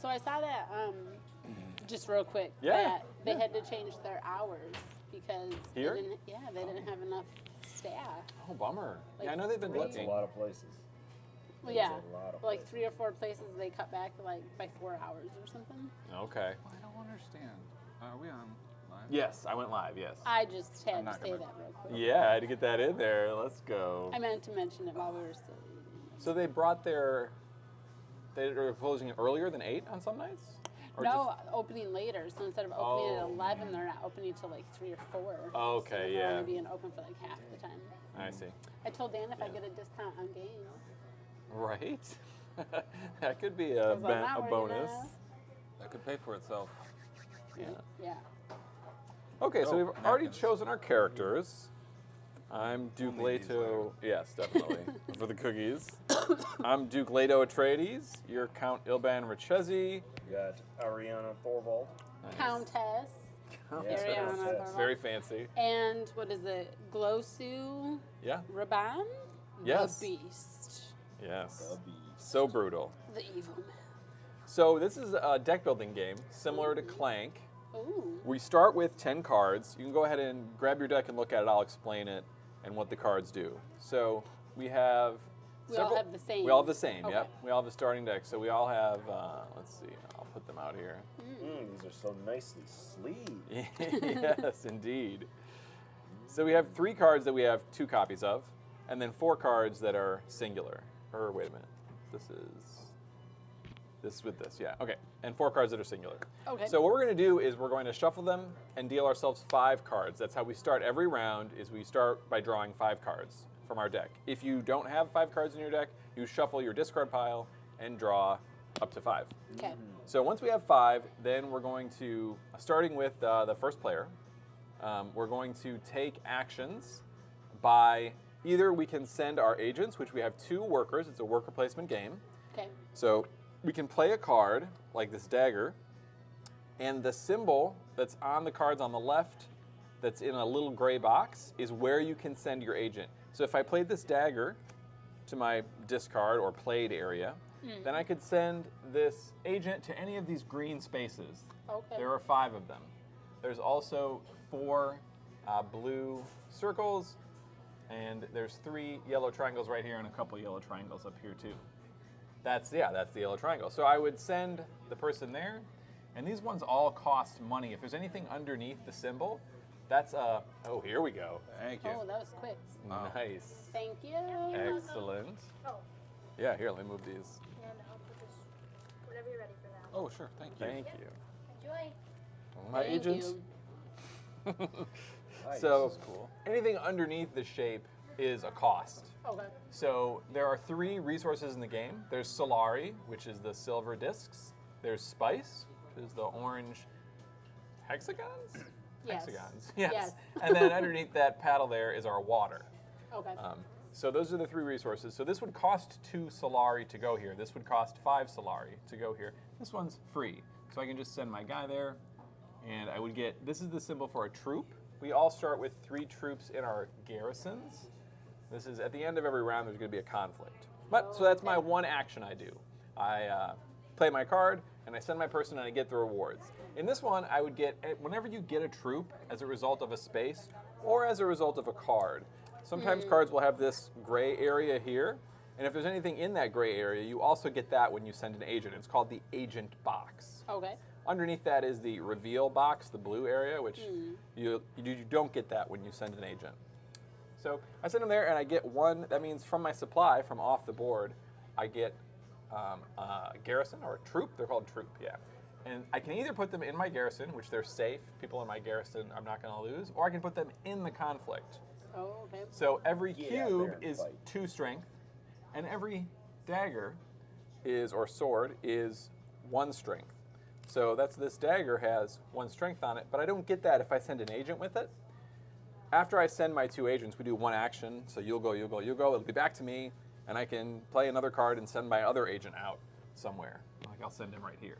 So I saw that, just real quick, Yeah, that they had to change their hours because Here? they didn't have enough staff. Oh, bummer. Like Yeah, I know they've been That's a looking. lot of places. Well, There's yeah, a lot of like places. 3 or 4 places they cut back like by 4 hours or something. Okay. I don't understand. Are we on live? Yes, I went live, yes. I just had I'm to not say gonna- that real quick. Yeah, I had to get that in there. Let's go. I meant to mention it while we were still eating. So they were closing earlier than 8 on some nights? Or No, opening later. So instead of opening at Oh. 11, they're not opening till like 3 or 4. Okay, so they're yeah. only being open for like half the time. I see. I told Dan if I get a discount on games. Right? That could be a, 'Cause I'm not a worried bonus. now. That could pay for itself. Yeah. Yeah. Okay, so Oh, we've already napkins. chosen our characters. I'm Duke Only these Leto. Yes, definitely. For the cookies. I'm Duke Leto Atreides. You're Count Ilban Richezi. You got Ariana Thorvald. Nice. Countess. Yes, Ariana yes. Thorvald. Very fancy. And what is it? Glowsu Yeah. Raban? Yes. The Beast. Yes. The Beast. So brutal. The evil man. So this is a deck building game similar to Clank. Ooh. We start with 10 cards. You can go ahead and grab your deck and look at it. I'll explain it and what the cards do. So we have We all have the same. We all have the same, Okay. yep. We all have a starting deck. So we all have, let's see, I'll put them out here. These are so nicely sleeved. Yes, indeed. So we have 3 cards that we have 2 copies of, and then 4 cards that are singular. Or wait a minute, this is with this, yeah, okay. And 4 cards that are singular. Okay. So what we're gonna do is we're going to shuffle them and deal ourselves 5 cards. That's how we start every round, is we start by drawing 5 cards from our deck. If you don't have 5 cards in your deck, you shuffle your discard pile and draw up to 5. Okay. So once we have 5, then we're going to, starting with the first player, we're going to take actions by either we can send our agents, which we have 2 workers. It's a worker placement game. Okay. So we can play a card like this dagger, and the symbol that's on the cards on the left that's in a little gray box is where you can send your agent. So if I played this dagger to my discard or played area, then I could send this agent to any of these green spaces. Okay. There are 5 of them. There's also 4 blue circles, and there's 3 yellow triangles right here and a couple yellow triangles up here too. That's the yellow triangle. So I would send the person there, and these ones all cost money. If there's anything underneath the symbol, that's oh, here we go. Thank you. Oh, that was quick. Nice. Thank you. Excellent. Oh, Yeah, here, let me move these. and I'll put this whenever you're ready for that. Oh, sure. Thank you. Thank you. Enjoy. My Thank agent. you. Nice. So This is cool. anything underneath the shape is a cost. Okay. So there are 3 resources in the game. There's Solari, which is the silver discs. There's Spice, which is the orange hexagons? Yes. Hexagons, yes. Yes. And then underneath that paddle there is our water. Okay. So those are the 3 resources. So this would cost 2 Solari to go here. This would cost 5 Solari to go here. This one's free. So I can just send my guy there, and I would get, this is the symbol for a troop. We all start with 3 troops in our garrisons. This is, at the end of every round, there's going to be a conflict. But, so that's my one action I do. I play my card, and I send my person, and I get the rewards. In this one, I would get, whenever you get a troop as a result of a space, or as a result of a card, sometimes cards will have this gray area here, and if there's anything in that gray area, you also get that when you send an agent. It's called the agent box. Okay. Underneath that is the reveal box, the blue area, which you don't get that when you send an agent. So I send them there, and I get 1. That means from my supply, from off the board, I get a garrison or a troop. They're called troop, yeah. And I can either put them in my garrison, which they're safe. People in my garrison I'm not going to lose, or I can put them in the conflict. Oh, okay. So every Get out cube there and is fight. 2 strength, and every dagger is, or sword, is 1 strength. So that's, this dagger has 1 strength on it, but I don't get that if I send an agent with it. After I send my 2 agents, we do 1 action. So you'll go, you'll go, you'll go. It'll be back to me, and I can play another card and send my other agent out somewhere. Like I'll send him right here.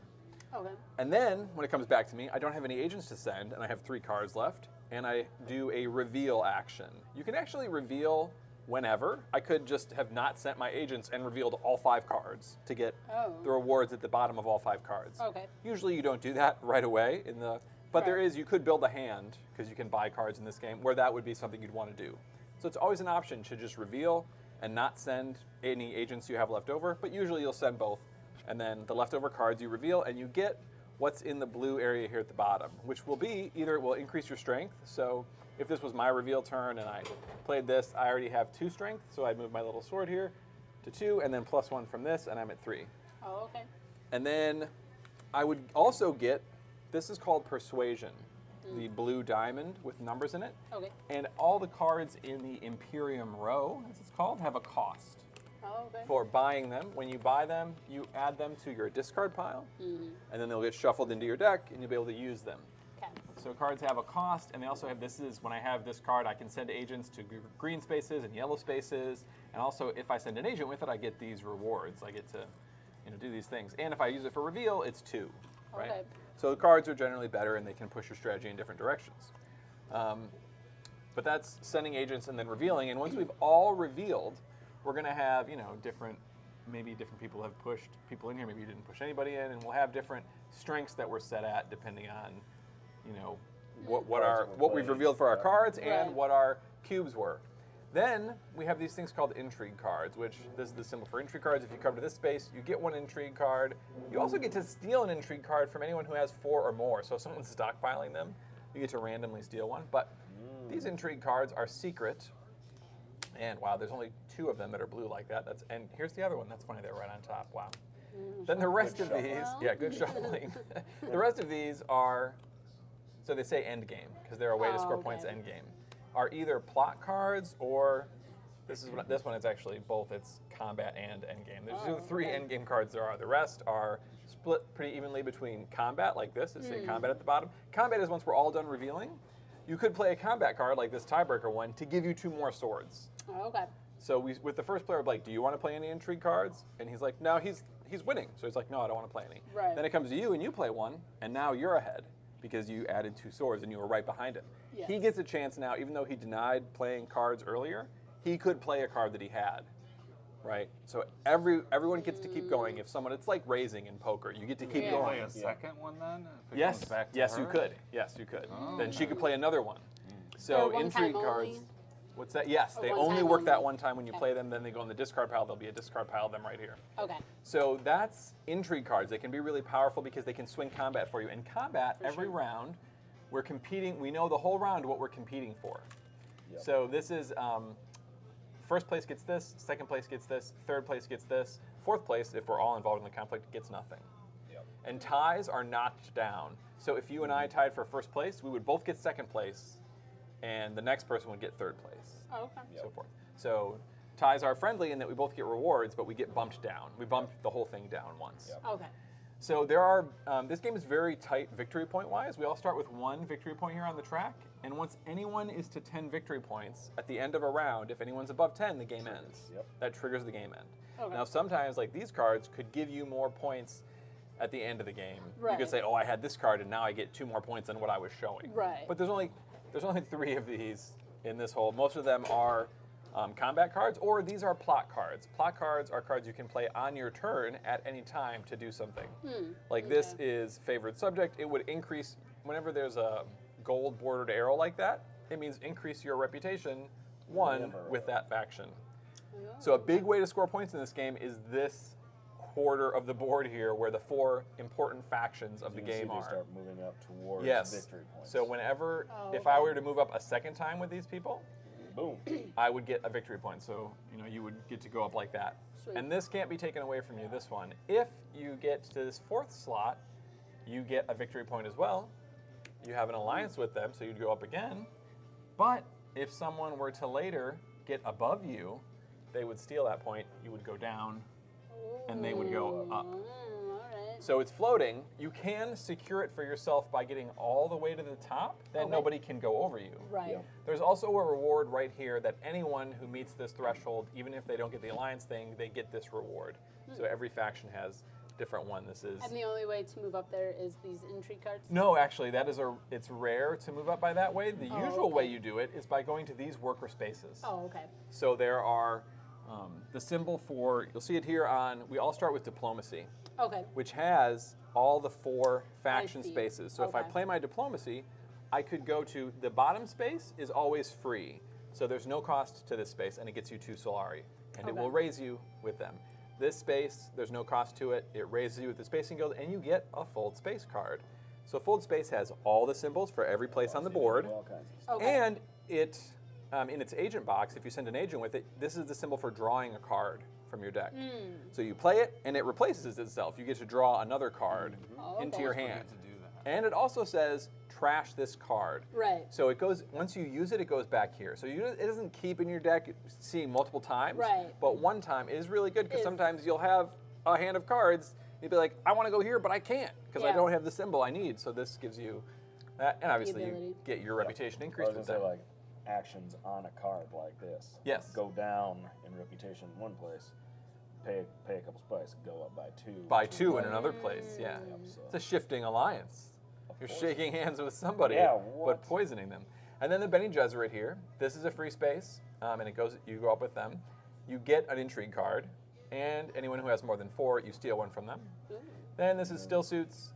Okay. And then, when it comes back to me, I don't have any agents to send, and I have 3 cards left, and I do a reveal action. You can actually reveal whenever. I could just have not sent my agents and revealed all 5 cards to get Oh. the rewards at the bottom of all 5 cards. Okay. Usually you don't do that right away but there Right. is, you could build a hand, because you can buy cards in this game, where that would be something you'd want to do. So it's always an option to just reveal and not send any agents you have left over, but usually you'll send both. And then the leftover cards you reveal, and you get what's in the blue area here at the bottom, which will be, either it will increase your strength. So if this was my reveal turn and I played this, I already have 2 strength, so I'd move my little sword here to 2, and then +1 from this, and I'm at 3. Oh, okay. And then I would also get, this is called Persuasion, the blue diamond with numbers in it. Okay. And all the cards in the Imperium row, as it's called, have a cost Oh, okay. for buying them. When you buy them, you add them to your discard pile, and then they'll get shuffled into your deck, and you'll be able to use them. Okay. So cards have a cost, and they also have, this is, when I have this card, I can send agents to green spaces and yellow spaces, and also if I send an agent with it, I get these rewards. I get to do these things. And if I use it for reveal, it's 2, right? Okay. So the cards are generally better, and they can push your strategy in different directions. But that's sending agents and then revealing, and once we've all revealed, we're going to have, maybe different people have pushed people in here, maybe you didn't push anybody in, and we'll have different strengths that we're set at depending on, what we've revealed for our cards and Right. what our cubes were. Then we have these things called intrigue cards, which this is the symbol for intrigue cards. If you come to this space, you get 1 intrigue card. You also get to steal an intrigue card from anyone who has 4 or more. So if someone's stockpiling them, you get to randomly steal one. But these intrigue cards are secret. And wow, there's only 2 of them that are blue like that. And here's the other one. That's funny, they're right on top. Wow. Then the rest of these, yeah, good shuffling. The rest of these are, so they say end game, because they're a way to score points end game, are either plot cards or, this one is actually both, it's combat and end game. There's 3 end game cards there are. The rest are split pretty evenly between combat, like this, it's say combat at the bottom. Combat is once we're all done revealing. You could play a combat card like this tiebreaker one to give you 2 more swords. Oh, okay. So with the first player, we're like, do you want to play any intrigue cards? And he's like, no, he's winning. So he's like, no, I don't want to play any. Right. Then it comes to you and you play one, and now you're ahead because you added 2 swords and you were right behind him. Yes. He gets a chance now, even though he denied playing cards earlier, he could play a card that he had, right? So everyone gets to keep going. If someone, it's like raising in poker. You get to keep Yeah. going. Play a second one then? If it Yes, comes back to yes, her? you could. Yes, you could. Oh, Then she okay. could play another one. Or So one intrigue time cards. only? What's that? Yes, Or they one only time work that only? one time when you Okay. play them. Then they go in the discard pile. There'll be a discard pile of them right here. Okay. So that's intrigue cards. They can be really powerful because they can swing combat for you. In combat, every round, we're competing. We know the whole round what we're competing for. Yep. So this is first place gets this, second place gets this, third place gets this, fourth place, if we're all involved in the conflict, gets nothing. Yep. And ties are notched down. So if you and I tied for first place, we would both get second place, and the next person would get third place, Oh, okay. so forth. So ties are friendly in that we both get rewards, but we get bumped down. We bumped the whole thing down once. Yep. Okay. So there are, this game is very tight victory point wise. We all start with 1 victory point here on the track, and once anyone is to 10 victory points, at the end of a round, if anyone's above 10, the game ends. Yep. That triggers the game end. Okay. Now sometimes, like these cards, could give you more points at the end of the game. You Right. could say, oh, I had this card, and now I get 2 more points than what I was showing. Right. But there's only 3 of these in this whole. Most of them are combat cards, or these are plot cards. Plot cards are cards you can play on your turn at any time to do something. Like this is favored subject. It would increase, whenever there's a gold bordered arrow like that, it means increase your reputation 1 with that faction. So a big way to score points in this game is this quarter of the board here where the 4 important factions of the You can see game they are. start moving up towards Yes. victory points. So whenever, Oh, if I okay. were to move up a second time with these people, boom. I would get a victory point. So, you would get to go up like that. Sweet. And this can't be taken away from you, this one. If you get to this 4th slot, you get a victory point as well. You have an alliance with them, so you'd go up again. But if someone were to later get above you, they would steal that point. You would go down, and they would go up. All right. So it's floating. You can secure it for yourself by getting all the way to the top. Then Okay. nobody can go over you. Right. Yeah. There's also a reward right here that anyone who meets this threshold, even if they don't get the alliance thing, they get this reward. So every faction has different one this is. And the only way to move up there is these intrigue cards? No, actually, it's rare to move up by that way. The usual way okay. you do it is by going to these worker spaces. Oh, okay. So there are the symbol for, you'll see it here on, we all start with diplomacy, Okay. which has all the 4 faction see. spaces. So if I Okay. play my diplomacy, I could go to the bottom space is always free. So there's no cost to this space, and it gets you 2 Solari, and it Okay. will raise you with them. This space, there's no cost to it. It raises you with the Spacing Guild, and you get a fold space card. So fold space has all the symbols for every place on the board, All kinds of stuff. Okay. and it, in its agent box, if you send an agent with it, this is the symbol for drawing a card from your deck. So you play it, and it replaces itself. You get to draw another card Oh, into okay. your Forget hand. to do that. And it also says, trash this card. Right. So it goes, once you use it, it goes back here. So it doesn't keep in your deck seeing multiple times. Right. But one time is really good because Is. sometimes you'll have a hand of cards. You'd be like, I want to go here, but I can't because I Yeah. don't have the symbol I need. So this gives you that. And obviously you ability. get your reputation I increased was with gonna that. say, like, actions on a card like this. Yes. Go down in reputation in one place, pay a couple spice, go up by 2. By 2 in another place, yeah. Yep, so- It's a shifting alliance. You're course. shaking hands with somebody, Yeah, but what? poisoning them. And then the Bene Gesserit here. This is a free space, and it goes. You go up with them. You get an intrigue card, and anyone who has more than 4, you steal one from them. Then this is still suits.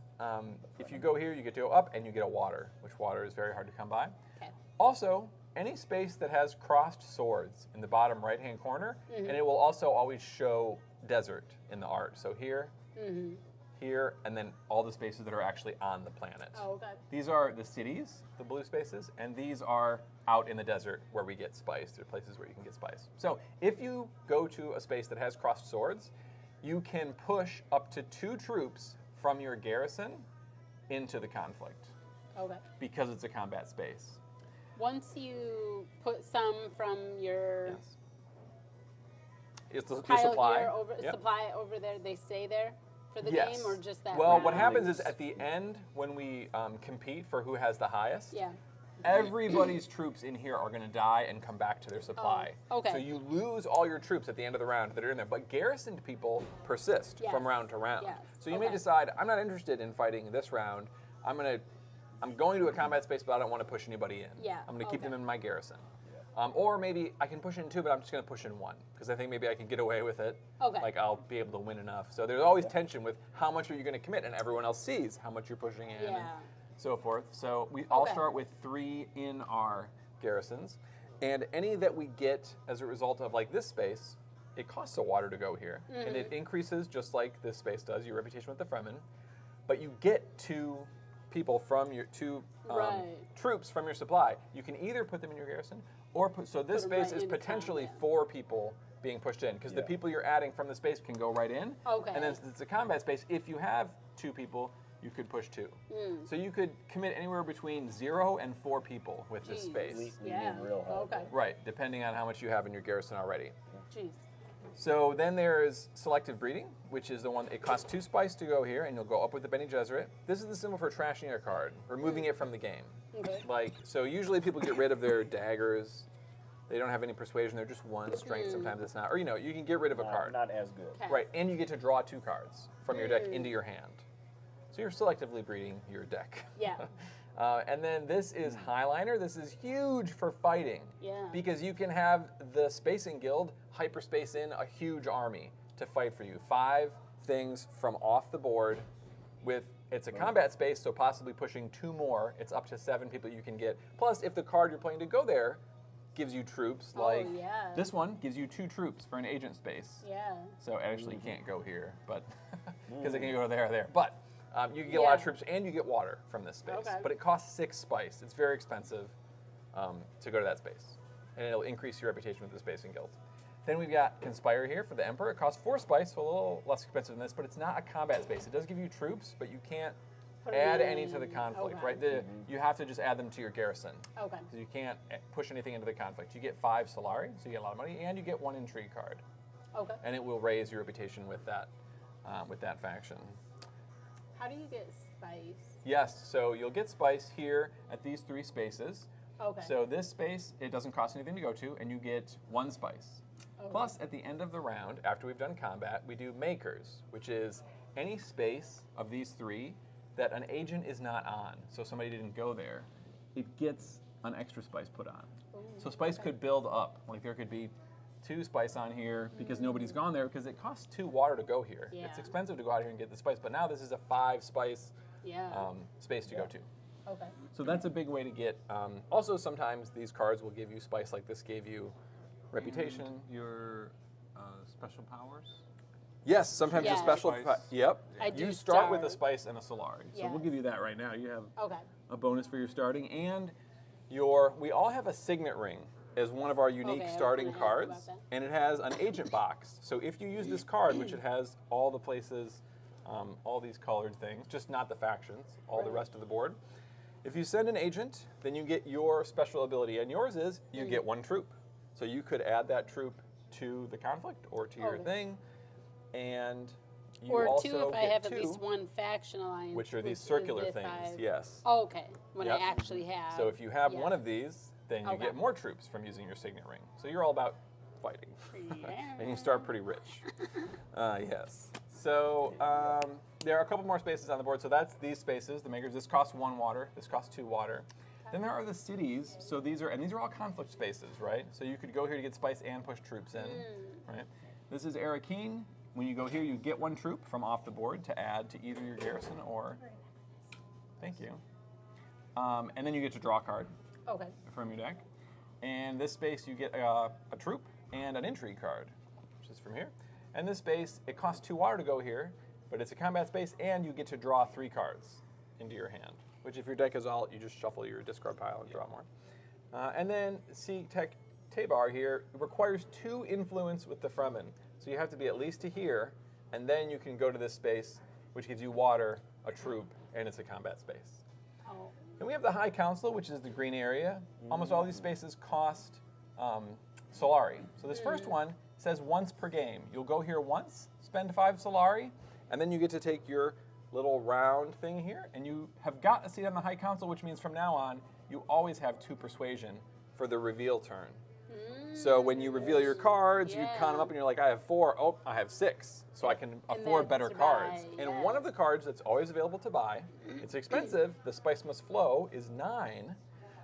If you go here, you get to go up, and you get a water, which water is very hard to come by. Okay. Also, any space that has crossed swords in the bottom right-hand corner, and it will also always show desert in the art. So here, here, and then all the spaces that are actually on the planet. Oh, okay. These are the cities, the blue spaces, and these are out in the desert where we get spice. They're places where you can get spice. So if you go to a space that has crossed swords, you can push up to 2 troops from your garrison into the conflict Okay. because it's a combat space. Once you put some from your Yes. It's your pile supply. here over Yep. supply over there, they stay there for the Yes. game, or just that? Well, what round? happens is at the end when we compete for who has the highest, Yeah. everybody's troops in here are going to die and come back to their supply. Oh, okay. So you lose all your troops at the end of the round that are in there. But garrisoned people persist Yes. from round to round. Yes. So you may Okay. decide, I'm not interested in fighting this round. I'm going to a combat space, but I don't want to push anybody in. Yeah, I'm going to keep okay. them in my garrison. Or maybe I can push in 2, but I'm just going to push in 1 because I think maybe I can get away with it. Okay. Like I'll be able to win enough. So there's always tension with how much are you going to commit, and everyone else sees how much you're pushing in. Yeah. And so forth. So we all Okay. start with 3 in our garrisons, and any that we get as a result of like this space, it costs a water to go here, and it increases just like this space does, your reputation with the Fremen, but you get 2 people from your 2 Right. troops from your supply. You can either put them in your garrison, or so this Put 'em space right is into potentially combat. 4 people being pushed in because the Yeah. people you're adding from the space can go right in. Okay. And then since it's a combat space, if you have 2 people, you could push 2. So you could commit anywhere between 0 and 4 people with this Jeez. space. Lean Yeah. in real hard. Okay. Right, depending on how much you have in your garrison already. Jeez. So then there's selective breeding, which is the one, it costs 2 spice to go here, and you'll go up with the Bene Gesserit. This is the symbol for trashing a card, removing it from the game. Okay. Like, so usually people get rid of their daggers. They don't have any persuasion, they're just 1 strength, sometimes it's not. Or, you can get rid of a card. Not as good. Okay. Right, and you get to draw 2 cards from your deck into your hand. So you're selectively breeding your deck. Yeah. And then this is Highliner. This is huge for fighting. Yeah. Because you can have the Spacing Guild hyperspace in a huge army to fight for you. 5 things from off the board with, it's a combat space, so possibly pushing 2 more. It's up to 7 people you can get. Plus, if the card you're playing to go there gives you troops, like yeah. this one gives you 2 troops for an agent space. Yeah. So actually, you can't go here, but because it can go there or there. But you can get a lot of Yeah. troops, and you get water from this space. Okay. But it costs 6 spice. It's very expensive to go to that space, and it'll increase your reputation with the Spacing Guild. Then we've got Conspire here for the Emperor. It costs 4 spice, so a little less expensive than this, but it's not a combat space. It does give you troops, but you can't Put 'em add any to the in. conflict, Okay. right? You have to just add them to your garrison. Okay. Because you can't push anything into the conflict. You get 5 Solari, so you get a lot of money, and you get 1 intrigue card. Okay. And it will raise your reputation with that faction. How do you get spice? Yes, so you'll get spice here at these 3 spaces. Okay. So this space, it doesn't cost anything to go to, and you get 1 spice. Okay. Plus, at the end of the round, after we've done combat, we do makers, which is any space of these three that an agent is not on, so somebody didn't go there, it gets an extra spice put on. So spice could build up. Like there could be 2 spice on here because nobody's gone there because it costs 2 water to go here. Yeah. It's expensive to go out here and get the spice, but now this is a 5 spice Yeah. space to go to. Okay. So that's a big way to get. Also, sometimes these cards will give you spice, like this gave you reputation. Your special powers? Yes, sometimes Yes. a special. Spice. Yep. I do You start with a start. spice and a Solari. So we'll Yes. give you that right now. You have Okay. a bonus for your starting, and we all have a signet ring as one of our unique Okay, I was starting gonna ask about cards, that. and it has an agent box. So if you use this card, which it has all the places, all these colored things, just not the factions, all the rest of the board. If you send an agent, then you get your special ability, and yours is you get 1 troop. So you could add that troop to the conflict or to your Okay. thing, and you Or also 2 if I get have 2, at least 1 faction alliance. which are these is circular if things. I've- Yes. Oh, okay. When Yep. I actually have. So if you have yeah. one of these, then you Okay. get more troops from using your signet ring. So you're all about fighting. And you start pretty rich. Yes. So there are a couple more spaces on the board. So that's these spaces, the makers. This costs 1 water. This costs 2 water. Then there are the cities. So these are all conflict spaces, right? So you could go here to get spice and push troops in, right? This is Arakeen. When you go here, you get 1 troop from off the board to add to either your garrison or. Thank you. And then you get to draw a card Okay. from your deck. And this space, you get a troop and an intrigue card, which is from here. And this space, it costs 2 water to go here, but it's a combat space, and you get to draw 3 cards into your hand, which if your deck is alt, you just shuffle your discard pile and draw more. And then C-Tech Tabar here requires 2 influence with the Fremen. So you have to be at least to here, and then you can go to this space, which gives you water, a troop, and it's a combat space. Oh. And we have the High Council, which is the green area. Almost all these spaces cost Solari. So this first one says once per game. You'll go here once, spend 5 Solari, and then you get to take your little round thing here, and you have got a seat on the High Council, which means from now on, you always have 2 persuasion for the reveal turn. So when you reveal your cards, you count them up and you're like, I have 4, oh, I have 6. So I can afford that's better to cards. buy, And yeah. one of the cards that's always available to buy, it's expensive, the Spice Must Flow is 9,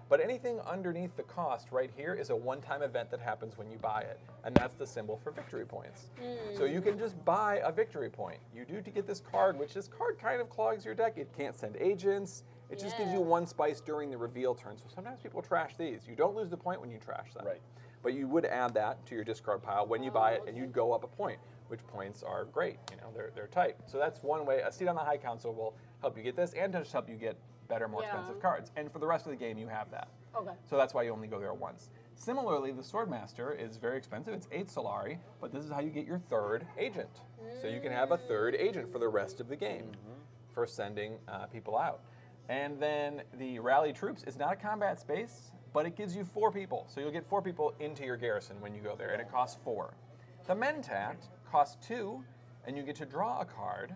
but anything underneath the cost right here is a one-time event that happens when you buy it. And that's the symbol for victory points. So you can just buy a victory point. You do to get this card, which this card kind of clogs your deck. It can't send agents. It just gives you Yeah. 1 spice during the reveal turn. So sometimes people trash these. You don't lose the point when you trash them. Right. But you would add that to your discard pile when you buy it, and you'd go up a point, which points are great. You know, they're tight. So that's one way. A seat on the High Council will help you get this, and just help you get better, more expensive cards. And for the rest of the game, you have that. Okay. So that's why you only go there once. Similarly, the Swordmaster is very expensive. It's 8 Solari, but this is how you get your 3rd agent. So you can have a 3rd agent for the rest of the game for sending people out. And then the Rally Troops is not a combat space, but it gives you 4 people. So you'll get 4 people into your garrison when you go there, and it costs 4. The Mentat costs 2, and you get to draw a card,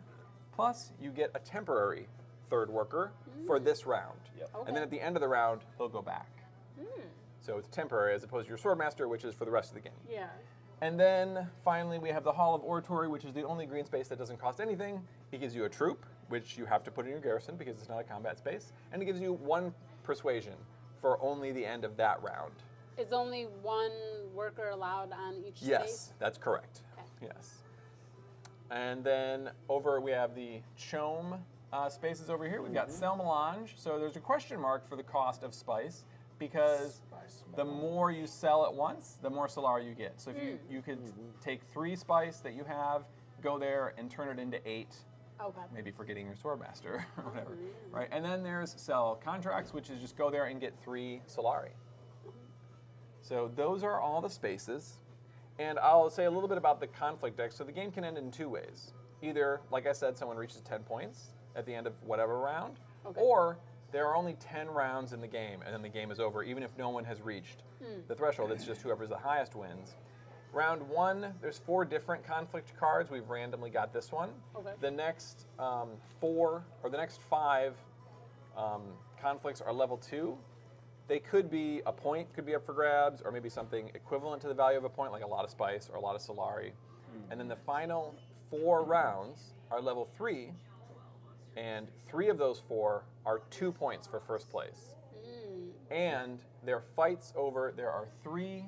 plus you get a temporary 3rd worker for this round. Yep. And then at the end of the round, he'll go back. So it's temporary as opposed to your Swordmaster, which is for the rest of the game. Yeah. And then finally, we have the Hall of Oratory, which is the only green space that doesn't cost anything. It gives you a troop, which you have to put in your garrison because it's not a combat space, and it gives you 1 persuasion for only the end of that round. Is only 1 worker allowed on each Yes, space? that's correct. Okay. Yes. And then over we have the Chome spaces over here. We've got Selmelange. So there's a question mark for the cost of spice because the more you sell at once, the more Solari you get. So if you could take 3 spice that you have, go there and turn it into 8. Okay. Maybe forgetting your Swordmaster or whatever, right? And then there's sell contracts, which is just go there and get 3 Solari. So those are all the spaces. And I'll say a little bit about the conflict deck. So the game can end in 2 ways. Either, like I said, someone reaches 10 points at the end of whatever round, or there are only 10 rounds in the game, and then the game is over, even if no one has reached the threshold. It's just whoever's the highest wins. Round 1, there's 4 different conflict cards. We've randomly got this one. Okay. The next 5 conflicts are level 2. They could be a point, could be up for grabs, or maybe something equivalent to the value of a point, like a lot of spice or a lot of Solari. And then the final 4 rounds are level 3, and 3 of those 4 are 2 points for first place. And there are 3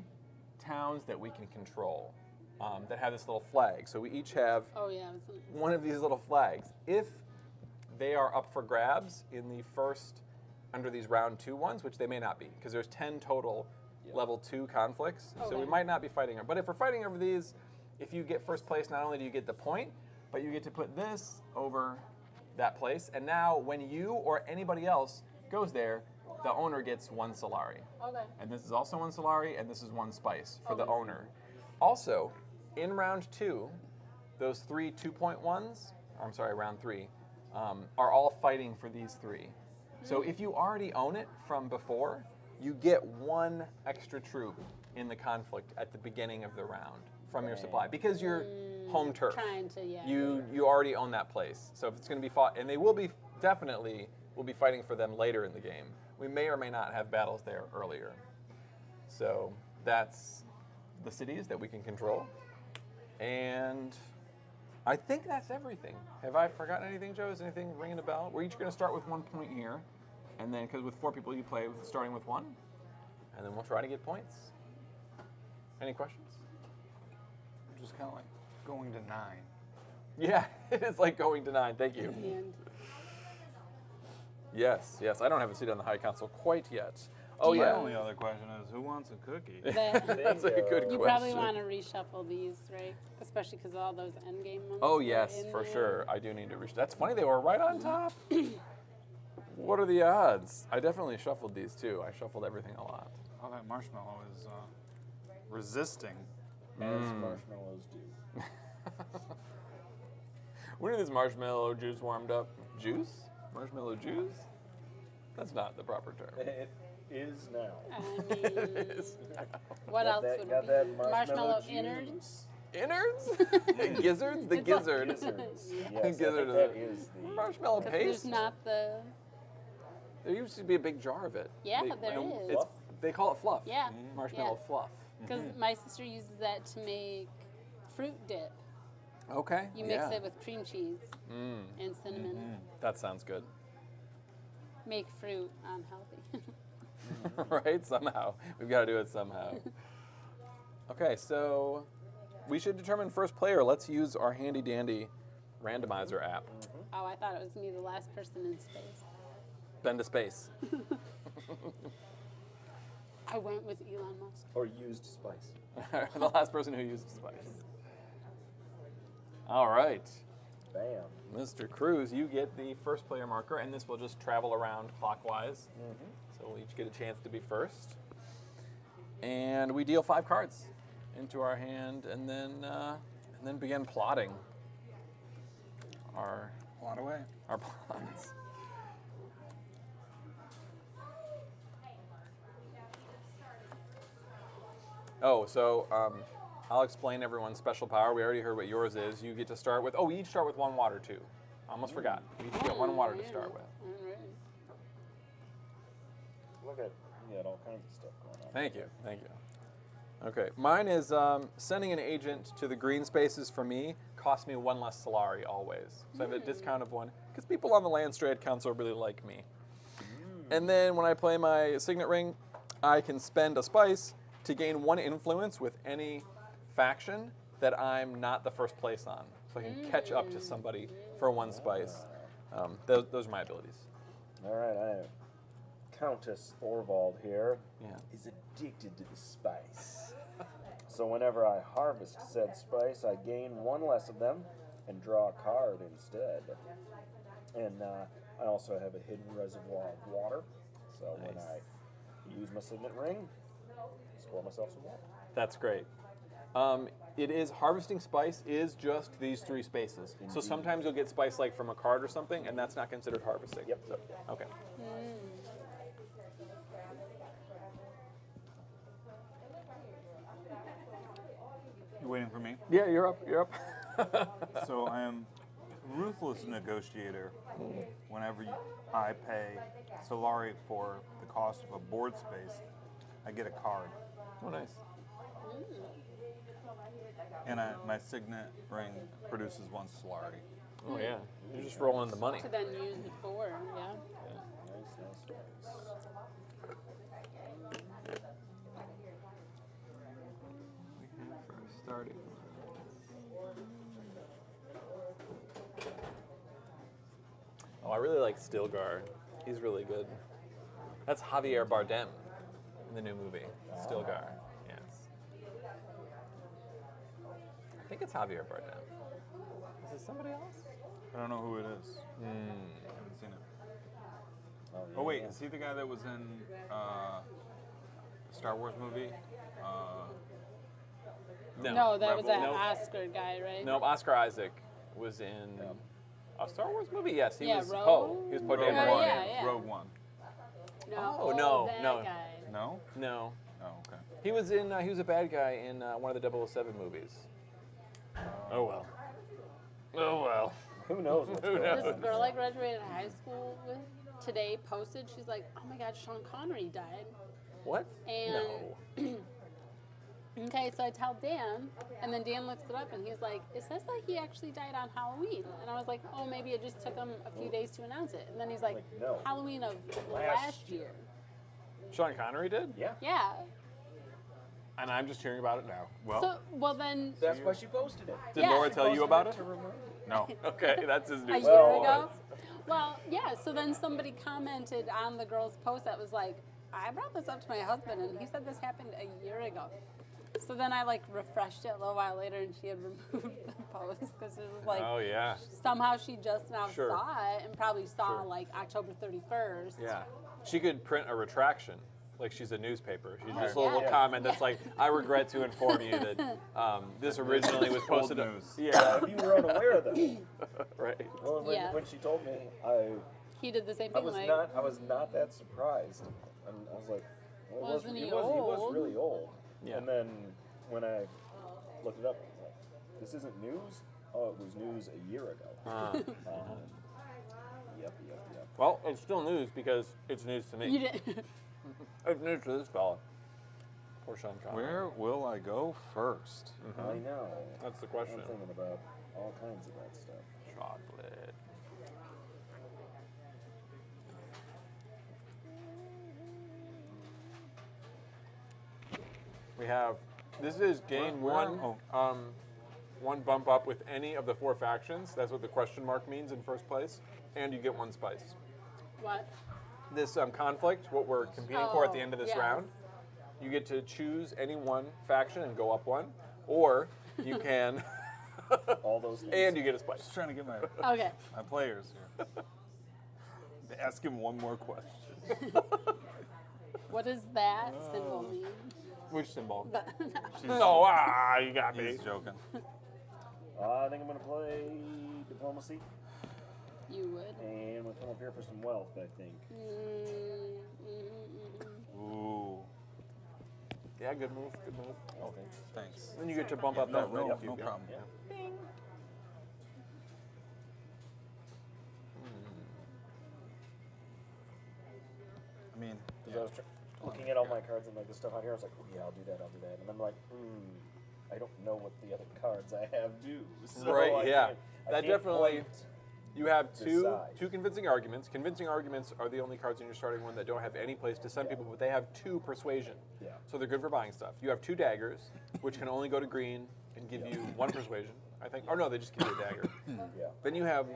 towns that we can control that have this little flag. So we each have one of these little flags. If they are up for grabs in the first, under these round 2 ones, which they may not be, because there's 10 total level 2 conflicts. So we might not be fighting them. But if we're fighting over these, if you get first place, not only do you get the point, but you get to put this over that place. And now when you or anybody else goes there, the owner gets 1 Solari. Okay. And this is also 1 Solari, and this is 1 spice for the owner. Also, in round 2, those 3 2-point ones, I'm sorry, round 3, are all fighting for these 3. So if you already own it from before, you get 1 extra troop in the conflict at the beginning of the round from your supply, because you're home turf. Trying to, You already own that place. So if it's going to be fought, and they will be definitely will be fighting for them later in the game. We may or may not have battles there earlier. So that's the cities that we can control. And I think that's everything. Have I forgotten anything, Joe? Is anything ringing a bell? We're each going to start with 1 point here. And then, because with 4 people, you play with starting with 1. And then we'll try to get points. Any questions? Just kind of like going to 9. Yeah, it is like going to 9. Thank you. And Yes. I don't have a seat on the high council quite yet. Oh, My yeah. only other question is, who wants a cookie? That's a good question. you probably want to reshuffle these, right? Especially because all those endgame ones. Oh, are yes, in for there. sure. I do need to reach. That's funny. They were right on top. What are the odds? I definitely shuffled these, too. I shuffled everything a lot. Oh, that marshmallow is resisting. As marshmallows do. When is this marshmallow juice warmed up? Juice? Marshmallow juice? That's not the proper term. It is now. I mean, what Got else that- would got it that be? marshmallow innards? juice. Innards? The gizzards? The It's like- gizzard. Gizzards. Yeah. Yes, I Gizzard think that is the Marshmallow 'Cause paste? there's not the. There used to be a big jar of it. Yeah, They- there and is. it's- They call it fluff. Yeah. Marshmallow fluff. Because my sister uses that to make fruit dip. Okay. You mix yeah. it with cream cheese and cinnamon. That sounds good. Make fruit unhealthy. Right? Somehow. We've got to do it somehow. Okay, so we should determine first player. Let's use our handy dandy randomizer app. Oh, I thought it was me, the last person in space. Bend to space. I went with Elon Musk. or used spice. The last person who used spice. All right. Bam. Mr. Cruz, you get the first player marker, and this will just travel around clockwise. So we'll each get a chance to be first. And we deal 5 cards into our hand, and then begin plotting our Plot away. plots. Oh, so I'll explain everyone's special power. We already heard what yours is. You get to start with. Oh, we each start with 1 water too. I almost forgot. We each get 1 water to start with. All right. Look at you got all kinds of stuff going on. Thank you. Okay, mine is sending an agent to the green spaces for me costs me 1 less Solari always. So I have a discount of 1 because people on the Landstrad Council really like me. And then when I play my Signet Ring, I can spend a spice to gain 1 influence with any faction that I'm not the first place on. So I can catch up to somebody for 1 spice. Those are my abilities. All right, I am Countess Thorvald here. Yeah. Is addicted to the spice. So whenever I harvest said spice, I gain 1 less of them and draw a card instead. And I also have a hidden reservoir of water. So when Nice. I use my signet ring, score myself some water. That's great. It is harvesting spice is just these 3 spaces. So Indeed. sometimes you'll get spice like from a card or something, and that's not considered harvesting. Yep. So, okay. You waiting for me? Yeah, you're up. You're up. So I am ruthless negotiator. Whenever I pay Solari for the cost of a board space, I get a card. Oh, nice. And my signet ring produces 1 Solari. Oh yeah, you're just rolling the money. To then use it for, yeah. Nice. Starting. Oh, I really like Stilgar. He's really good. That's Javier Bardem in the new movie, Stilgar. Yes. I think it's Javier Bardem. Is it somebody else? I don't know who it is. I haven't seen it. Oh wait, is he the guy that was in the Star Wars movie? No, that was that Nope. Oscar guy, right? No, Oscar Isaac was in a Star Wars movie. Yes, he Yeah, was Rogue? Poe. He was Poe Rogue Dameron. Oh, One. yeah. Rogue One. No, Oh, no, that no. guy. No? No, Oh, okay. he was in. He was a bad guy in one of the 007 movies. Oh well. Oh well. Who knows what's Who going knows? This on? girl I graduated high school with today posted, she's like, oh my God, Sean Connery died. What? And No. okay, so I tell Dan, and then Dan looks it up, and he's like, it says that he actually died on Halloween. And I was like, oh, maybe it just took him a few days to announce it. And then he's like, Like, no. Halloween of Last last year. Sean Connery did? Yeah. Yeah. And I'm just hearing about it now. Well, So, well then, That's why she posted it. Did yeah. Laura tell you about it? To remind no. Okay, that's his a news. year Well, ago. Well, yeah, so then somebody commented on the girl's post that was like, I brought this up to my husband, and he said this happened a year ago. So then I like refreshed it a little while later, and she had removed the post because it was like Oh yeah. somehow she just now Sure. saw it and probably saw Sure. like October 31st. Yeah. She could print a retraction, like she's a newspaper. She just a yeah. little Yeah. comment that's like, I regret to inform you that this originally was Old posted. news. Yeah. If you were unaware of that. Right. Well, when, Yeah. when she told me, He did the same I thing. was like, not that surprised. And I was like, well, Wasn't he he was old? really old. Yeah. And then when I looked it up, I was like, this isn't news? Oh, it was news a year ago. Yep. Well, it's still news because it's news to me. you didn't. It's news to this fella. Poor Sean Connery. Where will I go first? I know. That's the question. I'm thinking about all kinds of that stuff. Chocolate. We have. This is gain Where- one. One bump up with any of the 4 factions. That's what the question mark means in first place, and you get 1 spice. What? This conflict, what we're competing for at the end of this yes. round, you get to choose any one faction and go up 1, or you can, All those things. and you get a spice. Just trying to get my Okay. my players here. Ask him one more question. What does that symbol mean? Which symbol? She's, No, you got me. he's joking. I think I'm going to play diplomacy, You would. and we'll come up here for some wealth, I think. Ooh. Yeah, good move, good move. Okay. Thanks. Then you get to bump up No, that no, rate. no problem. Yeah. I mean, Because I was looking at all my cards and like the stuff out here, I was like, oh, yeah, I'll do that. And I'm like, I don't know what the other cards I have do. So Right, I yeah. can't- I That can't definitely- quite You have Decide. two convincing arguments. Convincing arguments are the only cards in your starting one that don't have any place to send people, but they have 2 persuasion. Yeah. So they're good for buying stuff. You have 2 daggers, which can only go to green and give you 1 persuasion, I think. Or no, they just give you a dagger. Yeah. Then you have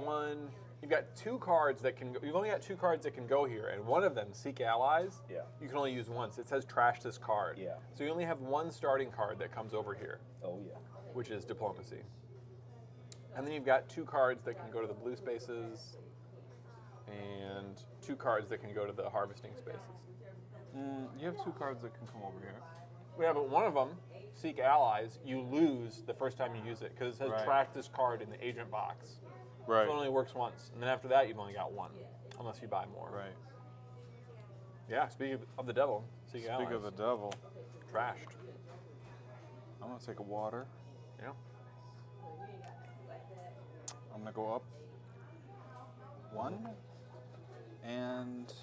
you've got 2 cards that can go, you've only got 2 cards that can go here, and one of them, Seek Allies, Yeah. you can only use once. It says trash this card. Yeah. So you only have 1 starting card that comes over here, Oh, yeah. which is Diplomacy. And then you've got 2 cards that can go to the blue spaces, and 2 cards that can go to the harvesting spaces. you have 2 cards that can come over here. Yeah, but one of them, Seek Allies, you lose the first time you use it because it says Right. trash this card in the agent box. Right. So it only works once, and then after that you've only got 1, unless you buy more. Right. Yeah. Speaking of the devil, Seek Allies. Speak of the devil, Trashed. I'm gonna take a water. Yeah. I'm gonna go up 1 and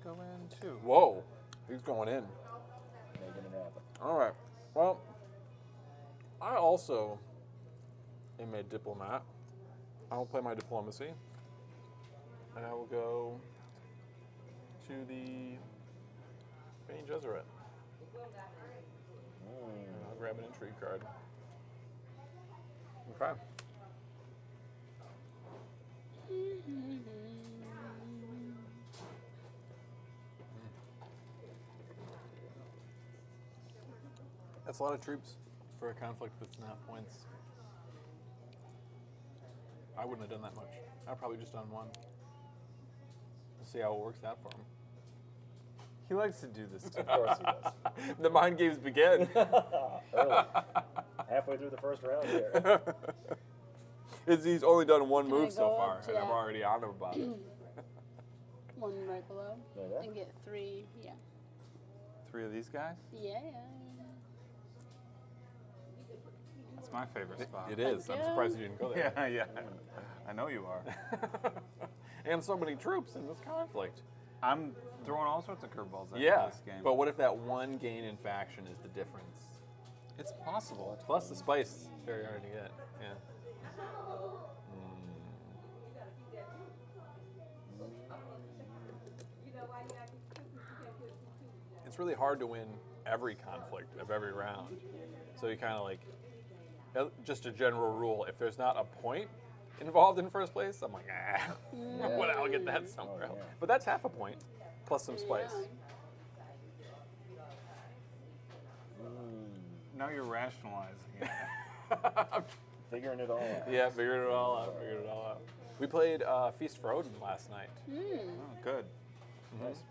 go in 2. Whoa, he's going in. Making it happen. All right. Well, I also am a diplomat. I will play my diplomacy. And I will go to the Bene Gesserit. And I'll grab an intrigue card. Okay. That's a lot of troops for a conflict that's not points. I wouldn't have done that much. I've probably just done one. We'll see how it works out for him. He likes to do this. Of course he does. The mind games begin. Early. Halfway through the first round here. He's only done one Can I move so go far, up? and I'm Yeah. already on him about it. One right below. Like that? And get 3. Yeah. 3 of these guys? Yeah. That's my favorite spot. It is. I'm surprised you didn't go there. Yeah, yeah. I know you are. And so many troops in this conflict. I'm throwing all sorts of curveballs at Yeah, this game. but what if that one gain in faction is the difference? It's possible. Plus the spice is very hard to get. Yeah. It's really hard to win every conflict of every round. So you kind of like, just a general rule, if there's not a point involved in first place, I'm like, well, I'll get that somewhere else. yeah. But that's half a point, plus some spice. Now you're rationalizing it. Figuring it all out. Yeah, figured it all out. We played Feast for Odin last night. Oh, good. Nice.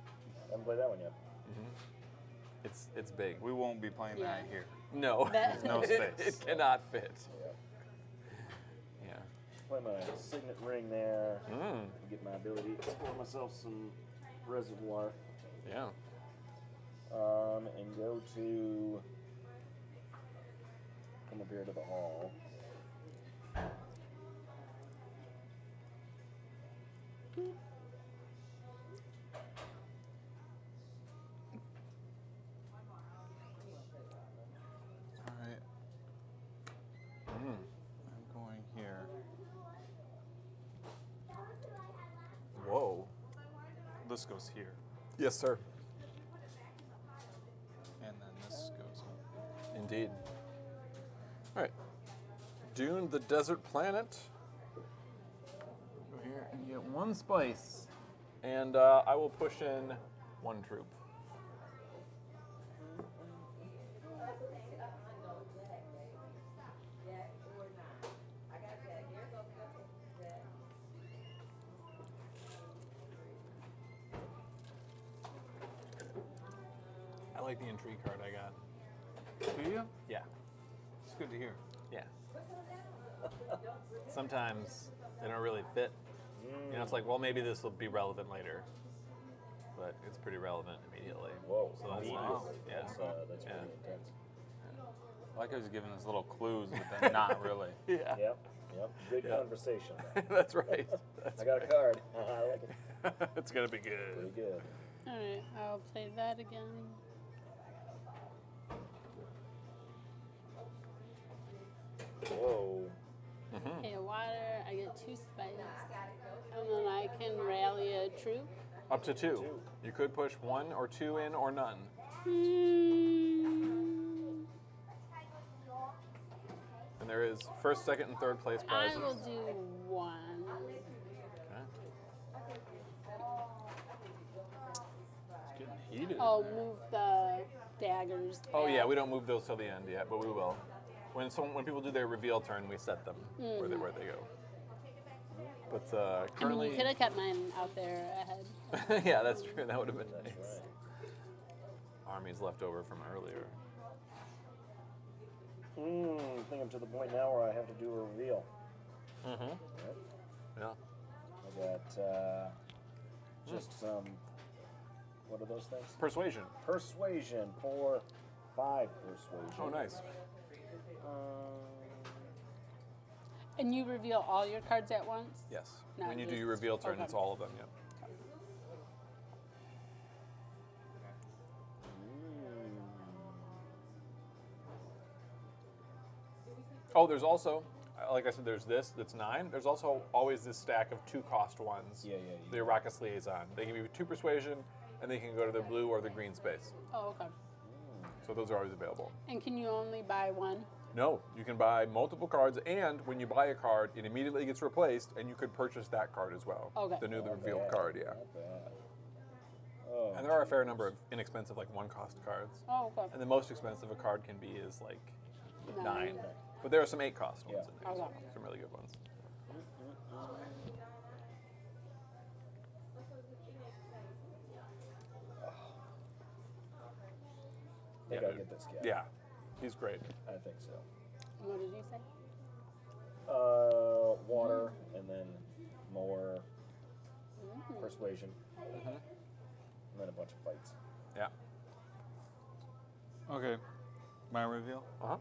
Haven't played that one yet. It's big. We won't be playing that here. No, That- No space. It cannot fit. Yeah. Play my signet ring there. Mm. Get my ability to pour myself some reservoir. Yeah. And go to. Come up here to the hall. All right. I'm going here. Whoa. This goes here. Yes, sir. And then this goes up. Indeed. All right. Dune, the desert planet. Go here and get one spice. And I will push in one troop. I like the intrigue card I got. Do you? Yeah. It's good to hear. Yeah. Sometimes they don't really fit. You know, it's like, well, maybe this will be relevant later, but it's pretty relevant immediately. Whoa. So that's Immediately. nice. Yeah. That's Yeah. pretty intense. I like how he's giving us little clues, but then not really. Yeah. Yep. Good Yeah. conversation. That's right. That's I got a card. I like it. it's gonna be Pretty good. good. All right. I'll play that again. Whoa. Pay a water. I get 2 spice. And then I can rally a troop. Up to 2. You could push 1 or 2 in or none. And there is first, second, and third place I prizes. will do 1. Okay. It's getting heated. Oh, move the daggers. Oh yeah, back. we don't move those till the end yet, but we will. When people do their reveal turn, we set them where they go. But I mean, currently, you could have kept mine out there ahead. yeah, that's true. That would have been That's nice. right. Armies left over from earlier. I think I'm to the point now where I have to do a reveal. Mm-hmm. Yep. Yeah. I got just some. What are those things? Persuasion. Persuasion for 5 persuasion. Oh, nice. And you reveal all your cards at once? Yes. Not When you do just- your reveal turn, okay. it's all of them. Yep. Oh, there's also, like I said, there's this that's 9. There's also always this stack of 2-cost ones. Yeah. The Arrakis Liaison. They give you 2 persuasion, and they can go to the blue or the green space. Oh, okay. So those are always available. And can you only buy one? No, you can buy multiple cards, and when you buy a card, it immediately gets replaced, and you could purchase that card as well. Okay. The newly Not revealed bad, card, yeah. Not bad. Oh, And there are a fair number of inexpensive, like 1-cost cards. Oh, okay. And the most expensive a card can be is like 9. 9. But there are some 8-cost ones Yeah. in there. Okay. Some really good ones. I think Yeah, I'll get this guy. Yeah, he's great. I think so. What did you say? Water, and then more Mm. persuasion, Mm-hmm. and then a bunch of fights. Yeah. Okay, my reveal. Uh-huh.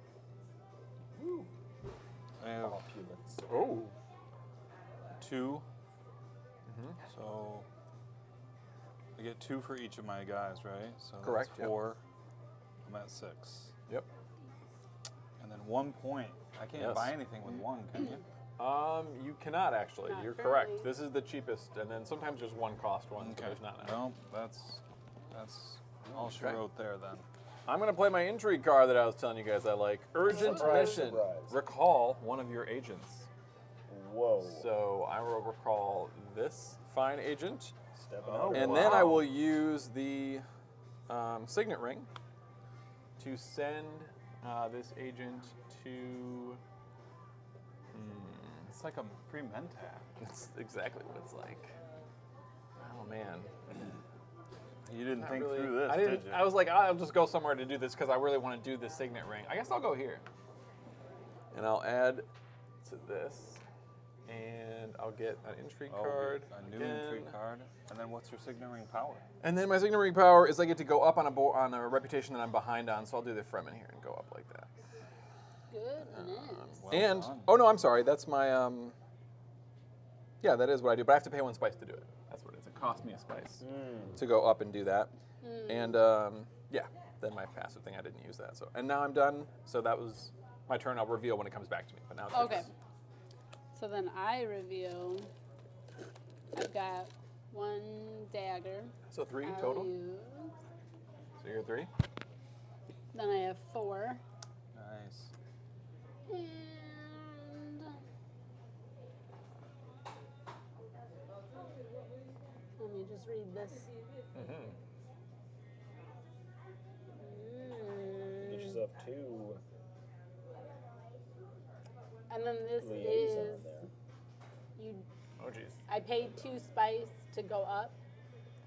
I have Opulence. Oh. 2. Mm-hmm. So I get 2 for each of my guys, right? So Correct, That's yep. 4. I'm at 6. Yep. And then 1 point. I can't Yes. buy anything with 1, can you? You cannot actually. Not You're currently. correct. This is the cheapest, and then sometimes there's 1-cost ones, but there's not. Well, that's all she Okay. wrote there then. I'm gonna play my intrigue card that I was telling you guys I like. Urgent Surprise, mission. surprise. Recall one of your agents. Whoa. So I will recall this fine agent, Stepping Oh, out. and then I will use the signet ring to send this agent to. It's like a free Mentat. That's exactly what it's like. Oh man. You didn't Not think really. through this, I didn't. did you? I was like, I'll just go somewhere to do this because I really want to do the signet ring. I guess I'll go here, and I'll add to this, and I'll get an intrigue card. A new again. intrigue card. And then what's your signet ring power? And then my signet ring power is I get to go up on a reputation that I'm behind on, so I'll do the Fremen here and go up like that. Goodness. Well and done. oh no, I'm sorry, that's my yeah, that is what I do, but I have to pay 1 spice to do it. That's what it is. It cost me a spice to go up and do that. And yeah, then my passive thing, I didn't use that. So and now I'm done. So that was my turn. I'll reveal when it comes back to me. But now it's Okay. yours. So then I reveal. I've got 1 dagger. So 3 I'll total. use. So you're 3. Then I have 4. Nice. And let me just read this. Mm-hmm. Get yourself 2 And then this liaison is there. you. Oh geez. I paid 2 spice to go up.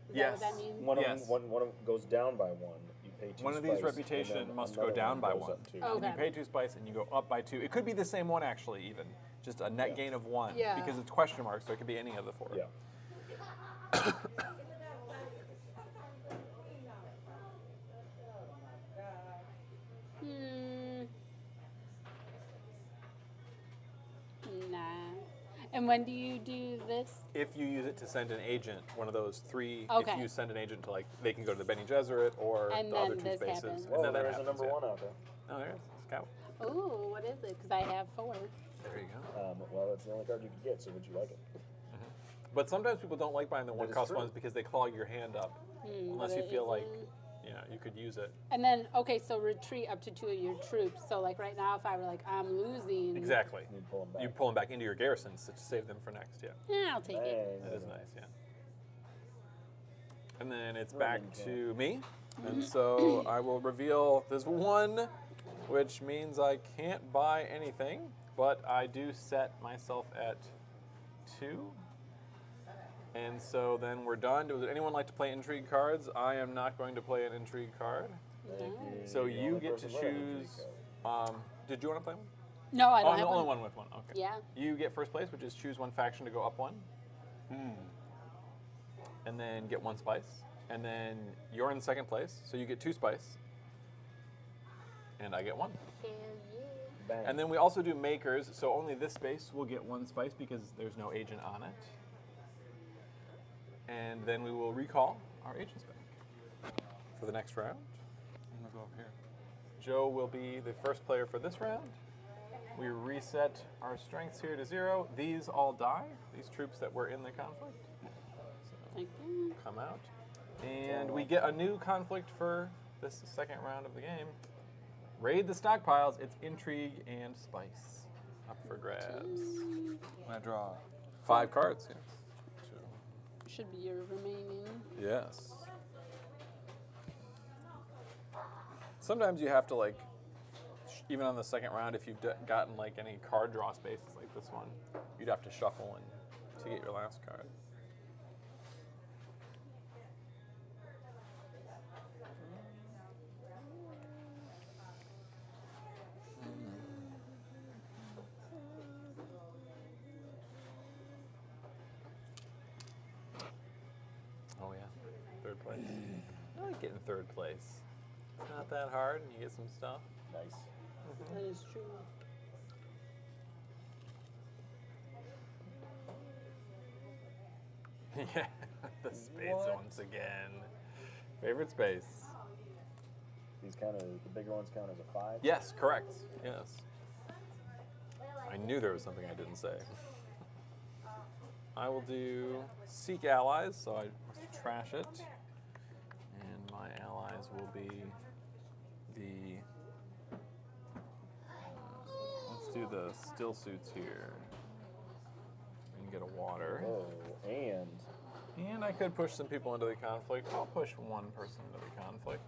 Is Yes. that what that means? One Yes. of them, one of them goes down by 1. You pay 2 One of these spice, and reputation then must go another down by goes 1. up 2. Oh. And you Okay. pay 2 spice and you go up by 2. It could be the same one actually, even just a net Yeah. gain of 1 Yeah. because it's question mark, so it could be any of the 4. Yeah. Nah. And when do you do this? If you use it to send an agent, one of those 3, Okay. if you send an agent to like, they can go to the Bene Gesserit or And the other then 2 this spaces. happens. And Well, then that there's a happens, number yeah. 1 out there. Oh, there it is. Scout. Ooh, what is it? Because I have 4. There you go. Well, that's the only card you could get, so would you like it? But sometimes people don't like buying the That one is cost true. ones because they clog your hand up. Unless but you it feel like, isn't. you could use it. And then, okay, so retreat up to 2 of your troops. So, like right now, if I were like, I'm losing. Exactly. You pull them back. You pull them back into your garrisons to save them for next, yeah. Yeah, I'll take it. That is nice, yeah. And then it's Roman back camp. to me. And so I will reveal this 1, which means I can't buy anything, but I do set myself at 2. And so then we're done. Does anyone like to play intrigue cards? I am not going to play an intrigue card. Thank So The you only get to person with an intrigue choose. card. Did you want to play one? No, I Oh, don't I'm the have only one. one with one. Okay. Yeah. You get first place, which is choose 1 faction to go up 1, and then get 1 spice. And then you're in second place, so you get 2 spice, and I get 1. Hell yeah. Bang. And then we also do makers, so only this space will get 1 spice because there's no agent on it. And then we will recall our agents back for the next round. I'm gonna go up here. Joe will be the first player for this round. We reset our strengths here to 0. These all die, these troops that were in the conflict. Thank you. Come out. And we get a new conflict for this second round of the game. Raid the stockpiles. It's intrigue and spice. Up for grabs. I draw. 5 cards. Yes. Should be your remaining. Yes. Sometimes you have to, like, even on the second round, if you've gotten like any card draw spaces like this one, you'd have to shuffle and to get your last card. Oh yeah, third place. I like getting third place. It's not that hard, and you get some stuff. Nice. That is true. Yeah, the space once again. Favorite space. These kind of, the bigger ones count as a 5? Yes, correct. Yes. I knew there was something I didn't say. I will do seek allies, so I must trash it. And my allies will be the... let's do the still suits here. We can get a water. Oh, and And I could push some people into the conflict. I'll push one person into the conflict.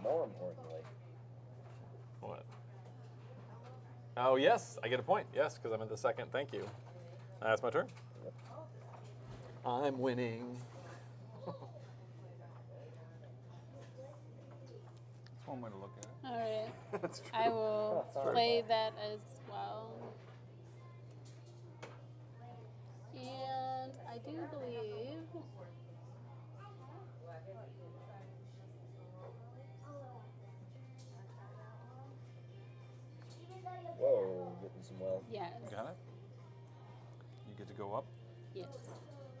more importantly, What? Oh, yes, I get a point. Yes, because I'm in the second. Thank you. That's my turn. Yep. I'm winning. That's one way to look at it. All right. That's true. I will play that as well. And I do believe whoa, getting some wealth. yes. Got it? You get to go up. Yes.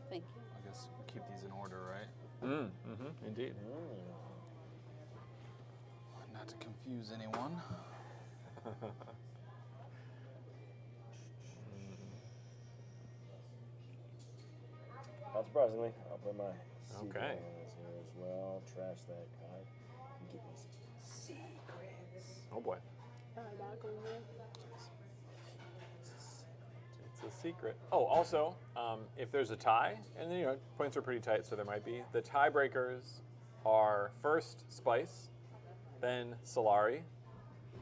Thank you. I guess we keep these in order, right? Indeed. Not to confuse anyone. Not surprisingly, I'll put my secret Okay. allies here as well. Trash that card. And get these secrets. Oh boy. Sorry about going there. It's a secret. Oh, also, if there's a tie, and then, points are pretty tight, so there might be. The tiebreakers are first Spice, then Solari,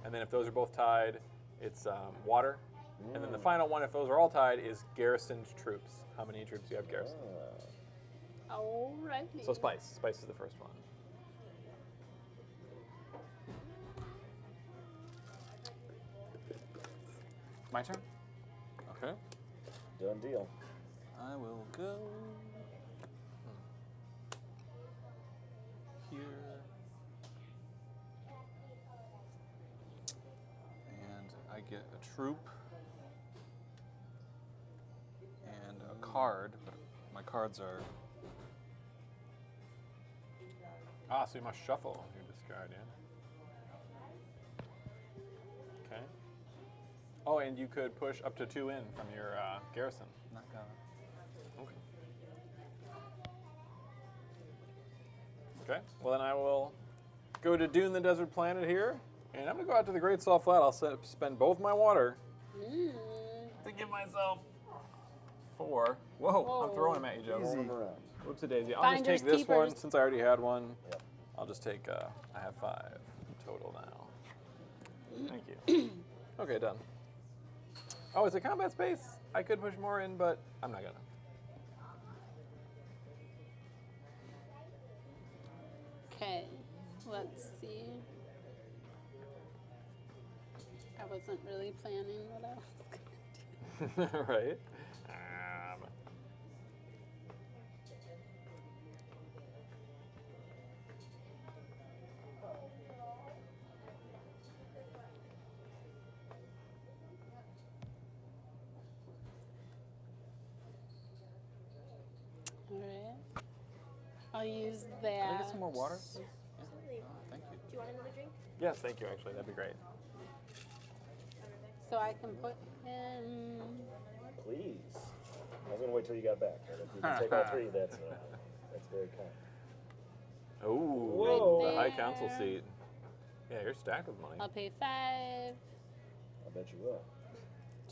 and then if those are both tied, it's Water. And then the final one, if those are all tied, is garrisoned troops. How many troops do you have garrisoned? Alrighty. So Spice. Spice is the first one. My turn? Okay. Done deal. I will go here. And I get a troop and a card, but my cards are Ah, so you must shuffle your discard, yeah. Okay. Oh, and you could push up to 2 in from your garrison. not gonna. Okay. Okay. Well, then I will go to Dune the Desert Planet here, and I'm going to go out to the Great Salt Flat. I'll spend both my water to give myself 4. Whoa, I'm throwing them at you, Joe. Roll them around. Whoops a daisy. I'll Finders just take this one keepers. since I already had one. Yep. I'll just take, I have 5 total now. Thank you. Okay, done. Oh, it's a combat space. I could push more in, but I'm not gonna. Okay. Let's see. I wasn't really planning what I was going to do. Right? All right. I'll use that. Can I get some more water? Absolutely. Thank you. Do you want another drink? Yes, thank you, actually. That'd be great. So I can put him. Please. I was gonna wait till you got back. But if you can take all three, that's very kind. Ooh, Whoa. the High Council seat. Yeah, you're stacked with money. I'll pay 5 I bet you will.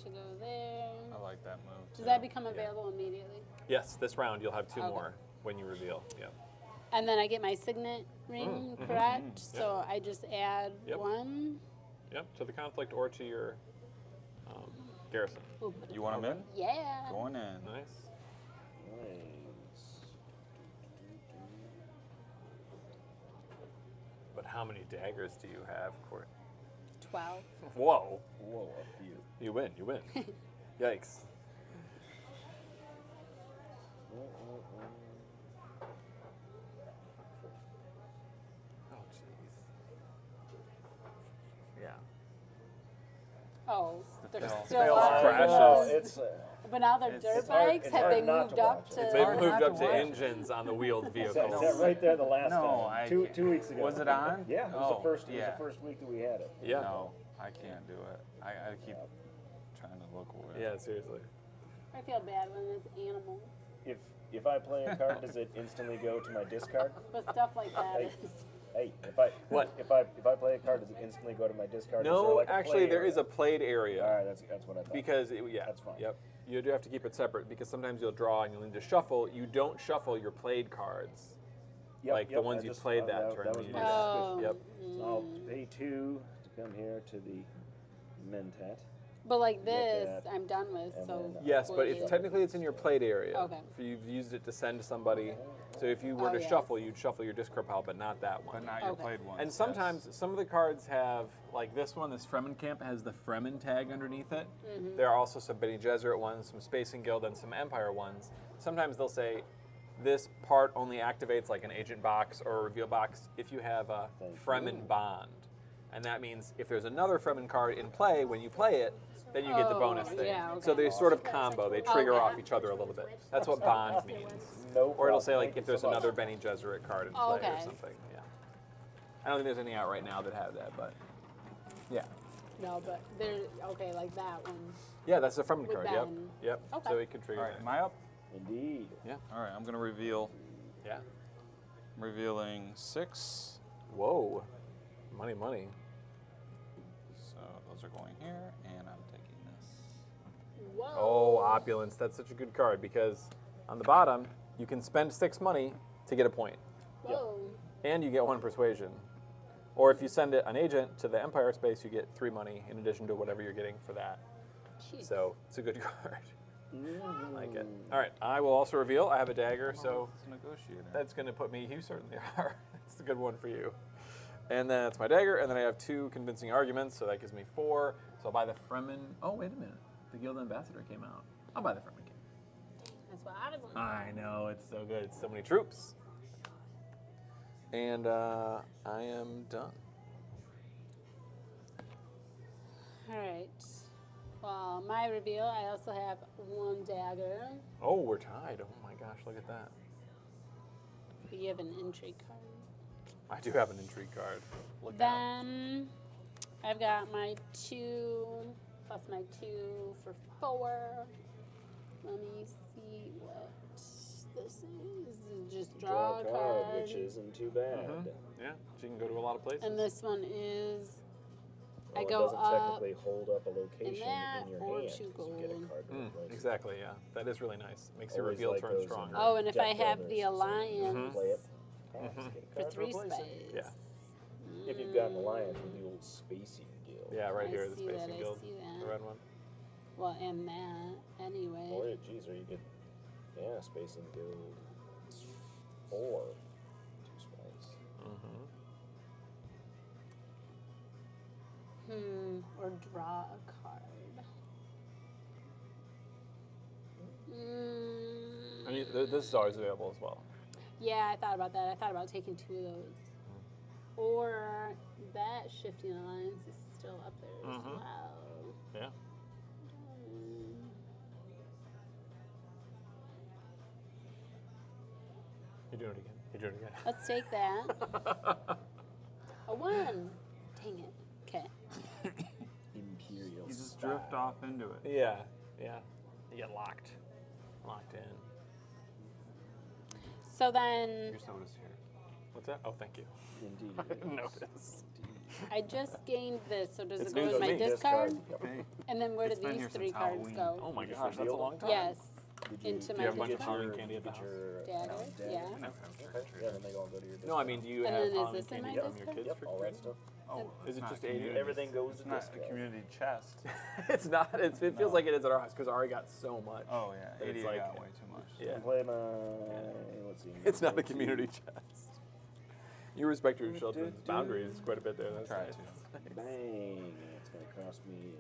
to go there. I like that move. Does that become available immediately? Yes, this round you'll have 2 Okay. more when you reveal. Yeah. And then I get my signet ring, correct? So I just add Yep. 1. Yep, to the conflict or to your garrison. We'll put You it- want them in? Yeah. Going in. Nice. Nice. But how many daggers do you have, Court? 12. Whoa. Whoa, a few. You win, you win. Yikes. Oh, jeez. Yeah. Oh, they're fail. still Fail up. crashes. No, it's But now they're It's dirt hard- bikes. it's Have hard they not moved to up watch. to? It's They've hard moved not up to to watch. engines on the wheeled vehicles. Sat right there the last No, time. I Two can't. weeks ago. Was it on? Yeah, it was Oh, the first. It was yeah. the first week that we had it. Yeah. No, I can't do it. I keep trying to look away. Yeah, seriously. I feel bad when it's animals, If I play a card, does it instantly go to my discard? but stuff like that Hey. is. Hey, if I play a card, does it instantly go to my discard? Is there No, like a actually, play there area? is a played area. All right, that's what I thought. Because, yeah. That's fine. Yep. You do have to keep it separate because sometimes you'll draw and you'll need to shuffle. You don't shuffle your played cards. Yep, like the yep, ones I you just- played that turn. That was You my just- Oh. Yep. suspicion. So I'll pay 2 to come here to the Mentat. But like Get this, that. I'm done with. And So then, Yes, but it's technically it's in your played area. Okay. If you've used it to send somebody. So if you were Oh, to yes. shuffle, you'd shuffle your discard pile, but not that one. But not your Okay. played ones. And sometimes some of the cards have, like this one, this Fremenkamp has the Fremen tag underneath it. There are also some Bene Gesserit ones, some Spacing Guild, and some Empire ones. Sometimes they'll say this part only activates like an agent box or a reveal box if you have a Fremen bond. And that means if there's another Fremen card in play, when you play it, then you get the Oh, bonus thing. yeah, So okay. they sort of combo, they trigger Okay. off each other a little bit. That's what bond means. No Or it'll problem. say like Thank if you there's so much. another Bene Gesserit card in play Oh, or okay. something. Yeah. I don't think there's any out right now that have that, but yeah. No, but they're okay, like that one. Yeah, that's a Fremen With card. Yep. Ben. Yep. Okay. So it could trigger All right, that. am I up? Indeed. Yeah. All right, I'm going to reveal. Yeah. I'm revealing 6. Whoa. Money, money. So those are going here, and I'm taking this. Whoa. Oh, opulence. That's such a good card because on the bottom you can spend 6 money to get a point, Whoa. and you get 1 persuasion. Or if you send it an agent to the Empire space, you get 3 money in addition to whatever you're getting for that. Jeez. So it's a good card. I like it. All right, I will also reveal. I have a dagger, so It's a negotiator. that's going to put me. You certainly are. That's a good one for you. And then that's my dagger, and then I have 2 convincing arguments, so that gives me 4. So I'll buy the Fremen. Oh, wait a minute. The Guild Ambassador came out. I'll buy the Fremen King. That's what I want. I know, it's so good. It's so many troops. And I am done. All right. Well, my reveal, I also have 1 dagger. Oh, we're tied. Oh my gosh, look at that. You have an intrigue card. I do have an intrigue card. Look out. Then I've got my 2 plus my 2 for 4. Let me see what this is. This is just draw a card. which isn't too bad. Yeah, she can go to a lot of places. And this one is I Well, go it doesn't up technically hold up a location that in your or hand 2 'cause you get a gold. card to replace it. Exactly, yeah. That is really nice. Makes your Always reveal like turn those in stronger. Oh, and if I deck have builders, the so you alliance play it, just get a for card to 3 replace it. space. Yeah. If you've got an alliance with the old Spacey Guild. Yeah, right I here, the see that, Spacing I Guild. see that. The red one. Well, and that anyway. Or, geez, or you could, yeah, Spacing Guild 4. 2 spice. Or draw a card. I mean, this is always available as well. Yeah, I thought about that. I thought about taking 2 of those. Or that shifting alliance is still up there as well. Yeah. You're doing it again. You're doing it again. Let's take that. A 1. Dang it. Okay. Imperial He's just Spice. drift off into it. Yeah, yeah. You get locked in. So then Your soda's here. What's that? Oh, thank you. Indeed. I didn't notice. I just gained this. So does It's it go news in to my me. discard? Hey, And then where do It's been these here 3 since cards Halloween. go? Oh my Did gosh, you that's a deal long with time. Yes. Did you, Into did my you have a bunch of discard. Halloween candy at the Get house? your Dagger? Yeah. I never have Okay. trick-or-treaters. Yeah, then they all go to your No, I mean, do you And have then is Halloween this in candy my from your discard? kids? Yep, all that stuff. Oh, Is it's it not just a 80? community- Everything goes It's to not discard. a community chest. It's not. It feels No. like it is at our house because Ari got so much. Oh yeah, But it's 88 like- got way too much. Yeah. Play my. Let's see. It's not a go to- community chest. You respect your children's boundaries quite a bit there. That's Try nice. to. Bang! It's going to cost me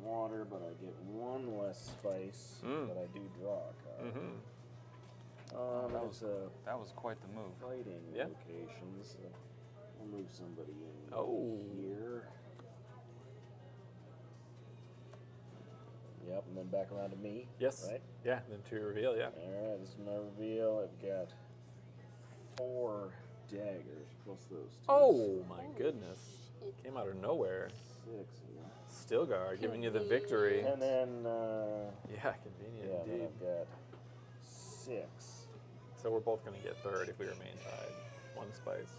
water, but I get 1 less spice. Mm. But I do draw a card. Mm-hmm. That was a That was quite the move. fighting Yeah. locations. I'll move somebody in Oh. here. Yep, and then back around to me. Yes. Right? Yeah. Then to your reveal. Yeah. Alright, this is my reveal. I've got 4 daggers plus those 2. Oh my goodness! Came out of nowhere. 6. Stilgar giving you the victory. And then, Yeah, convenient yeah, then indeed. I've got 6. So we're both going to get third if we remain tied. 1 spice.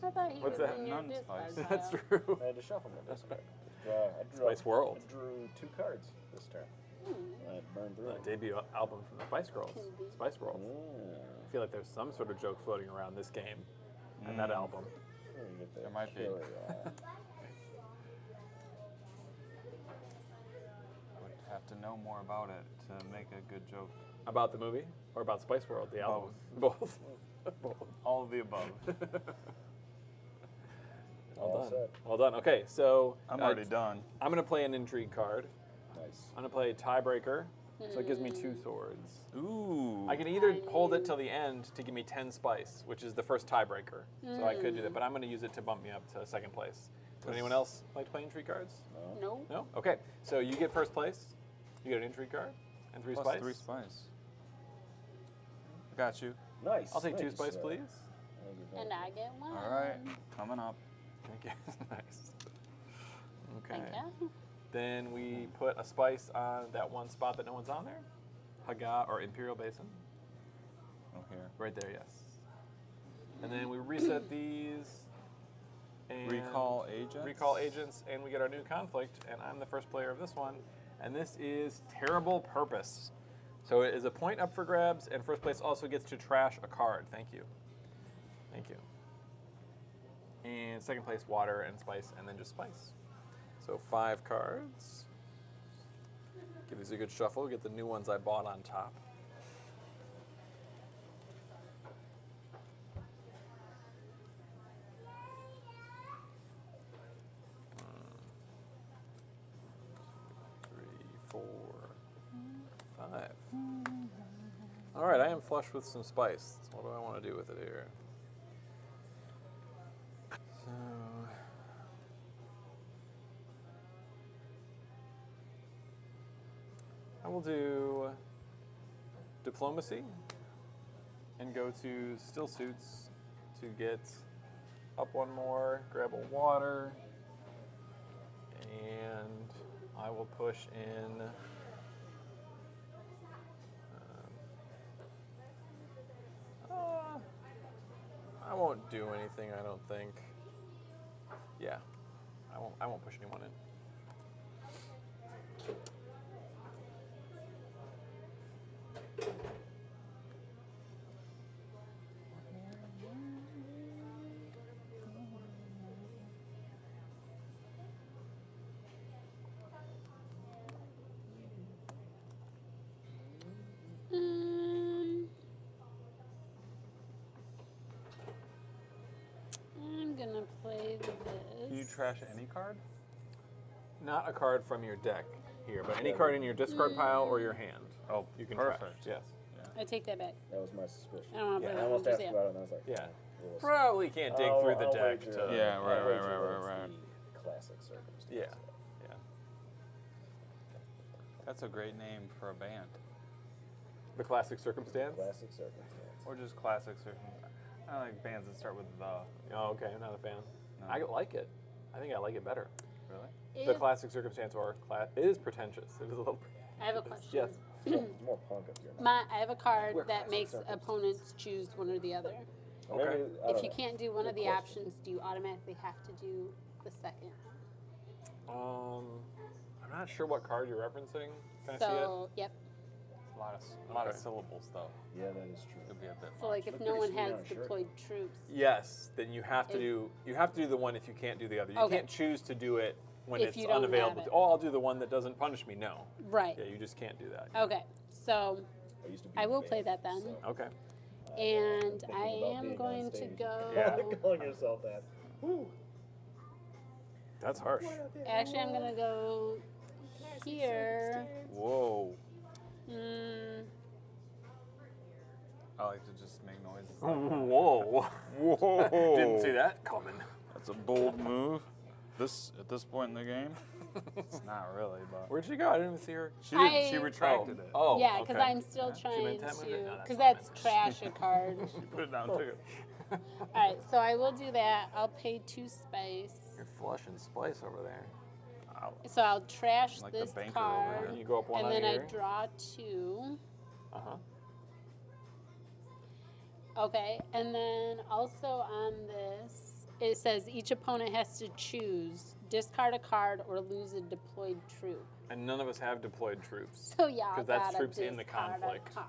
I thought he What's was that? in your None discard spice. That's pile. true. I had to shuffle my discard. Spice World. I drew 2 cards this turn. I burned through them. Debut album from the Spice Girls. Convenient. Spice World. Yeah. I feel like there's some sort of joke floating around this game and that album. Let me get that There might be. cherry on. Would have to know more about it to make a good joke. About the movie or about Spice World, the album? Both. Both. All of the above. Well All done. set. Well done. Okay, so I'm already done. I'm going to play an intrigue card. Nice. I'm going to play tiebreaker, so it gives me 2 swords. Ooh. I can either hold it till the end to give me 10 spice, which is the first tiebreaker. So I could do that, but I'm going to use it to bump me up to 2nd place. Would anyone else like to play intrigue cards? No. No? Okay, so you get 1st place. You get an intrigue card and 3 Plus spice. 3 spice. Got you. Nice. I'll take 2 Nice. spice, please. Thank you, thank And I get 1. All right, coming up. Thank you. Nice. Okay. Thank you. Then we put a spice on that one spot that no one's on there. Haga or Imperial Basin. Oh, here. Right there, yes. And then we reset these. And Recall agents. Recall agents, and we get our new conflict, and I'm the first player of this one. And this is Terrible Purpose. So it is a point up for grabs, and 1st place also gets to trash a card. Thank you. Thank you. And 2nd place, water and spice, and then just spice. So 5 cards. Give these a good shuffle, get the new ones I bought on top. Three, 4, 5. All right, I am flush with some spice. So what do I want to do with it here? So, I will do diplomacy and go to still suits to get up 1 more, grab a water, and I will push in I won't do anything, I don't think. Yeah, I won't push anyone in. I'm gonna play this. Can you trash any card? Not a card from your deck here, but any card in your discard pile or your hand. Oh, You can perfect. trash. Yes. I take that back. That was my suspicion. I don't want to Yeah, put I it almost on. asked Just, about it, and I was like, Yeah. we'll see. Probably can't dig through the I'll deck wager- to. Yeah, I'll right, wager right, it's right. the classic circumstance. Yeah. Yeah. That's a great name for a band. The classic circumstance? Classic circumstance. Or just classic circumstance. I like bands that start with the. Oh, okay. Not a fan. No. I like it. I think I like it better. Really? The classic circumstance or it is pretentious. It is a little. I have a question. Yes. It's more punk if you're not. I have a card We're that classic makes circumstance. opponents choose one or the other. Maybe, Okay. I don't If you know. can't do one of Good the question. options, do you automatically have to do the second? I'm not sure what card you're referencing. Can I see it? So, yep. A lot of Okay. syllables though. Yeah, that is true. Could be a bit. So, like, if Look no pretty one sweet has on a shirt. deployed troops, Yes, then you have to do the one if you can't do the other. You Okay. can't choose to do it when If it's you don't have unavailable. it. Oh, I'll do the one that doesn't punish me. No. right? Yeah, you just can't do that. Okay, so I used to be I in will band, play that then. so Okay. and thinking I about am being on going to stage. go. Yeah. Calling yourself that. Woo. That's harsh. Actually, I'm gonna go here. Whoa. Mm, I like to just make noises. Whoa. Whoa. Didn't see that coming. That's a bold move. At this point in the game, it's not really, but Where'd she go? I didn't even see her. she didn't. She I- retracted it. Oh. yeah, because okay. I'm still She trying meant that to. movement? No, that's Because not that's trash a card. She put it down too. All right, so I will do that. I'll pay 2 spice. You're flushing spice over there. So I'll trash Like the this banker over card, here. And you go up one and on then I here. draw 2. Uh-huh. Okay, and then also on this, it says each opponent has to choose discard a card or lose a deployed troop. And none of us have deployed troops. So yeah, 'Cause that's gotta troops in the discard a conflict. card.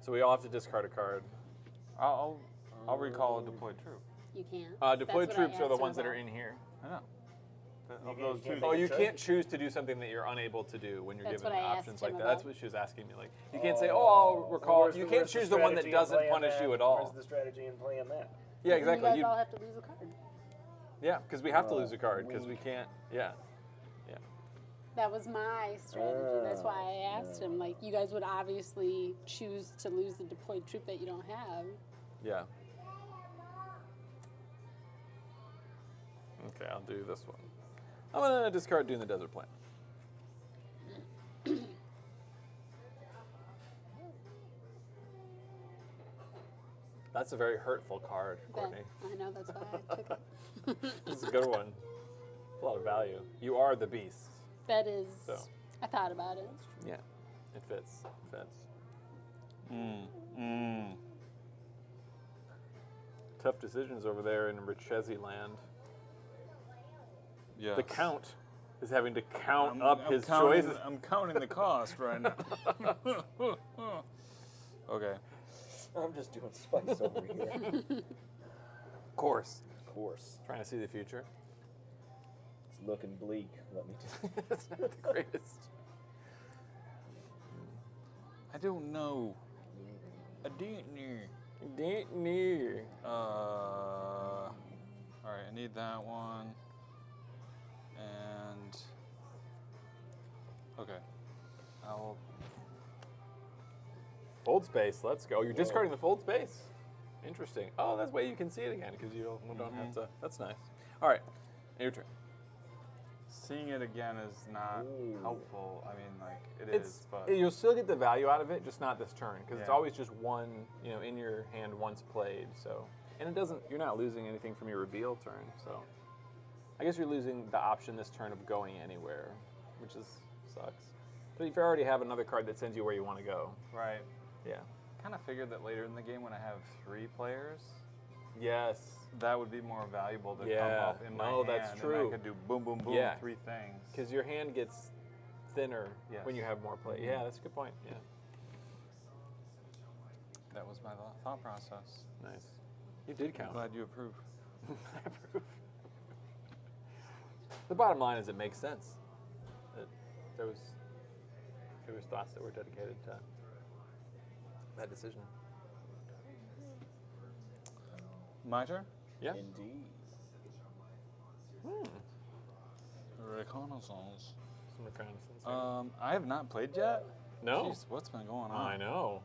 So we all have to discard a card. I'll recall a deployed troop. You can't. Deployed That's what I troops are the asked him ones that are about. in here. I know. You Of can't- those you two. can't Oh, make a you choice? can't choose to do something that you're unable to do when you're That's given what I asked options him like that. That's about. what she was asking me. Like, you can't say, "Oh, I'll recall." Where's You the- can't where's the choose the one that strategy in doesn't playing punish you that? at all. Where's the strategy in playing that? Yeah, exactly. You guys all have to lose a card. Yeah, because we have to lose a card because we weak. can't. Yeah. That was my strategy. That's why I asked him. Like, you guys would obviously choose to lose a deployed troop that you don't have. Yeah. Okay, I'll do this one. I'm gonna discard Dune the Desert Plant. That's a very hurtful card, Courtney. I know, that's why I took it. This is a good one. A lot of value. You are the beast. That is, So. I thought about it. Yeah, it fits. It fits. Tough decisions over there in Richezi land. Yes. The Count is having to count I'm- up I'm his counting, choices. I'm counting the cost right now. Okay. I'm just doing spice over here. Of course. Of course. Trying to see the future. It's looking bleak. Let me just. It's not the greatest. I don't know. I didn't know. Didn't know. All right, I need that one. And okay, I'll. Fold space. Let's go. You're discarding the fold space. Interesting. Oh, that's way you can see it again because you don't have to. That's nice. All right, your turn. Seeing it again is not Ooh. helpful. I mean, like it It's is, but you'll still get the value out of it, just not this turn because it's Yeah. always just one, in your hand once played. So, and it doesn't. You're not losing anything from your reveal turn. So, I guess you're losing the option this turn of going anywhere, which sucks. But if you already have another card that sends you where you want to go, right. yeah. Kind of figured that later in the game when I have 3 players, Yes. that would be more valuable to Yeah. come up in my No, hand. that's And true. I could do boom, boom, boom, Yeah. 3 things. Because your hand gets thinner Yes. when you have more play. Yeah, that's a good point. Yeah. That was my thought process. Nice. You did I'm count. glad you approve. I approve. The bottom line is it makes sense. That there was thoughts that were dedicated to that decision. My turn? Yeah. Indeed. Reconnaissance. Some reconnaissance. I have not played yet. No. Jeez, what's been going on? I know.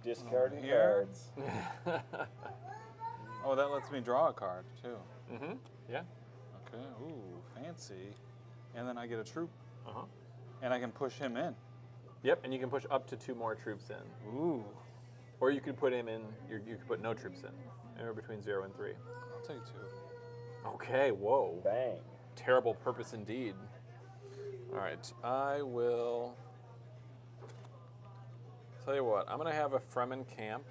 Discarding Here. cards. Oh, that lets me draw a card too. Mm-hmm. Yeah. Okay. Ooh, fancy. And then I get a troop, Uh-huh. and I can push him in. Yep, and you can push up to 2 more troops in. Ooh. Or you could put him in, you could put no troops in. Anywhere between 0 and 3. I'll take 2. Okay, whoa. Bang. Terrible purpose indeed. All right, I will tell you what. I'm gonna have a Fremen camp.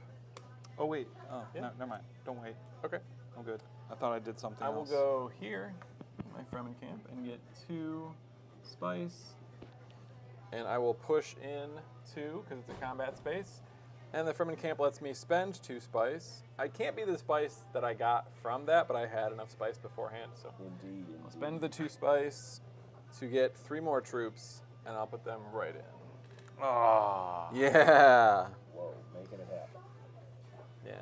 Oh, wait. Oh, Yeah. no, never mind. Don't wait. Okay. I'm good. I thought I did something I will else. go here, my Fremen camp, and get 2 spice. And I will push in 2 because it's a combat space. And the Fremen camp lets me spend 2 spice. I can't be the spice that I got from that, but I had enough spice beforehand, so Indeed. I'll spend the 2 spice to get 3 more troops, and I'll put them right in. Ah. Yeah. Whoa, making it happen. Yeah.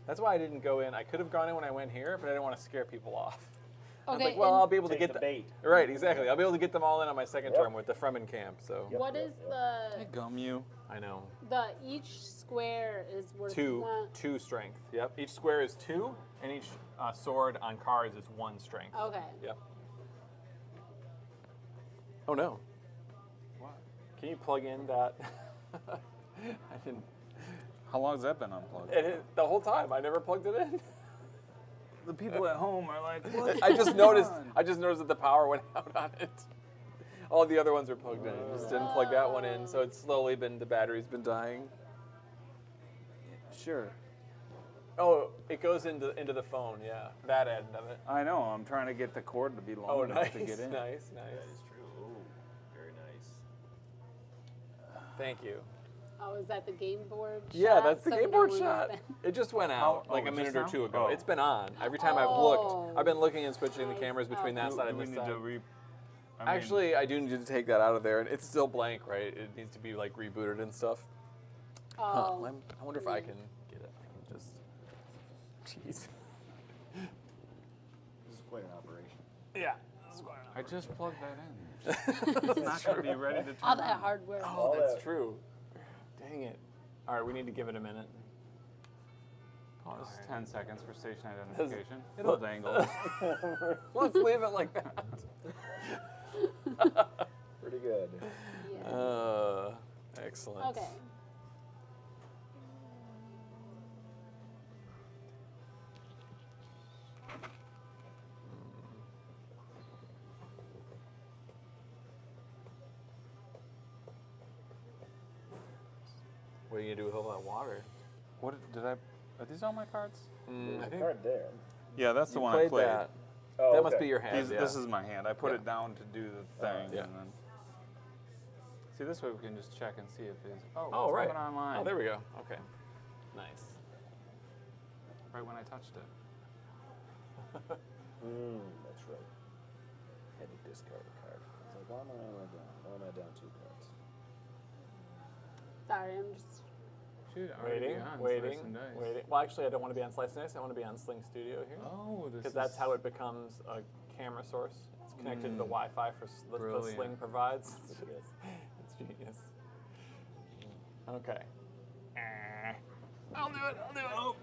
That's why I didn't go in. I could have gone in when I went here, but I didn't want to scare people off. I was Okay, like, well, and I'll be able to Take get the bait. Right, exactly. I'll be able to get them all in on my second Yep. term with the Fremen camp. So Yep. what is Hey, gum you. I know. the each square is worth 2 strength. Yep. Each square is 2, and each sword on cards is 1 strength. Okay. Yep. Oh no. What? Can you plug in that? I didn't. How long has that been unplugged? The whole time. I never plugged it in. The people at home are like, what? I just noticed. I just noticed that the power went out on it. All the other ones are plugged in. I just didn't plug that one in, so it's slowly been the battery's been dying. Sure. Oh, it goes into the phone. Yeah, that end of it. I know. I'm trying to get the cord to be long Oh, enough nice, to get in. nice. true. Ooh, very nice. Thank you. Oh, is that the game board shot? Yeah, that's the So game no board one's shot. been- It just went out Oh, like a just minute or now? 2 ago. Oh. It's been on. Every time I've Oh. looked, I've been looking and switching the cameras between that Do- side Do and we this need side. to Actually, I do need to take that out of there, and it's still blank, right? It needs to be like rebooted and stuff. Huh. Oh. I wonder if I can get it. I can just. Jeez. This is quite an operation. Yeah. I just plugged that in. It's not going to be ready to turn All that on. hardware. Oh, All that's that- true. Dang it. All right, we need to give it a minute. Pause 10 seconds for station identification. It'll- It'll dangle. Let's leave it like that. Pretty good. Yeah. Excellent. Okay. What are you gonna do with all that water? What did I? Are these all my cards? I There's a think card there. Yeah, that's the you one I played. that. Oh, That must okay. be your hand. Yeah. This is my hand. I put Yeah. it down to do the thing, Yeah. and then see this way we can just check and see if it's Oh, it's right. coming online. Oh, there we go. Okay. Nice. Right when I touched it. That's right. Had to discard a card. I was like, why am I only down? Why am I down 2 cards? Sorry, I'm just. Shoot, already Waiting, on waiting, Slice and Dice. waiting. Well, actually, I don't want to be on Slice and Dice. I want to be on Sling Studio here. Oh, this Because that's how it becomes a camera source. It's connected to the Wi-Fi for the Brilliant. Sling provides. It's genius. Okay. I'll do it. I'll do it. Oh.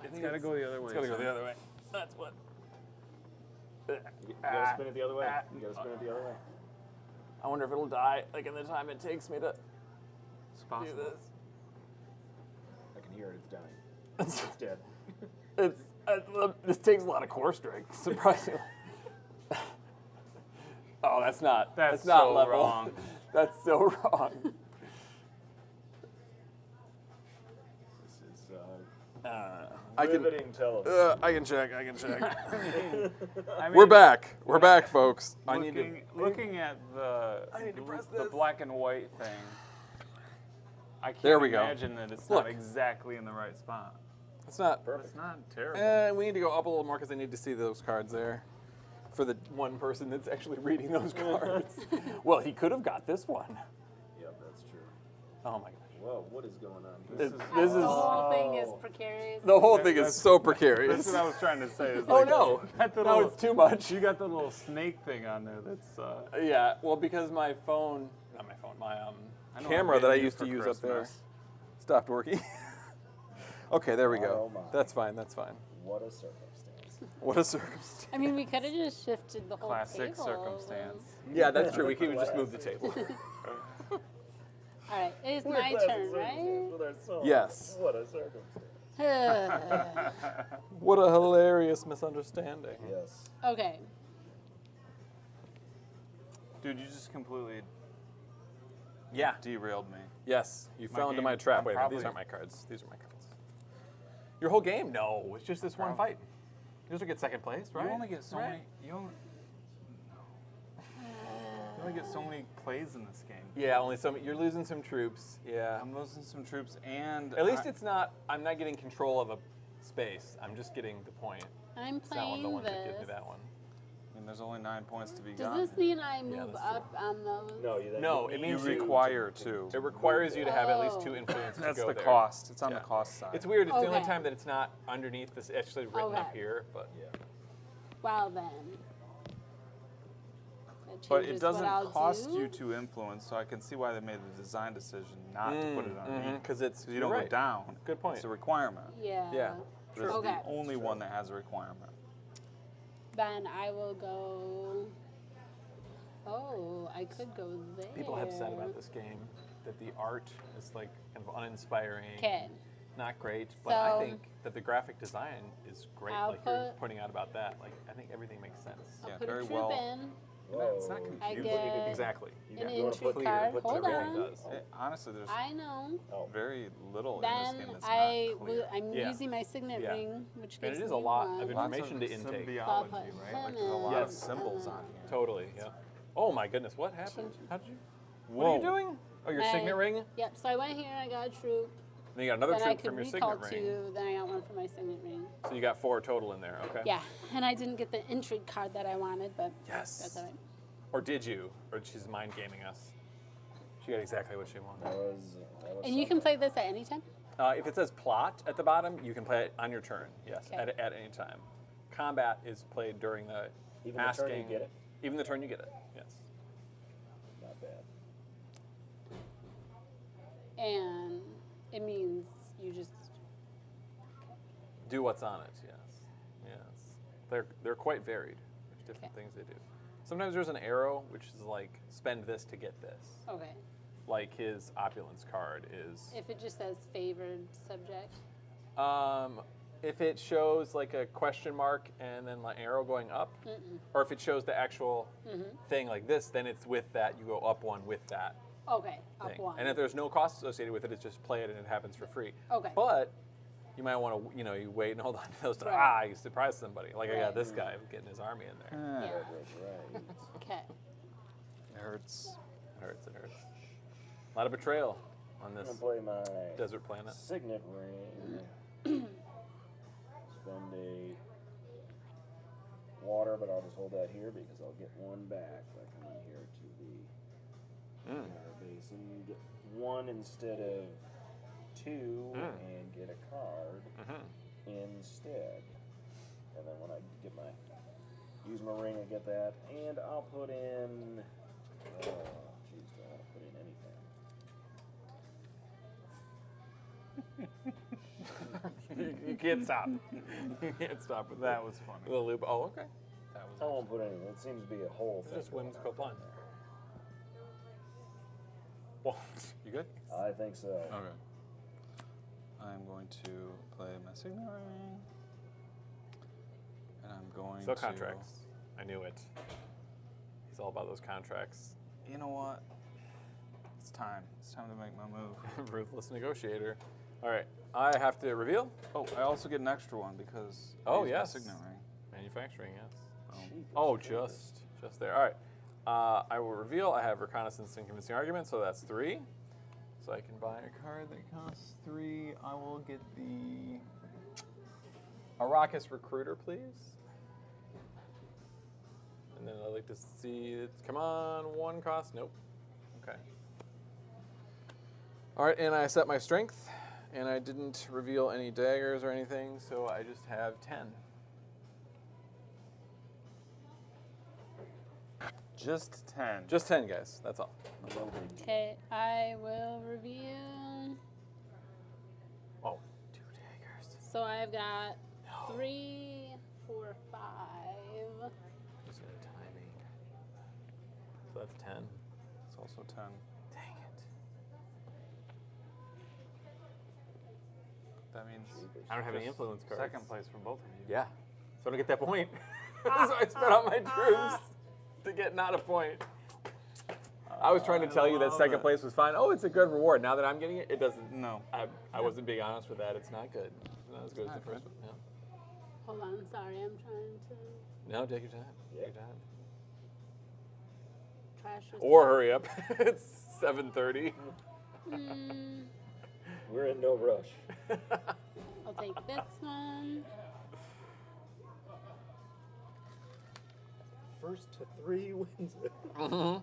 It's got to go the other way. It's gotta go the other way. That's what. You gotta spin it the other way. You gotta spin it the other way. I wonder if it'll die like in the time it takes me to It's do possible. this. I can hear it. It's dying. It's dead. This takes a lot of core strength, surprisingly. Oh, that's not. That's not so level. wrong. That's so wrong. This is I can. riveting television. I can check. I can check. I mean, We're back. We're back, folks. I need to. Looking at the I need to press the this. black and white thing, I can't There we go. imagine that it's Look. not exactly in the right spot. It's not. It's not terrible. We need to go up a little more because I need to see those cards there. For the one person that's actually reading those cards. Well, he could have got this one. Yep, that's true. Oh my gosh. Whoa, what is going on here? This is The whole thing is precarious. the whole thing is That's- so precarious. That's what I was trying to say. It's Oh like, no! that No, little- it's too much. You got the little snake thing on there. That's Yeah, well, because my phone, not my phone, my I know camera I'm that I getting you used to for use up there Christmas. stopped working. Okay, there we go. Oh, my. That's fine. That's fine. What a circumstance. What a circumstance. I mean, we could have just shifted the whole Classic table. circumstance. Yeah, that's true. We could just move the table. All right, it's We're my classic turn, right? circumstance with our song. Yes. What a circumstance. What a hilarious misunderstanding. Yes. Okay. Dude, you just completely Yeah. derailed me. Yes, you My fell into game- my trap. I'm Wait, probably- these aren't my cards. These are my cards. Your whole game? No, it's just this one fight. You just get second place, right? You only get so Right? many. You only get so many plays in this game. Yeah, only some. You're losing some troops. Yeah. I'm losing some troops, and At least it's not. I'm not getting control of a space. I'm just getting the point. I'm It's not one of the playing ones that give me this. that one. And there's only 9 points to be Does gotten. this mean I move that's up on those? No, No, it You means require two. It requires you to have at least Oh. 2 influences That's to go the there. cost. It's on Yeah. the cost side. It's weird. It's the only Okay. time that it's not underneath this. Actually written up Okay. here, but Yeah. Well then. That But changes it doesn't what I'll cost do. you to influence, so I can see why they made the design decision not to put it underneath. because it's Because you don't go right. down. Good point. It's a requirement. Yeah. Yeah. This is Okay. the only one that has a requirement. Then I will go. Oh, I could go there. People have said about this game that the art is like kind of uninspiring. Okay. Not great, but I So- think that the graphic design is great. I'll like you're put- pointing out about that. Like I think everything makes sense. I'll Yeah, put very a troop well. in. It's not Whoa. I confusing. get Exactly. You an wanna entry put card. put Hold Everything on. does. Honestly, there's I know. Oh. very little in this Then game that's I not clear. I'm Yeah. using my signet Yeah. ring, which And gives it is me a lot one. of Lots information of to intake. symbioology, I'll put right? Like him there's a lot in. of symbols on here. Totally. Yeah. Oh my goodness, what happened? How did you? What Whoa. are you doing? Oh, your I- signet ring. And Yep. So I went here and I got a troop. then you got another Then I troop could from your recall signet ring. 2. Then I got one for my signet ring. So you got 4 total in there. Okay. Yeah, and I didn't get the intrigue card that I wanted, but Yes. that's all right. Or did you? Or she's mind gaming us? She got exactly what she wanted. That was And you can play this at any time. If it says plot at the bottom, you can play it on your turn. Yes, Okay. at any time. Combat is played during the Even the asking. turn you get it? Even the turn you get it. Yes. Not bad. And it means you just Do what's on it. Yes. Yes. They're quite varied. There's different Okay. things they do. Sometimes there's an arrow, which is like spend this to get this. okay. Like his opulence card is. If it just says favored subject. If it shows like a question mark and then an arrow going up, or if it shows the actual thing like this, then it's with that. You go up 1 with that Okay, up thing. 1. And if there's no cost associated with it, it's just play it and it happens for free. Okay. But you might want to, you wait and hold on to those. Right. You surprise somebody. Like I Right. got this guy getting his army in there. Yeah. Right. Okay. It hurts. It hurts. It hurts. A lot of betrayal on I'm this gonna play my desert planet. signet ring. Spend a water, but I'll just hold that here because I'll get 1 back. So I come in here to the water basin, get 1 instead of 2, and get a card instead. And then when I get use my ring, I get that, and I'll put in. Oh, geez, do I want to put in anything? You can't stop. You can't stop with That was funny. The loop. Oh, okay. That I was won't put anything. It seems to be a whole thing. just whimsical fun. Well, you good? I think so. Okay. I'm going to play my signet ring. And I'm going So to... contracts. I knew it. He's all about those contracts. You know what? It's time. It's time to make my move. Ruthless negotiator. All right. I have to reveal. Oh, I also get an extra one because Oh, I use yes. my signet ring. Manufacturing, yes. Cheap. Oh, just there. All right. I will reveal. I have reconnaissance and convincing argument, so that's 3. So I can buy a card that costs 3. I will get the Arrakis Recruiter, please. And then I'd like to see it. Come on, 1 cost. Nope. Okay. All right, and I set my strength, and I didn't reveal any daggers or anything, so I just have 10. Just 10. Just 10, guys. That's all. Okay, I will reveal. Oh, 2 daggers. So I've got 3, 4, 5. Just gonna timing. So that's 10. It's also 10. Dang it. That means I don't have any just influence cards. second place for both of you. Yeah. So I don't get that point. So I spent all my troops to get not a point. I was trying to tell you that love second it. place was fine. Oh, it's a good reward. Now that I'm getting it, it doesn't. No. I wasn't being honest with that. It's not good. It's not as good as the Not first good. one. Hold on, sorry, I'm trying to No, take your time. Take your time. trash this. Or hurry up. It's 7:30. Mm, We're in no rush. I'll take this one. First to 3 wins it. And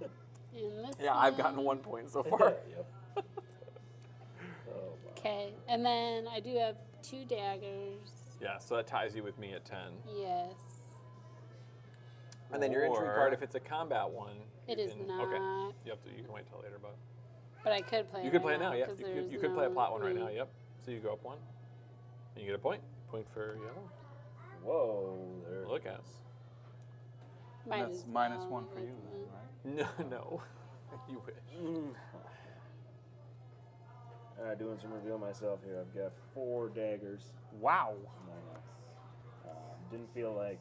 this Yeah, I've gotten 1 point so far. Yep. Oh, my. Okay, and then I do have 2 daggers. Yeah, so that ties you with me at 10. Yes. And then your entry Or- card, if it's a combat one. It you is can- not. Okay. You can wait till later, but. But I could play You it could right play it now, yeah. 'cause You there's could play a no plot one right now, need. yep. So you go up 1. And you get a point. Point for yellow. Whoa, there. Look at. Might That's as minus well, 1 for I you, think. then, right? No. You wish. Alright, doing some reveal myself here. I've got 4 daggers. Wow. Nice. Didn't feel like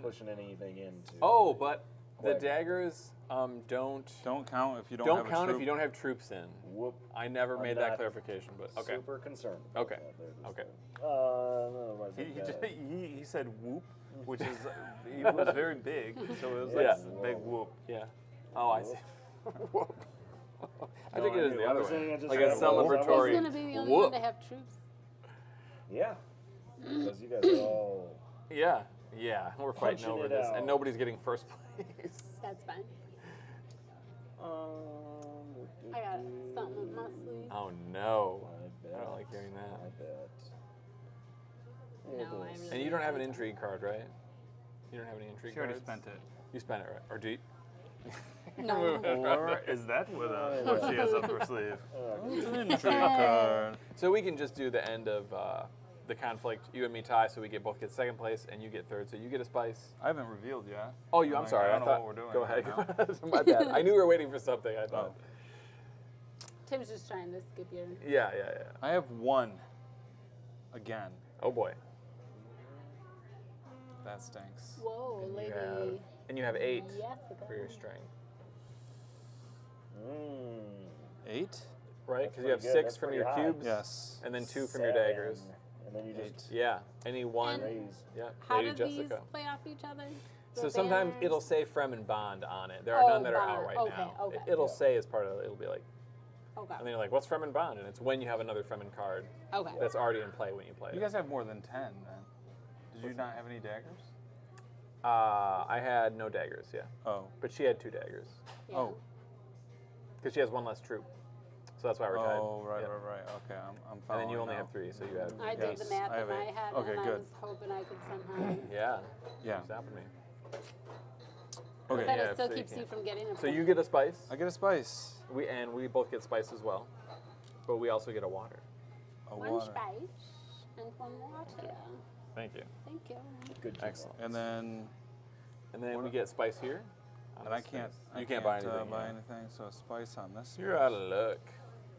pushing anything into. Oh, but the Quite. daggers don't Don't count if you don't, don't have a count troop. if you don't have troops in. Whoop. I never I'm made that not clarification, but okay. Super concerned. about Okay. that there just Okay. then. Otherwise He, I've he, got just, it. he said whoop, which is he was very big, so it was like Yeah. a big whoop. Yeah. Oh, I see. Whoop. I think No, it I is knew. the I other was saying way. I just Like had a a whoop. celebratory Who's gonna be the only whoop. one to have troops? Yeah. Because you guys are all. Yeah. Yeah. We're fighting Punching over it this, out. and nobody's getting first place. That's fine. Um, I got something up my sleeve. Oh no. I bet. I don't like hearing that. I bet. No, It I is. really- And you don't have an intrigue card, right? You don't have any intrigue She already cards? spent it. You spent it, right? Or do you? No. Or is that what she has up her sleeve? Okay. An intrigue card. So we can just do the end of the conflict. You and me tie, so we both get second place, and you get third, so you get a spice. I haven't revealed yet. Oh, I'm Like, sorry. I don't know thought, what we're doing. Go right ahead. now. My bad. I knew we were waiting for something. I thought. Tim's just trying to skip your. Yeah. I have 1 again. Oh boy. That stinks. Whoa, And lady. you have 8 Jessica. for your strength, Mm. 8? right? That's Because you have pretty good. 6 That's from pretty your high. cubes, Yes. and then 2 from your 7. daggers. And then you just Yeah. Any one. And- raise. Yeah. How Lady do Jessica. these play off each other? So The sometimes banners? it'll say Fremen Bond on it. There are Oh, none that are out Bond. right Okay, now. okay. It'll Yeah. say as part of it. It'll be like, Okay. and then you're like, what's Fremen Bond? And it's when you have another Fremen card Okay. that's already in play when you play You it. guys have more than 10 then. Did you not have any daggers? I had no daggers, yeah. Oh. But she had 2 daggers. Yeah. Oh. Because she has 1 less troop. So that's why we're tied. Oh, right, Yeah. right. Okay, I'm And following then you only now. have 3, so you have. I did the Yes, math I have in my 8. head, Okay, and I good. was hoping I could somehow. Yeah. Yeah. Stopping me. But Okay. then Yeah, it still so you keeps you can't. from getting a So you get a spice. I get a spice. We both get spice as well. But we also get a water. A one water. spice and one water. Thank you. Thank you. Good job. Excellent. And then And then we get spice here. on and I this can't space. You can't buy anything. buy yeah. anything, so a spice on this. You're out of luck.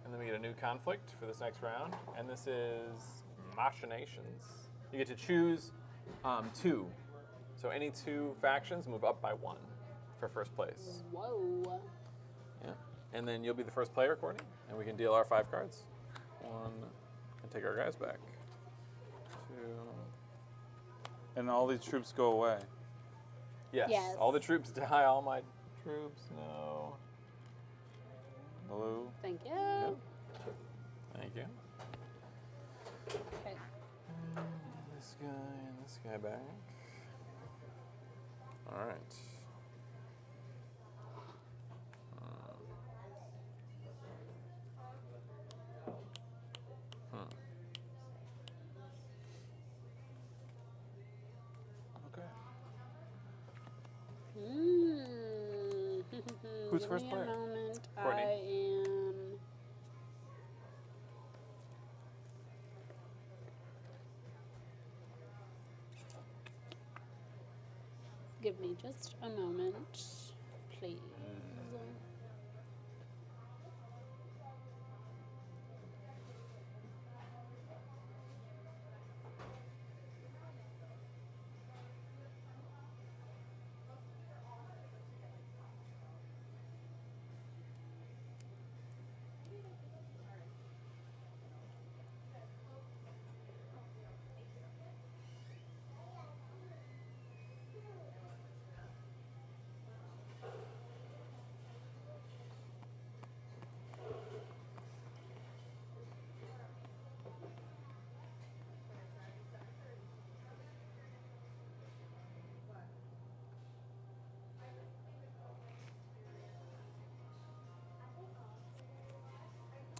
And then we get a new conflict for this next round, and this is machinations. You get to choose 2. So any 2 factions move up by 1 for first place. Whoa. Yeah. And then you'll be the first player, Courtney, and we can deal our 5 cards. 1, and take our guys back. 2. And all these troops go away. Yes. Yes. All the troops die. All my troops. No. Blue. Thank you. Yep. Thank you. Okay. This guy and this guy back. All right. Okay. Who's Give first me player? A moment. Courtney. I am. Give me just a moment, please.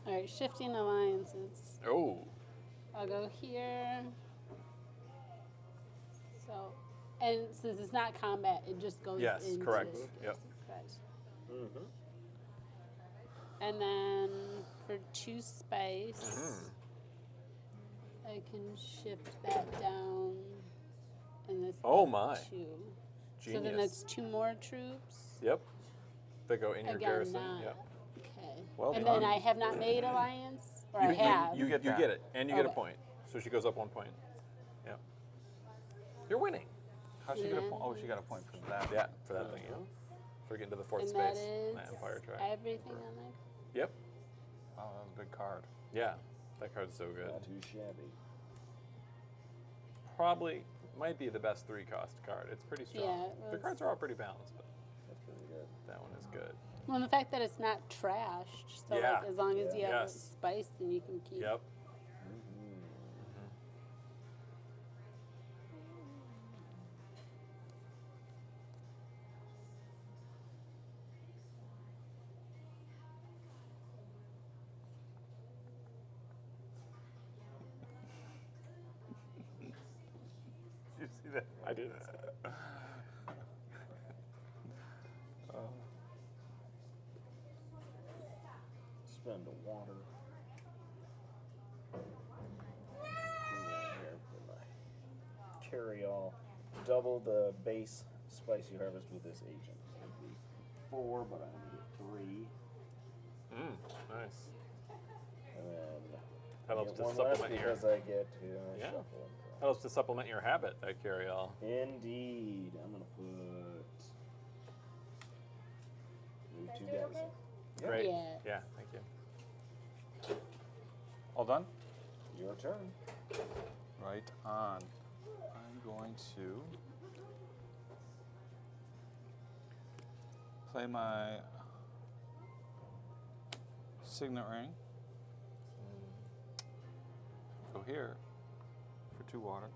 All right, shifting alliances. Oh. I'll go here. So, and since it's not combat, it just goes Yes, into correct. Yep. Correct. Mm-hmm. And then for 2 spice, I can shift that down. And this Oh my. 2. So then Genius. that's 2 more troops. Yep. They go in your Again, garrison. not. Yep. Okay. Well and done. then I have not made alliance, or I You, have. you, get you that. get it, and you get a Okay. point. So she goes up 1 point. Yep. You're winning. How'd she get a point? Oh, she got a point for that. Yeah, for that thing. Yeah. For getting to the 4th and space. that is That Empire track. everything on there. Yep. Oh, that was a big card. Yeah. That card's so good. Not too shabby. Probably might be the best 3-cost card. It's pretty strong. Yeah, it The was- cards are all pretty balanced, but That's pretty good. that one is good. Well, and the fact that it's not trashed, so Yeah. like as long as you have Yes. spice, then you can keep. Yep. Did you see that? I did. Spend the water. Here for my carry-all. Double the base spice you harvest with this agent. So it'd be 4, but I only get 3. Nice. And then That helps get to 1 less supplement your. because I get to Yeah. shuffle. That helps to supplement your habit. That carry all. Indeed. I'm gonna put move 2 guys. Okay. Great. Yeah. Yeah. Thank you. All done? Your turn. Right on. I'm going to play my signet ring. Go here for 2 water.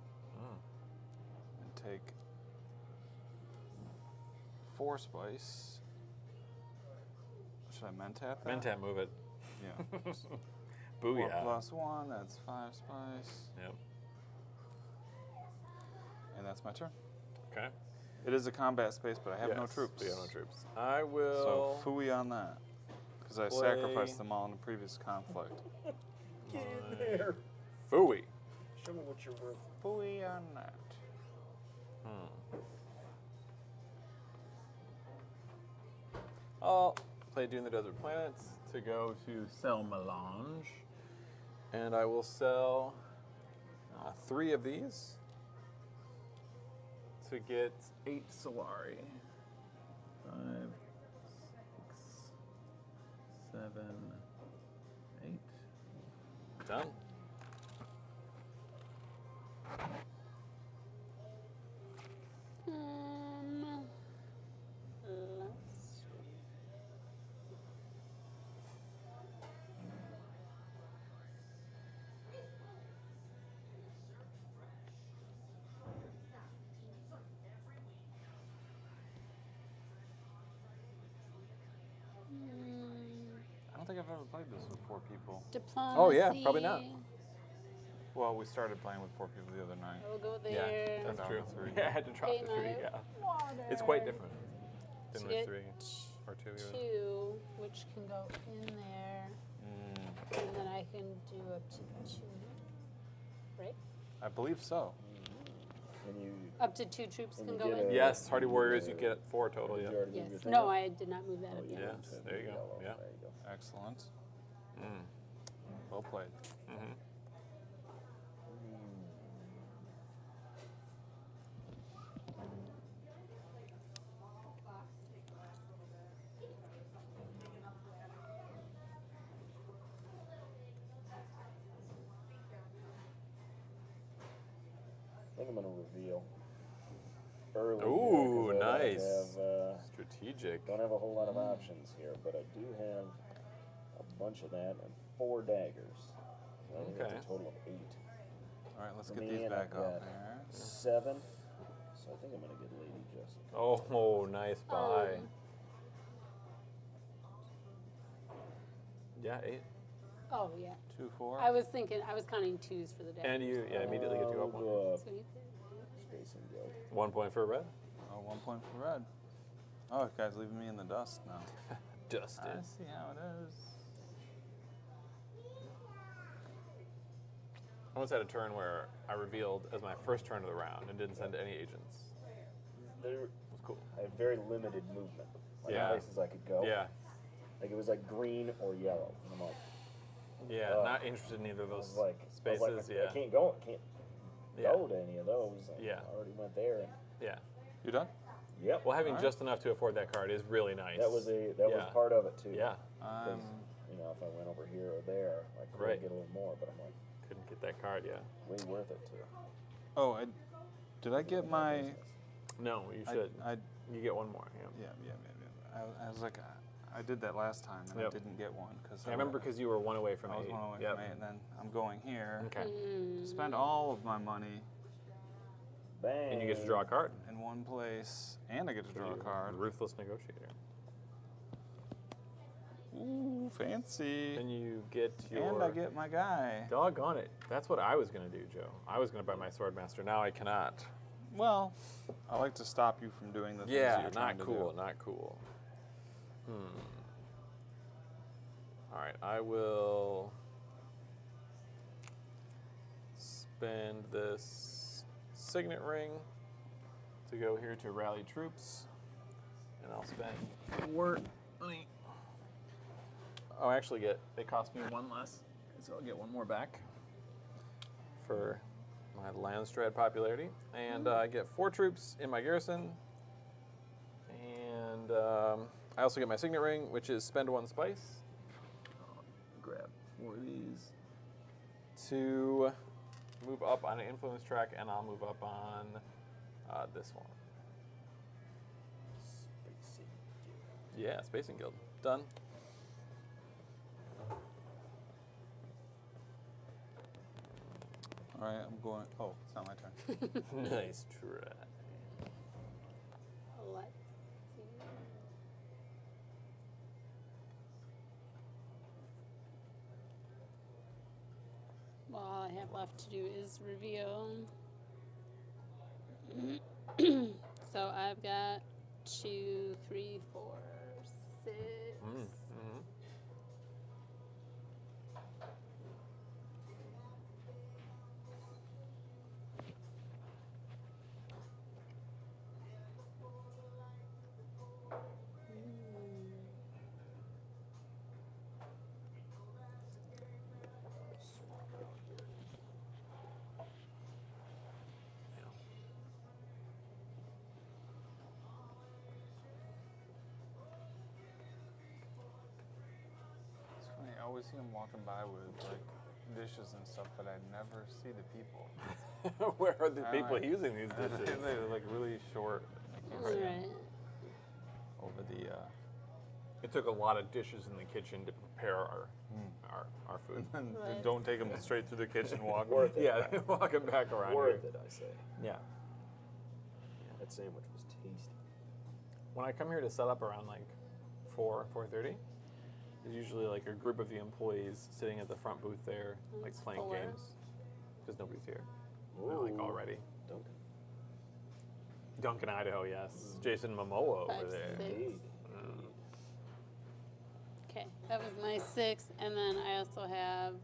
And take 4 spice. Should I mentap that? Mentap, move it. Yeah. 4 Booyah. plus 1, that's 5 spice. Yep. And that's my turn. Okay. It is a combat space, but I have no Yes, troops. We have no troops. I So will. phooey on that. Because I play- sacrificed them all in the previous conflict. Get in there. Fooey. Show me what you're worth. Phooey on that. I'll play Dune the Desert Planets to go to sell Melange. And I will sell 3 of these to get 8 Solari. 5, 6, 7, 8. Done. Let's I don't think I've ever played this with 4 people. diplomacy. Oh, yeah, probably not. Well, we started playing with 4 people the other night. We'll go Yeah, there. that's Down true. to 3. Yeah, I had to drop Pay the 3, my yeah. water. It's quite different than To the get 3 or 2 even. 2, which can go in there, Mm, and then I can do up to 2. Right? I believe so. And you. Up to 2 troops And can you go get in. a- Yes, Hardy Warriors, you get 4 total, Did yeah. you already move Yes. your thing No, up? I did not move that Oh, up you yet. Yeah. moved it. there you go. Yellow. Yeah. There you go. Excellent. Mm. Well played. Mm-hmm. I think I'm gonna reveal early. Ooh, here, 'cause I nice. Have, Strategic. don't have a whole lot of options here, but I do have a bunch of that and 4 daggers. So I think that's Okay. a total of 8. All right, let's For get me, these and back I've up got there. 7. So I think I'm gonna get Lady Jessica. Oh, nice buy. Yeah, 8. Oh, yeah. 2, 4. I was counting twos for the day. And you, immediately get to go up one. So he said, Space and Guild. 1 point for red. Oh, 1 point for red. Oh, this guy's leaving me in the dust now. Dusted. I see how it is. I once had a turn where I revealed as my first turn of the round and didn't send any agents. There, It was cool. I have very limited movement. Like Yeah. places I could go. Yeah. Like it was like green or yellow. And I'm like, Yeah, not interested in either of I those was like, spaces. I can't go Yeah. to any of those. Like, Yeah. I already went there. And, Yeah. You done? yep. Well, having Alright. just enough to afford that card is really nice. that was was Yeah. part of it too. Yeah. Because, you know, if I went over here or there, I could Right. get a little more. But I'm like, Couldn't get that card, yeah. way worth it too. Oh, did I get my? No, you should. I You get one more. Yeah. yeah. I was like, I did that last time and I Yep. didn't get one because I remember because you were 1 away from I was 8. 1 away Yep. from 8, and then I'm going here Okay. to spend all of my money Bang. And you get to draw a card. in one place, and I get to draw a card. Ruthless negotiator. Ooh, fancy! Then you get your. And I get my guy. Doggone it. That's what I was going to do, Joe. I was going to buy my Swordmaster. Now I cannot. Well, I like to stop you from doing the things that Yeah, you're trying not to cool. do. Not cool. All right, I will spend this signet ring to go here to rally troops, and I'll spend 4 money. Oh, I actually they cost me 1 less, so I'll get 1 more back for my Landstrad popularity, and I get 4 troops in my garrison, and I also get my signet ring, which is spend 1 spice. I'll grab 4 of these to move up on an influence track, and I'll move up on this one. Spacing Guild. Yeah, Spacing Guild. Done. All right, I'm going. Oh, it's not my turn. Nice try. let's see. Well, all I have left to do is reveal. So I've got 2, 3, 4, 6. It's funny. I always see them walking by with like dishes and stuff, but I never see the people. Where are the I people like- using these dishes? They're like really short. I can't see them Right. over the. It took a lot of dishes in the kitchen to prepare our food. And Right. don't take them straight through the kitchen. Walk. Worth it. Yeah, walking back around Worth here. it, I say. Yeah. That sandwich was tasty. When I come here to set up around like 4:30, there's usually like a group of the employees sitting at the front booth there, like That's playing 4. games, because nobody's here. They're, like Ooh. already. Duncan. Duncan, Idaho, yes. Jason Momoa over 5, there. 6. Indeed. Okay, that was my 6, and then I also have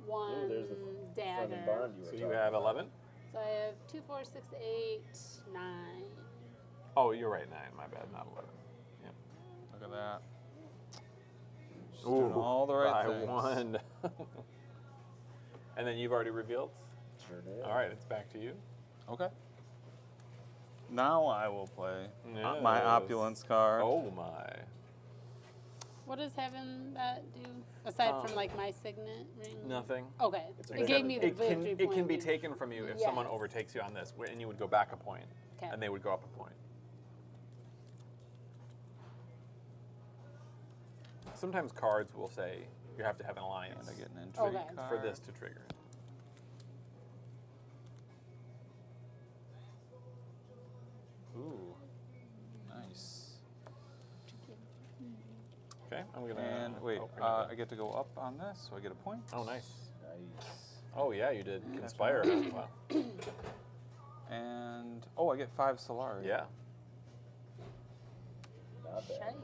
1 Ooh, there's the friendly dagger. bond you were So you talking have about. 11? So I have 2, 4, 6, 8, 9. Oh, you're right, 9. My bad, not 11. Yeah. Look at that. She's doing all the right by things. 1. And then you've already revealed? Sure did. All right, it's back to you. Okay. Now I will play my Yes. opulence card. Oh my. What does having that do aside from like my signet ring? Nothing. Okay, It's a it gave me the It can, victory it can point. be taken from you if someone Yes. overtakes you on this, and you would go back a point, Okay. and they would go up a point. Sometimes cards will say you have to have an alliance And I get an intrigue Okay. card. for this to trigger. Ooh, nice. Okay. Okay, I'm gonna. And wait, oh, you're not I get to go up on this, so I get a point. done. Oh, nice. Nice. Oh yeah, you did conspire. Wow. And oh, I get 5 Solari. Yeah. Not bad. Shite.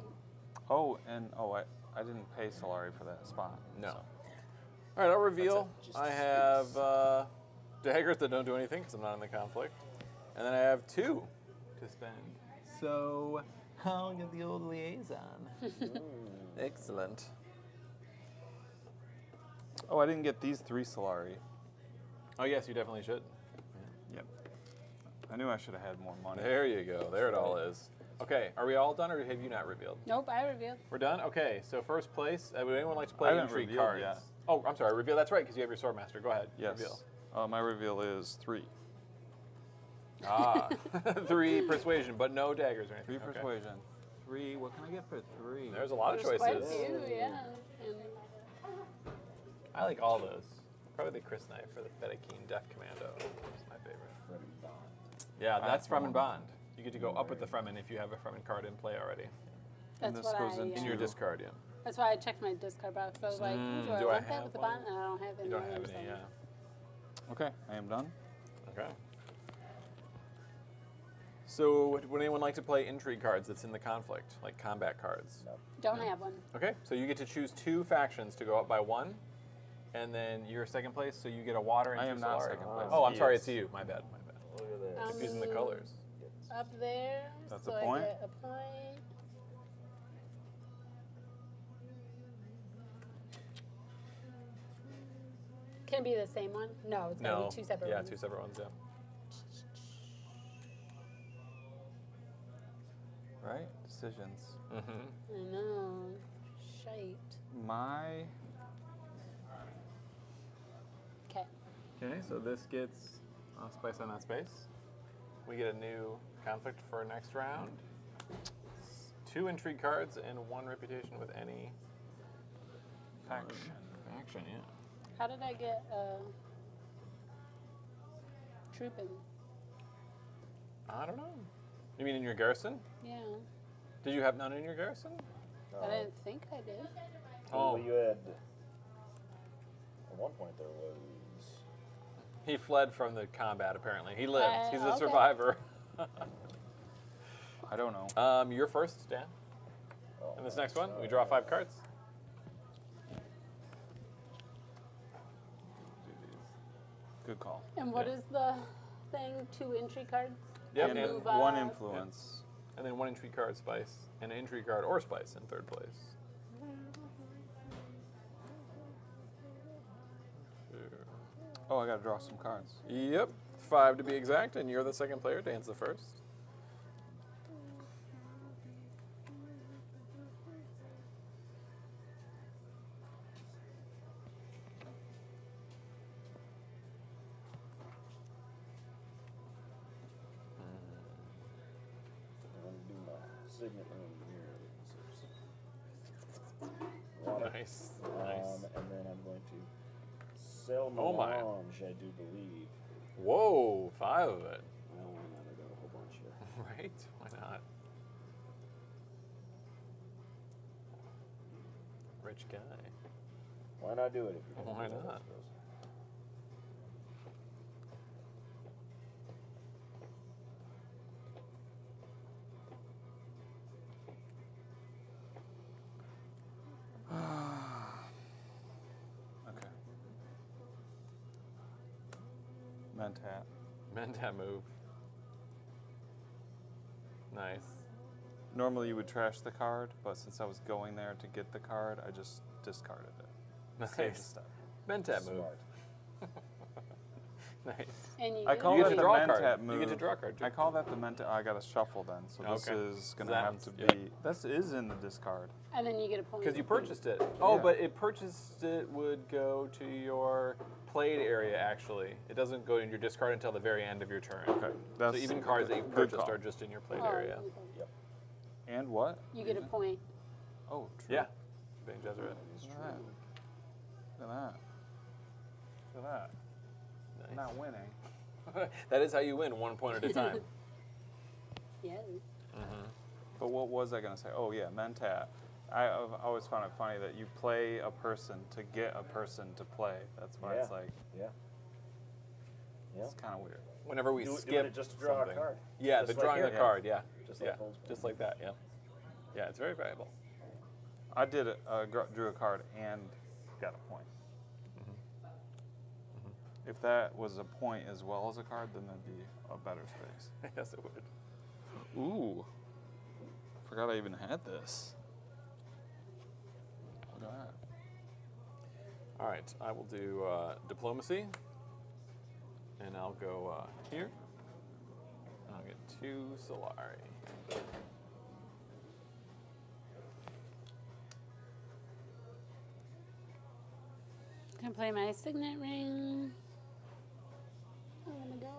Oh, and I didn't pay Solari for that spot. No. so. All right, I'll reveal. Just I a have space. daggers that don't do anything because I'm not in the conflict, and then I have 2 to spend. So I'll get the old liaison. Excellent. Oh, I didn't get these 3 Solari. Oh yes, you definitely should. Yep. I knew I should have had more money. There you go. There it all is. Okay, are we all done, or have you not revealed? Nope, I revealed. We're done. Okay, so first place. Would anyone like to play I haven't intrigue revealed cards? yet. Oh, I'm sorry. Reveal. That's right, because you have your swordmaster. Go ahead. Yes. Reveal. My reveal is 3. Ah, 3 persuasion, but no daggers or anything. 3 Okay. persuasion. 3. What can I get for 3? There's a lot of There's quite a choices. few, yeah. And I like all those. Probably the Chris knife for the Fedakeen Death Commando. It's my favorite. From Bond. Yeah, that's one. Fremen Bond. You get to go up with the Fremen if you have a Fremen card in play already. And that's this what goes I. into In your discard, yeah. That's why I checked my discard box. I was like, do I do I want that have with the one? bond? And I don't have any. You don't others, have so- any, yeah. Okay, I am done. Okay. So, would anyone like to play intrigue cards that's in the conflict, like combat cards? No. Don't have one. Okay, so you get to choose 2 factions to go up by 1, and then you're second place, so you get a water and I 2 am not Solari. second place. Oh, I'm He sorry, is. it's you. My bad, my bad. Look at this. Using the colors. Up there. That's so a point? I get a point. Can it be the same one? No, it's gotta No. be 2 separate Yeah, ones. 2 separate ones, yeah. Right? Decisions. Mm-hmm. I know. Shite. My Okay. Okay, so this gets spice on that space. We get a new conflict for next round. 2 intrigue cards and 1 reputation with any faction. faction, yeah. How did I get trooping? I don't know. You mean in your garrison? Yeah. Did you have none in your garrison? I didn't think I did. Oh. Well, you had. At one point, there was. He fled from the combat, apparently. He lived. He's a okay. survivor. I don't know. You're first, Dan. Oh, In this next one, we draw 5 cards. Good call. And what Yeah. is the thing? 2 entry cards? Yep, and and, move one up. influence. and then 1 intrigue card, spice, and an intrigue card or spice in third place. Oh, I gotta draw some cards. Yep, 5 to be exact, and you're the second player. Dan's the first. I'm going to do my signet ring here. Water. Nice, nice. And then I'm going to sell Oh my. melange, I do believe. Whoa, 5 of it. Well, why not? I got a whole bunch here. Right? Why not? Rich guy. Why not do it if you're Why gonna do it, I not? suppose. Okay. Mentat. Mentat move. Nice. Normally you would trash the card, but since I was going there to get the card, I just discarded it. Saved the Nice. step. Mentat move. Smart. Nice. And you I get call You that get to the draw a Mentat card. move. You get to draw a card, too. I call that the Mentat. I got to shuffle then, so this Okay. is gonna That have one's- to yeah. be. This is in the discard. and then you get a point. Because you purchased it. Oh, Yeah. but it purchased it would go to your played area, actually. It doesn't go in your discard until the very end of your turn. Okay, So that's even cards that you good purchased call. are just in your played Oh, area. okay. Yep. And what? You get a point. Oh, true. Yeah. Bang Jesuit. That is Look true. at that. Look at that. Look at that. Nice. Not winning. That is how you win, 1 point at a time. Yes. But what was I gonna say? Oh yeah, Mentat. I've always found it funny that you play a person to get a person to play. That's why it's like, Yeah. Yeah. it's kind of weird. Whenever we Doing skip it just to draw something. a card. Yeah, Just the like drawing here. the card, yeah. Just yeah. like old school. Just like that, yeah. Yeah, it's very valuable. I did drew a card and got a point. If that was a point as well as a card, then that'd be a better space. Yes, it would. Ooh. Forgot I even had this. Look at that. All right, I will do diplomacy, and I'll go here. I'll get 2 Solari. Gonna play my signet ring. I'm gonna go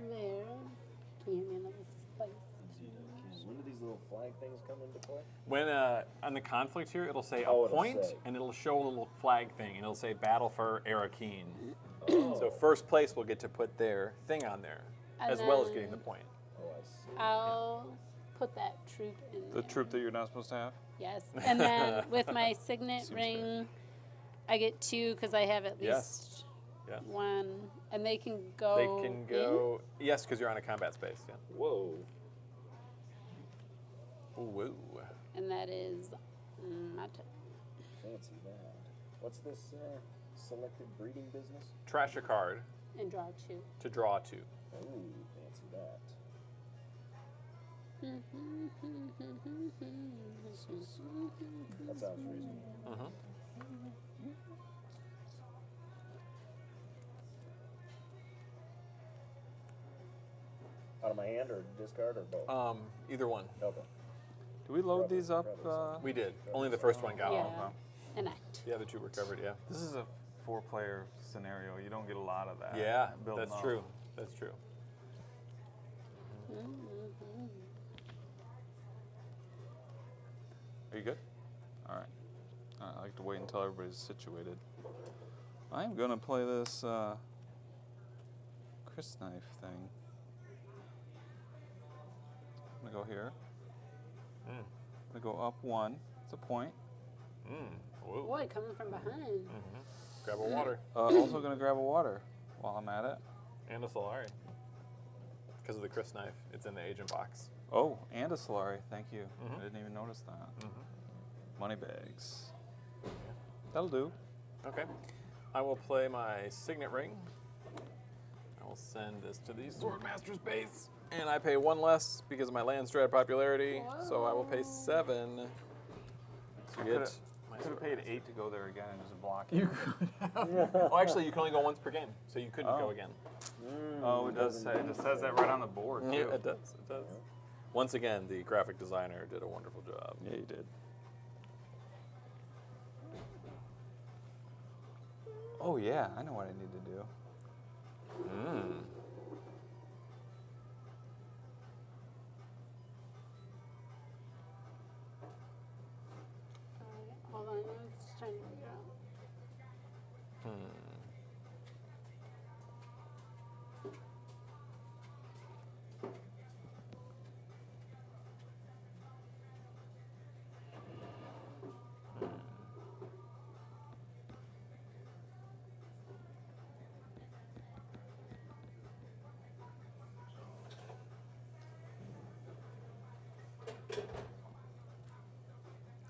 there. Can you hand me another spice? When do these little flag things come into play? When on the conflict here, it'll say Oh, a it'll point, say. and it'll show a little flag thing, and it'll say battle for Arakeen. Oh. So first place will get to put their thing on there, And as well as then- getting the point. Oh, I see. I'll put that troop in The there. troop that you're not supposed to have? Yes. And then with my signet Seems ring, I get 2 because I have at Yes. least Yeah. 1. And they can go. They can go. Yes, because you're on a combat space. Yeah. Whoa. Woo. And that is my turn. Fancy that. What's this selected breeding business? Trash a card And draw 2. to draw 2. Ooh, fancy that. That sounds reasonable. Out of my hand or discard or both? Either one. Okay. Do we load Probably- these up? probably We did. Only the first one got Yeah. off. An act. The other 2 were covered. Yeah. This is a 4-player scenario. You don't get a lot of that. Yeah, building that's up. true. That's true. Are you good? All right. I like to wait until everybody's situated. I'm going to play this Chris knife thing. I'm going to go here. I'm going to go up 1. It's a point. Woo. Boy, coming from behind. Grab a water Also going to grab a water while I'm at it. and a Solari. Because of the Chris knife, it's in the agent box. Oh, and a Solari. Thank you. I didn't even notice that. Money bags. That'll do. Okay. I will play my signet ring. I will send this to the Swordmaster's base. And I pay 1 less because of my land strat popularity. So I will pay 7 to get my Could have sword. paid 8 to go there again and just block You it. could have. Oh, actually, you can only go once per game, so you couldn't go Oh. again. Oh, it does say. It just says that right on the board, too. Yeah, it does. It does. Once again, the graphic designer did a wonderful job. Yeah, you did. Oh, yeah. I know what I need to do. Hold on, I was just trying to figure out.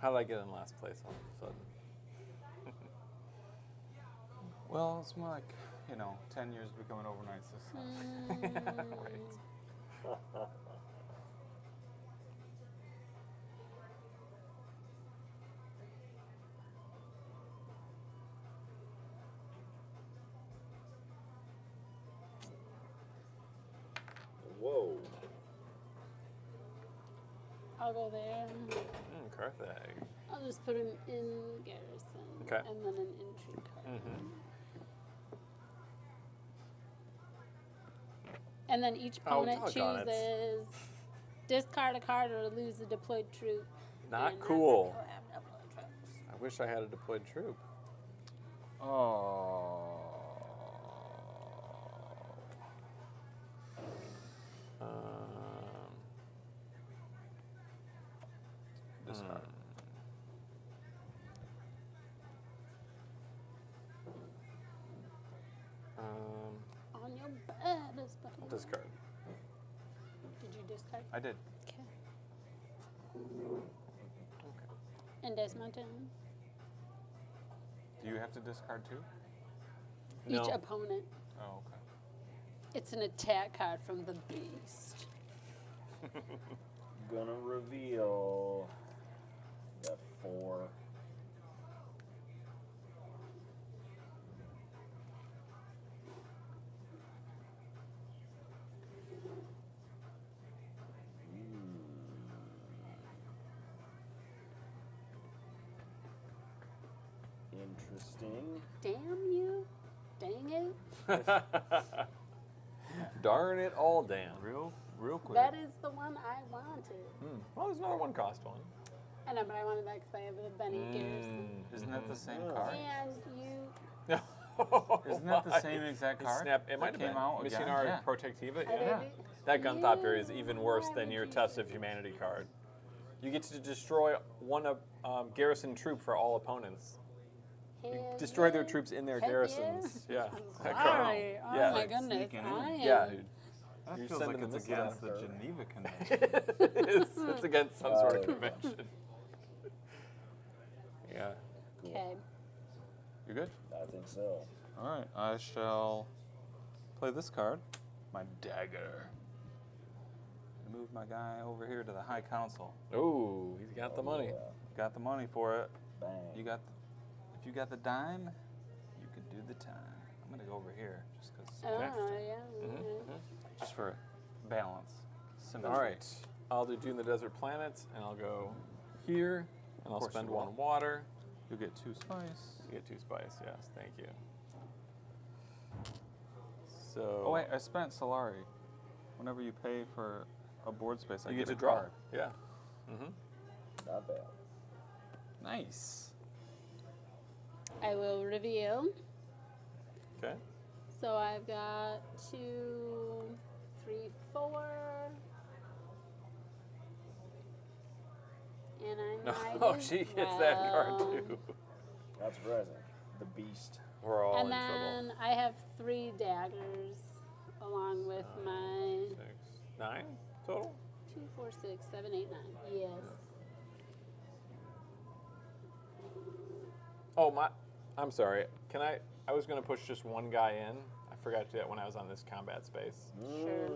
How did I get in last place all of a sudden? Well, it's more like, 10 years becoming overnight success. Right. Whoa. I'll go there. Carthage. I'll just put him in garrison. Okay. And then an intrigue card. And then each Oh, opponent doggone it. chooses discard a card or lose a deployed troop. Not And cool. I have deployed troops. I wish I had a deployed troop. Oh. Discard. On your baddest I'll buddy. discard. Did you discard? I did. Okay. And Desmond. Do you have to discard too? Each No. opponent. Oh, okay. It's an attack card from the beast. Gonna reveal. Got 4. Interesting. Damn you. Dang it. Darn it all down. Real quick. That is the one I wanted. Well, there's another one cost one. I know, but I wanted that because I have the Benny Garrison. Isn't that the same Yeah. card? And you. Isn't that the same exact card? Snap. It that might have came been. out again? Missionar Yeah. Protectiva. I Yeah. did- That Gunthopter is even worse Why than would your you Test do of Humanity card. You get to destroy one garrison troop for all opponents. You Hell destroy their yeah. troops in their Heck garrisons. Yeah. I'm That card. sorry. Oh Yeah. my Like goodness. sneaking in. I am. Yeah, dude. That You're feels like sending it's this against the after. Geneva Convention. It's against some sort of Oh. convention. Yeah. Cool. Okay. You good? I think so. All right. I shall play this card, my dagger. Move my guy over here to the High Council. Ooh, he's got the money. Yeah. Got the money for it. Bang. You got. If you got the dime, you could do the time. I'm gonna go over here just because. Oh, yeah. Mm-hmm. Just for balance. Symmetry. All right. I'll do Dune the Desert Planets, and I'll go here, and I'll course spend you will. 1 water. You'll get 2 spice. You get 2 spice, yes, thank you. So. Oh wait, I spent Solari. Whenever you pay for a board space, I you get get a to draw. card. Yeah. Mm-hmm. Not bad. Nice. I will reveal. Okay. So I've got 2, 3, 4. And I might Oh, as she gets that card well. too. Not surprising. The Beast. We're all And in then trouble. I have 3 daggers along with my 6, 9 total. 2, 4, 6, 7, 8, 9. Yes. Oh my! I'm sorry. Can I? I was gonna push just one guy in. I forgot to do that when I was on this combat space. Sure.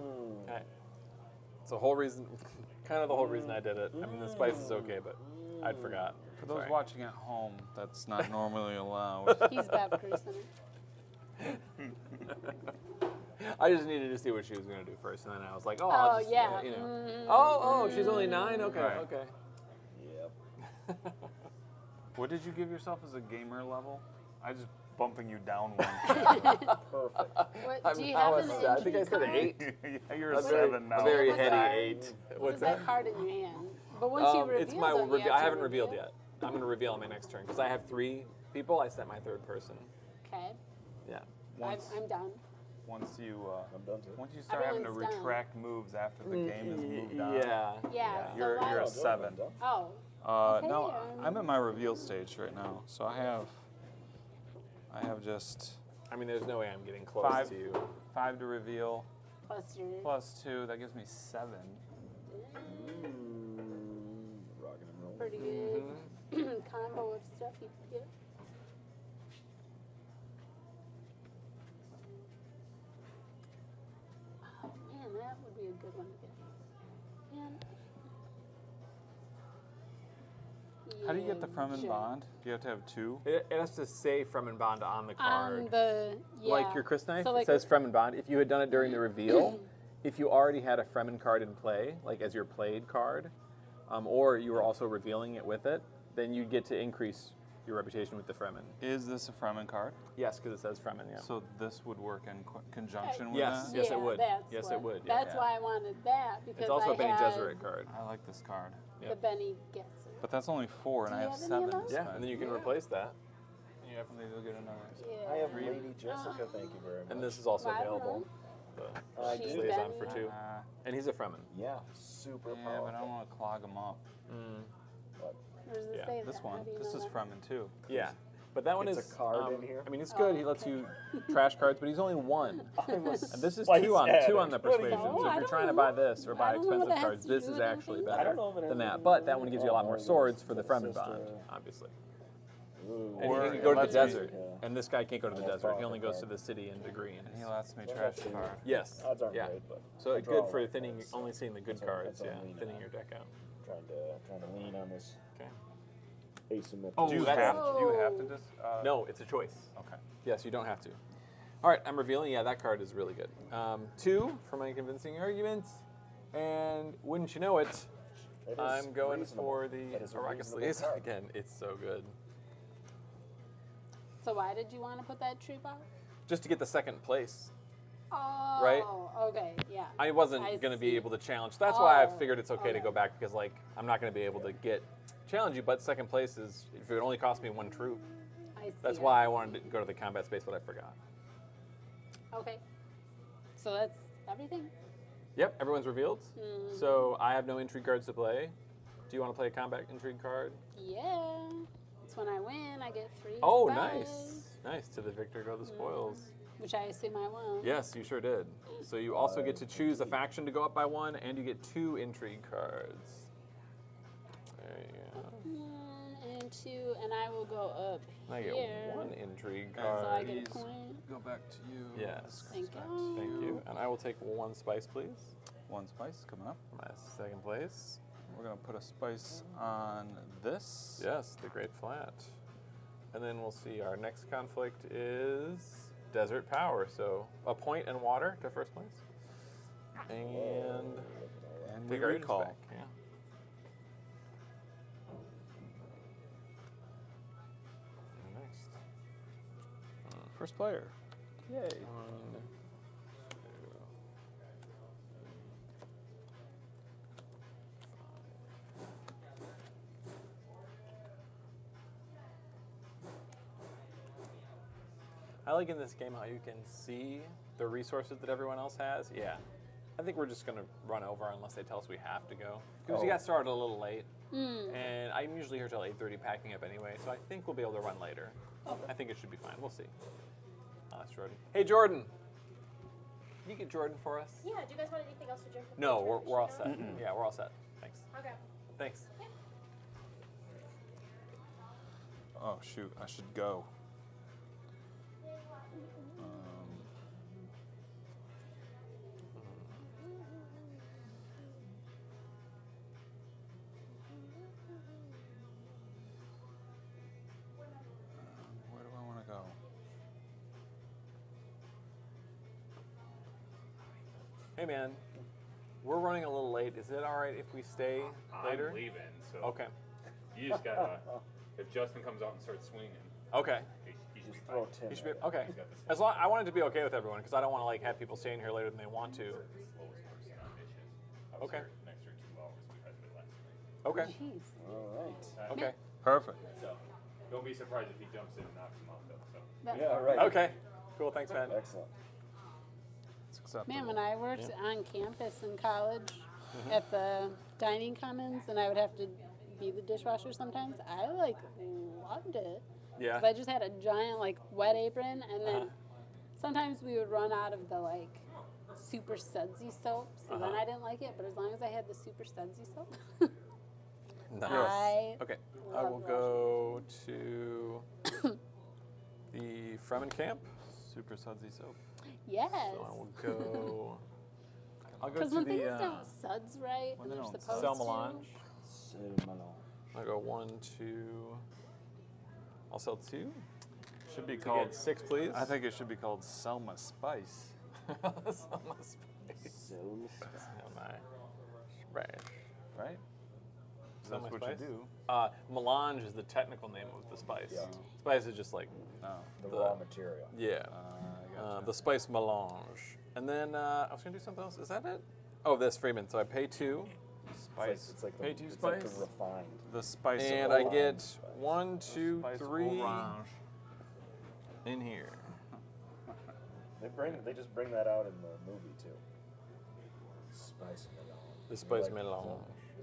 Okay. It's the whole reason, kind of the whole reason I did it. I mean, the spice is okay, but I'd forgot. For those Sorry. watching at home, that's not normally allowed. He's Bob Cruising it. I just needed to see what she was gonna do first, and then I was like, oh, Oh, I'll just, yeah. you know. Mm. Oh, she's only 9. Okay, Right. okay. Yep. What did you give yourself as a gamer level? I just bumping you down one. Perfect. What, do you I have was- an I think I entry said card? 8. Yeah, you're a A very, 7 now. a very What heady card? 8. What What's is that? that card in your hand? But once you reveal it's my them, you I have to haven't revealed reveal. yet. I'm going to reveal on my next turn because I have 3 people. I set my 3rd person. Okay. Yeah. I'm done. Once you I'm done too. once you start having to Everyone's done. retract moves after the game is moved on. Yeah. Yeah. so You're like- a Oh, 7. I'm done. Oh. Okay, No, I'm at my reveal stage right now, so I have just I mean, there's no way I'm getting close 5 to you. 5 to reveal Plus your. plus 2. That gives me 7. Rocking and rolling. Pretty good combo of stuff you could get. Oh man, that would be a good one to get. Man. How do you get the from and Sure. bond? Do you have to have 2? It has to say From and Bond on the card. On the Like your Chris knife, So it like says Fremen Bond. If you had done it during the reveal, if you already had a Fremen card in play, like as your played card, or you were also revealing it with it, then you'd get to increase your reputation with the Fremen. Is this a Fremen card? Yes, because it says Fremen, yeah. So this would work in conjunction with Yes. that? Yes, it would. That's Yes, what, it would, yeah. That's why I wanted that because It's also I a Benny had Gesserit card. I like this card. the Yep. Benny gets it. But that's only 4 and Do I you have have any of 7. those? Yeah, and then you can replace that. You have to get another. Yeah. I have Lady Jessica, thank you very much. And this is also Well, I don't available. know. I The She's do. liaison Benny. for 2. And he's a Fremen. Yeah, super Yeah, powerful. but I don't want to clog them up. But Where does it Yeah, say This that? How one. do you This know is that? Fremen too. Yeah. But that one It's is a card in here? I mean, it's good. He lets you trash cards, but he's only one. I'm a And this is spice two on addict. the What do you persuasion. mean? So if I you're don't trying to know. buy this or buy I don't know what expensive that has cards, to this do is with actually anything. I better don't know if it than has that. to But do that one with gives you a lot more it. swords for the Sister. Fremen bond, obviously. Ooh. And Or you can it go to the lets you- desert. Yeah. And this guy can't go to the Yeah, desert. He fuck, only goes to okay. the city and the green. And he lets me Well, trash that's the card. Yes. Odds aren't Yeah. great, but So I draw good a for lot of thinning, cards. only seeing the good That's what- cards. that's Yeah, what I'm leaning thinning on. your deck out. Trying to lean on this Okay. asymmetric. Oh, Do you that's- have to just? No, it's a choice. Okay. Yes, you don't have to. All right, I'm revealing. Yeah, that card is really good. 2 for my convincing arguments, and wouldn't you know it, It is I'm going reasonable. for the That is a Arrakis reasonable Liaison card. again. It's so good. So why did you want to put that troop out? Just to get the second place. Oh, Right? okay, yeah. I wasn't I going to be see. able to challenge. That's why I Oh, figured it's okay to okay. go back because, like, I'm not going to be able to challenge you. But second place is if it only cost me 1 troop. I see. That's why I wanted to go to the combat space, but I forgot. Okay. So that's everything? Yep, everyone's revealed. Mhm. So I have no intrigue cards to play. Do you want to play a combat intrigue card? Yeah. It's when I win, I get free Oh, spice, nice. Nice. To the victor go the spoils. which I assume I won. Yes, you sure did. So you also get to choose a faction to go up by 1, and you get 2 intrigue cards. There you go. 1 and 2, and I will go up I get here. 1 intrigue So I card. get a Please. point. Go back to you. Yes. Thank you. Thank you. And I will take 1 spice, please. 1 spice coming up. My second place. We're gonna put a spice on this. Yes, the Great Flat. And then we'll see our next conflict is Desert Power. So a point and water to first place. And And we take our agents recall. back. Yeah. And next. First player. Yay. 1, 2. I like in this game how you can see the resources that everyone else has. Yeah. I think we're just going to run over unless they tell us we have to go. Because we Oh. got started a little late. Mm. And I'm usually here till 8:30 packing up anyway, so I think we'll be able to run later. I think it should be fine. We'll see. Oh, that's Jordan. Hey, Jordan. Can you get Jordan for us? Yeah, do you guys want anything else to drink? No, we're all set. Yeah, we're all set. Thanks. Okay. Thanks. Oh shoot, I should go. Where do I want to go? Hey, man. We're running a little late. Is it all right if we stay later? I'm leaving, so Okay. you just gotta. If Justin comes out and starts swinging, Okay. he should be Just fine. throw 10. You should be there. okay. He's got this As long I want it to be okay with everyone because I don't want to like have people staying here later than they want to. The slowest person on mission. I was Okay. here an extra 2 hours because of it last night. Okay. Jeez. All right. Okay. Perfect. So don't be surprised if he jumps in and knocks him out, though. So That- Yeah, right. Okay. Cool. Thanks, man. Excellent. It's acceptable. Man, when I worked on campus in college at the dining commons and I would have to be the dishwasher sometimes, I like loved it. Yeah. 'Cause I just had a giant like wet apron and then sometimes we would run out of the like super sudsy soap, so then I didn't like it, but as long as I had the super sudsy soap. Nice. I Okay. I will love go to the Fremen camp. Super sudsy soap. Yes. So I will go. I'll go Because to when things the. don't suds right when when they they're don't supposed Sel to. Melange. So, Malone. I'll go 1, 2. I'll sell 2. Should be To called. get 6, please. I think it should be called Selma Spice. Selma Spice. So, Selma Spice. Right? Selma That's what Spice? you do. Melange is the technical name of the spice. Yeah. Spice is just like, No. the The- raw material. yeah. I gotcha. The spice melange. And then I was going to do something else. Is that it? Oh, this Freeman. So I pay 2. Spice. It's like the, Pay 2 it's like the spice. refined. The spice. And of I orange get spice. 1, 2, Spice 3 orange. in here. They just bring that out in the movie too. Spice melange. The spice Like, melange.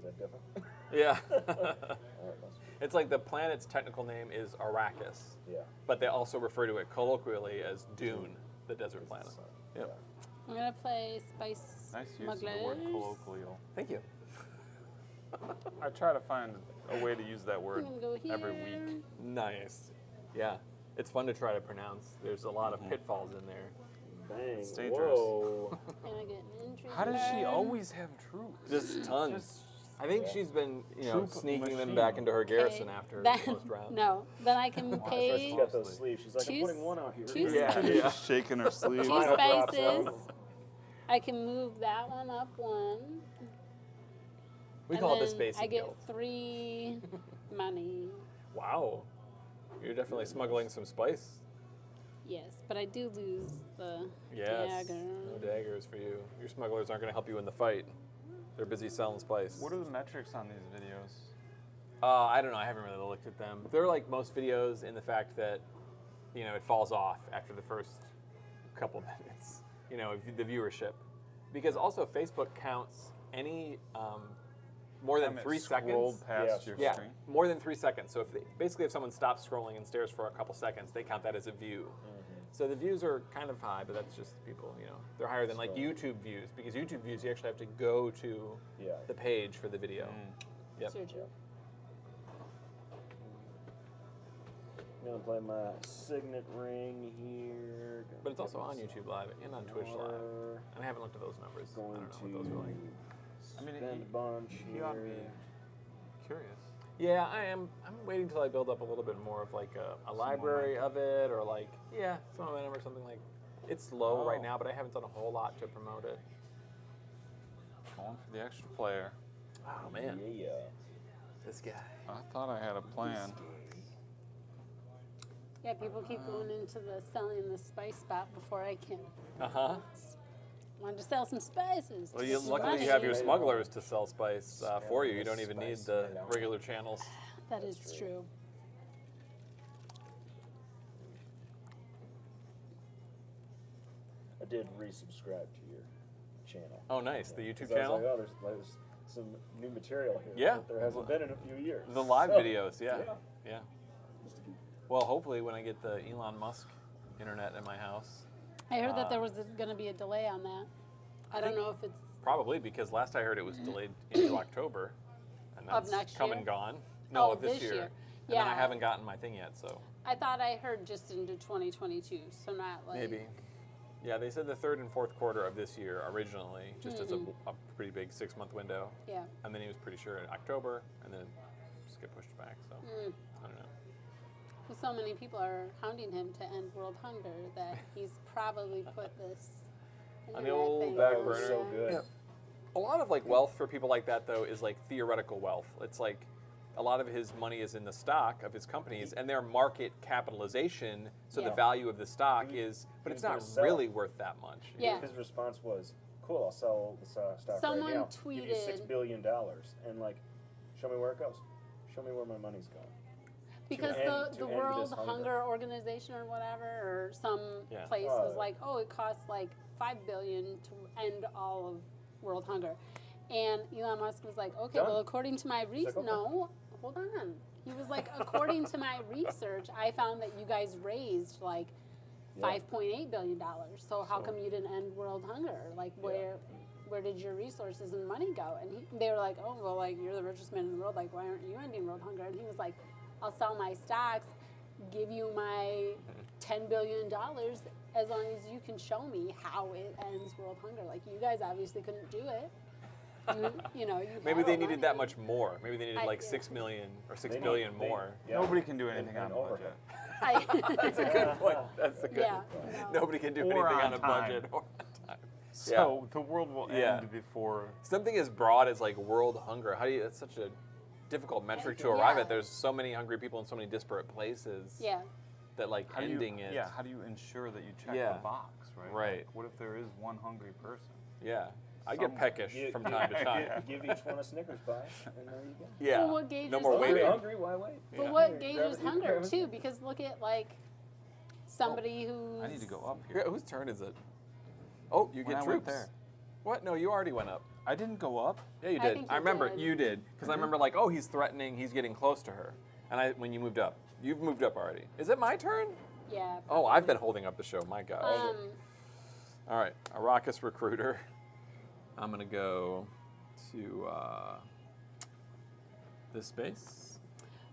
The Is that different? Yeah. Oh, it must be. It's like the planet's technical name is Arrakis, Yeah. but they also refer to it colloquially as Dune, the desert planet. Yep. I'm gonna play Spice Nice use of the word Smugglers. colloquial. Thank you. I try to find a way to use that I'm word gonna go here. every week. Nice. Yeah. It's fun to try to pronounce. There's a lot of pitfalls in there. Bang. It's dangerous. Whoa. And I get an entry How does she card. always have troops? Just tons. Just- I think she's been, Troop sneaking them machine. back into her garrison Okay, after then- most rounds. No, then I can She's pay got those sleeves. She's like, I'm Choose- putting one out here. choose- Yeah, She's yeah. just shaking her sleeve. two Mine drops spices. out. I can move that one up one. We and call it the then spacing I get guild. 3 money. Wow. You're definitely smuggling some spice. Yes, but I do lose the Yes. dagger. No daggers for you. Your smugglers aren't going to help you in the fight. They're busy selling spice. What are the metrics on these videos? I don't know. I haven't really looked at them. They're like most videos in the fact that, it falls off after the first couple minutes, the viewership. Because also Facebook counts any more than Time it 3 scrolled seconds. past Yeah. your Yeah, screen. more than 3 seconds. So if someone stops scrolling and stares for a couple seconds, they count that as a view. So the views are kind of high, but that's just people, they're higher than like YouTube views, because YouTube views you actually have to go to Yeah. the page for the video. Yep. Search it. I'm gonna play my signet ring here. Gonna But it's also get on some YouTube Live and on Twitch Live. water. And I haven't looked at those numbers. I Going don't know to what those are like. I mean, spend a bunch he here. ought to be curious. Yeah, I am. I'm waiting till I build up a little bit more of like a library of it, or like some momentum or something like. It's low right Oh. now, but I haven't done a whole lot to promote it. Going for the extra player. Oh man, Yeah. this guy. I thought I had a plan. Yeah, people keep going into the selling the spice spot before I can. Wanted to sell some spices. Well, Just luckily money. you have your smugglers to sell spice for you. You don't even need the regular channels. That is true. I did resubscribe to your channel. Oh, nice. The 'Cause YouTube I was channel. like, oh, there's some new material here. Yeah. That there hasn't been in a few years. The live So, videos, yeah. yeah. Yeah. Well, hopefully when I get the Elon Musk internet in my house. I heard that there was going to be a delay on that. I don't know if it's Probably because last I heard it was delayed into October. And Of that's next come year? and gone. No, Oh, this this year. year. And then I Yeah. haven't gotten my thing yet, so I thought I heard just into 2022, so not like maybe. Yeah, they said the third and fourth quarter of this year originally, just as a pretty big 6-month window. Yeah. And then he was pretty sure in October, and then just get pushed back. So Mm. I don't know. Well, so many people are hounding him to end world hunger that he's probably put this On the internet old thing back on. burner. So good. Yeah. A lot of like wealth for people like that though is like theoretical wealth. It's like a lot of his money is in the stock of his companies and their market capitalization, so the Yeah. value of the stock is, but he it's was gonna not sell really it. worth that much. Yeah. His response was, "Cool, I'll sell the stock Someone right now. Give you $6 tweeted- billion, and like, show me where it goes. Show me where my money's going." Because end- the to end World this hunger. Hunger Organization or whatever, or some Yeah. place was Oh. like, oh, it costs like $5 billion to end all of world hunger. And Elon Musk was like, okay, Done. well, according to my like, okay. no, hold on. He was like, according to my research, I found that you guys raised like Yeah. $5.8 billion. So how So- come you didn't end world hunger? Like, where did your resources and money go? And they were like, oh, well, like, you're the richest man in the world. Like, why aren't you ending world hunger? And he was like, I'll sell my stocks, give you my $10 billion as long as you can show me how it ends world hunger. Like, you guys obviously couldn't do it. You Maybe have they the needed that money. much more. Maybe they needed I- like yeah. 6 million or six They need- billion they- more. yeah. Nobody can do anything on And a overhead. budget. That's a good point. That's a good. Yeah, no. Nobody can do Or anything on on a time. budget or on time. So the world will Yeah. end before. Something as broad as like world hunger. How do you? That's such a difficult metric to arrive Yeah. at. There's so many hungry people in so many disparate places. Yeah. That like How do ending you, it. Yeah. How do you ensure that you check Yeah. the box, right? Right. Like, what if there is one hungry person? Yeah. I get Some- peckish Give- from time to time. Give each one a Snickers bar, and there you go. Yeah. Well, what gauges no more hunger? You're waiting. hungry, why wait? But Yeah. what Here, gauges grab it, you hunger grab it. too? Because look at like somebody who's I need to go up Yeah, here. whose turn is it? Oh, you When get I went troops. there. What? No, you already went up. I didn't go up. Yeah, you I did. think I you remember did. you did because I remember like, oh, he's threatening. He's getting close to her. And when you moved up, you've moved up already. Is it my turn? Yeah. Oh, I've been holding up the show. My gosh. Um, All right, Arrakis recruiter. I'm gonna go to this space.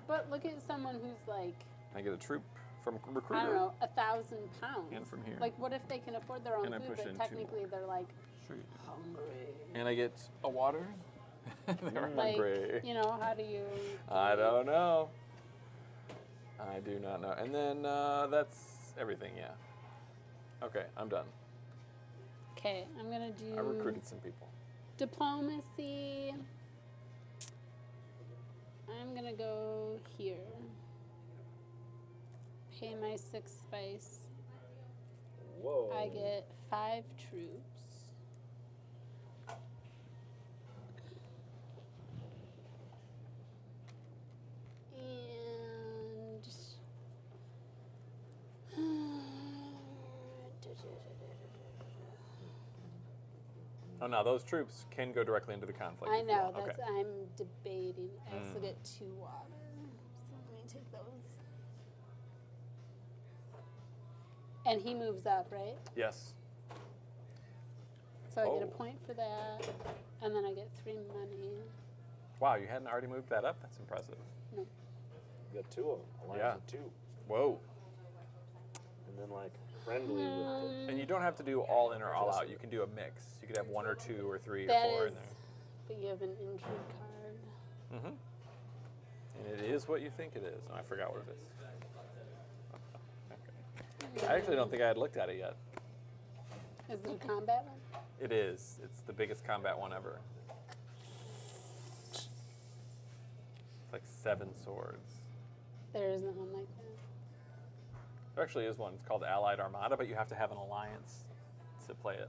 but look at someone who's like, I get a troop from recruiter. I don't know, 1,000 pounds. And from here. Like, what if they can afford their own And I food, push but in two technically they're like Sure. hungry? And I get a water. They're Like, hungry. you know, how do you? I don't know. I do not know. And then that's everything. Yeah. Okay, I'm done. Okay, I'm gonna do I recruited some people. diplomacy. I'm gonna go here. Pay my 6 spice. Whoa. I get 5 troops. Oh, no, those troops can go directly into the conflict. I if you know, want. that's Okay. I'm debating. I also get 2 water. So let me take those. And he moves up, right? Yes. So I get a Oh. point for that. And then I get 3 money. Wow, you hadn't already moved that up? That's impressive. No. You got 2 of them. Alliance Yeah. with 2. Whoa. And then like friendly with And you don't have to do all in or all out. You can do a mix. You could have 1 or 2 or 3 or That 4 is, in there. but you have an injured card. Mm-hmm. And it is what you think it is. Oh, I forgot what it is. Okay. I actually don't think I had looked at it yet. Is it a combat one? It is. It's the biggest combat one ever. It's like 7 swords. There isn't one like that. There actually is one. It's called Allied Armada, but you have to have an alliance to play it.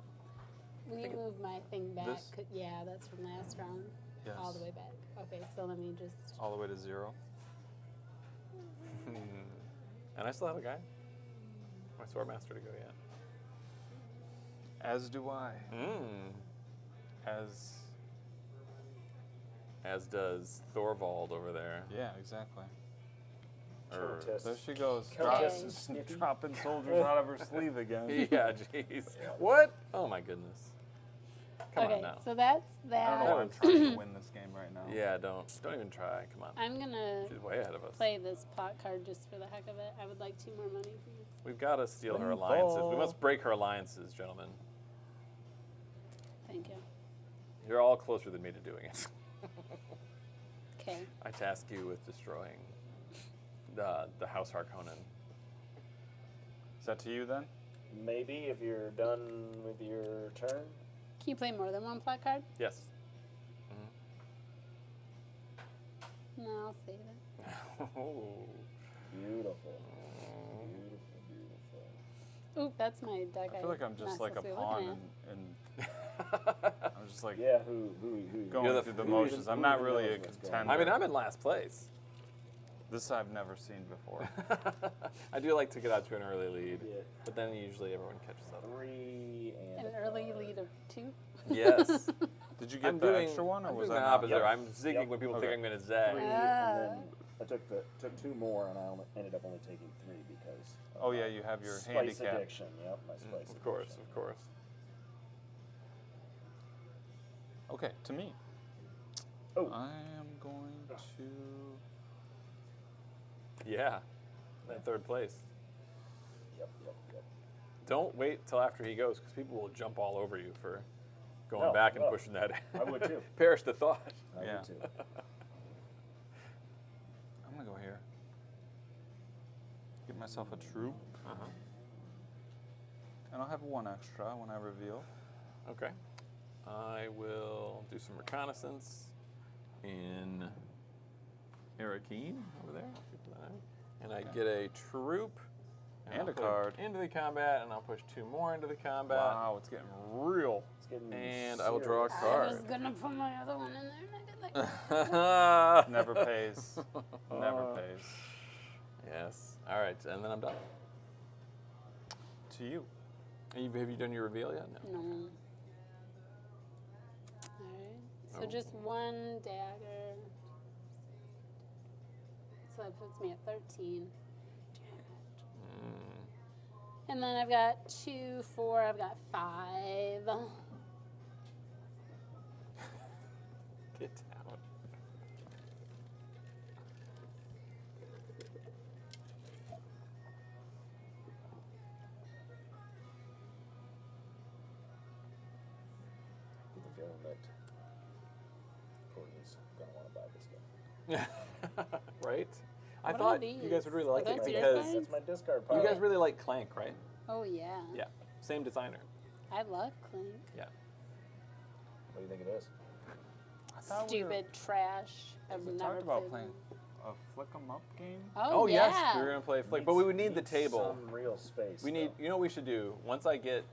Will you move my thing back? This? Yeah, that's from last round. Yes. All the way back. Okay, so let me just. All the way to 0. And I still have a guy. My sword master to go yet. As do I. As does Thorvald over there. Yeah, exactly. Or- Countess. There she goes, Countess is snippy. dropping soldiers out of her sleeve again. Yeah, jeez. What? Oh my goodness. Come okay, on now. so that's I that. don't know why I'm trying to win this game right now. Yeah, don't even try. Come on. I'm gonna She's way ahead of us. play this plot card just for the heck of it. I would like 2 more money, please. We've got to steal her Windfall. alliances. We must break her alliances, gentlemen. Thank you. You're all closer than me to doing it. Okay. I task you with destroying the House Harkonnen. Is that to you then? Maybe if you're done with your turn. Can you play more than 1 plot card? Yes. No, I'll save it. Oh. Beautiful. Beautiful, beautiful. Oop, that's my deck. I feel like I'm just like a pawn and I'm just like Yeah, who going You're the- through the who motions. even- I'm who not even really a knows what's going on? contender. I mean, I'm in last place. This I've never seen before. I do like to get out to an early lead, Yeah. but then usually everyone catches up. 3 and An early lead of 2. Yes. Did you get I'm the doing, extra one, or I'm was doing that the not? opposite. Yep. I'm zigging Yep. when people Okay. think I'm going to zag. 3, and then I took 2 more, and I ended up only taking 3 because. of Oh yeah, my you have your spice handicap. addiction. Yep, my spice. Of course, addiction. of course. Okay, to me. Oh, I am going to. Yeah. That 3rd place. yep. Don't wait till after he goes, because people will jump all over you for going No, back and no. pushing that. I would too. Perish the thought. I Yeah. would too. I'm gonna go here. Get myself a troop, and I'll have 1 extra when I reveal. Okay. I will do some reconnaissance in Arakeen over there. And I get a troop. And I'll a put card. Into the combat, and I'll push 2 more into the combat. Wow, it's getting real. It's getting And I will draw a serious. I was card. gonna put my other one in there, and I did like. Never pays. Never pays. Yes. All right, and then I'm done. To you. Have you done your reveal yet? No. No. So just one dagger. So that puts me at 13. And then I've got 2, 4, I've got 5. Get down. I get the feeling that Courtney's gonna want to buy this game. Right? I What are thought these? you guys would really Are like it those your because cards? That's my discard you pile. guys really like Clank, right? Oh, yeah. Yeah. Same designer. I love Clink. Yeah. What do you think it is? I thought we were- Stupid trash. I've we never talked about played playing one. a flick 'em up game. Oh, yes, yeah. we were gonna play Flick, but we would need the Needs table. Some real space. We need, though. you know what we should do? Once I get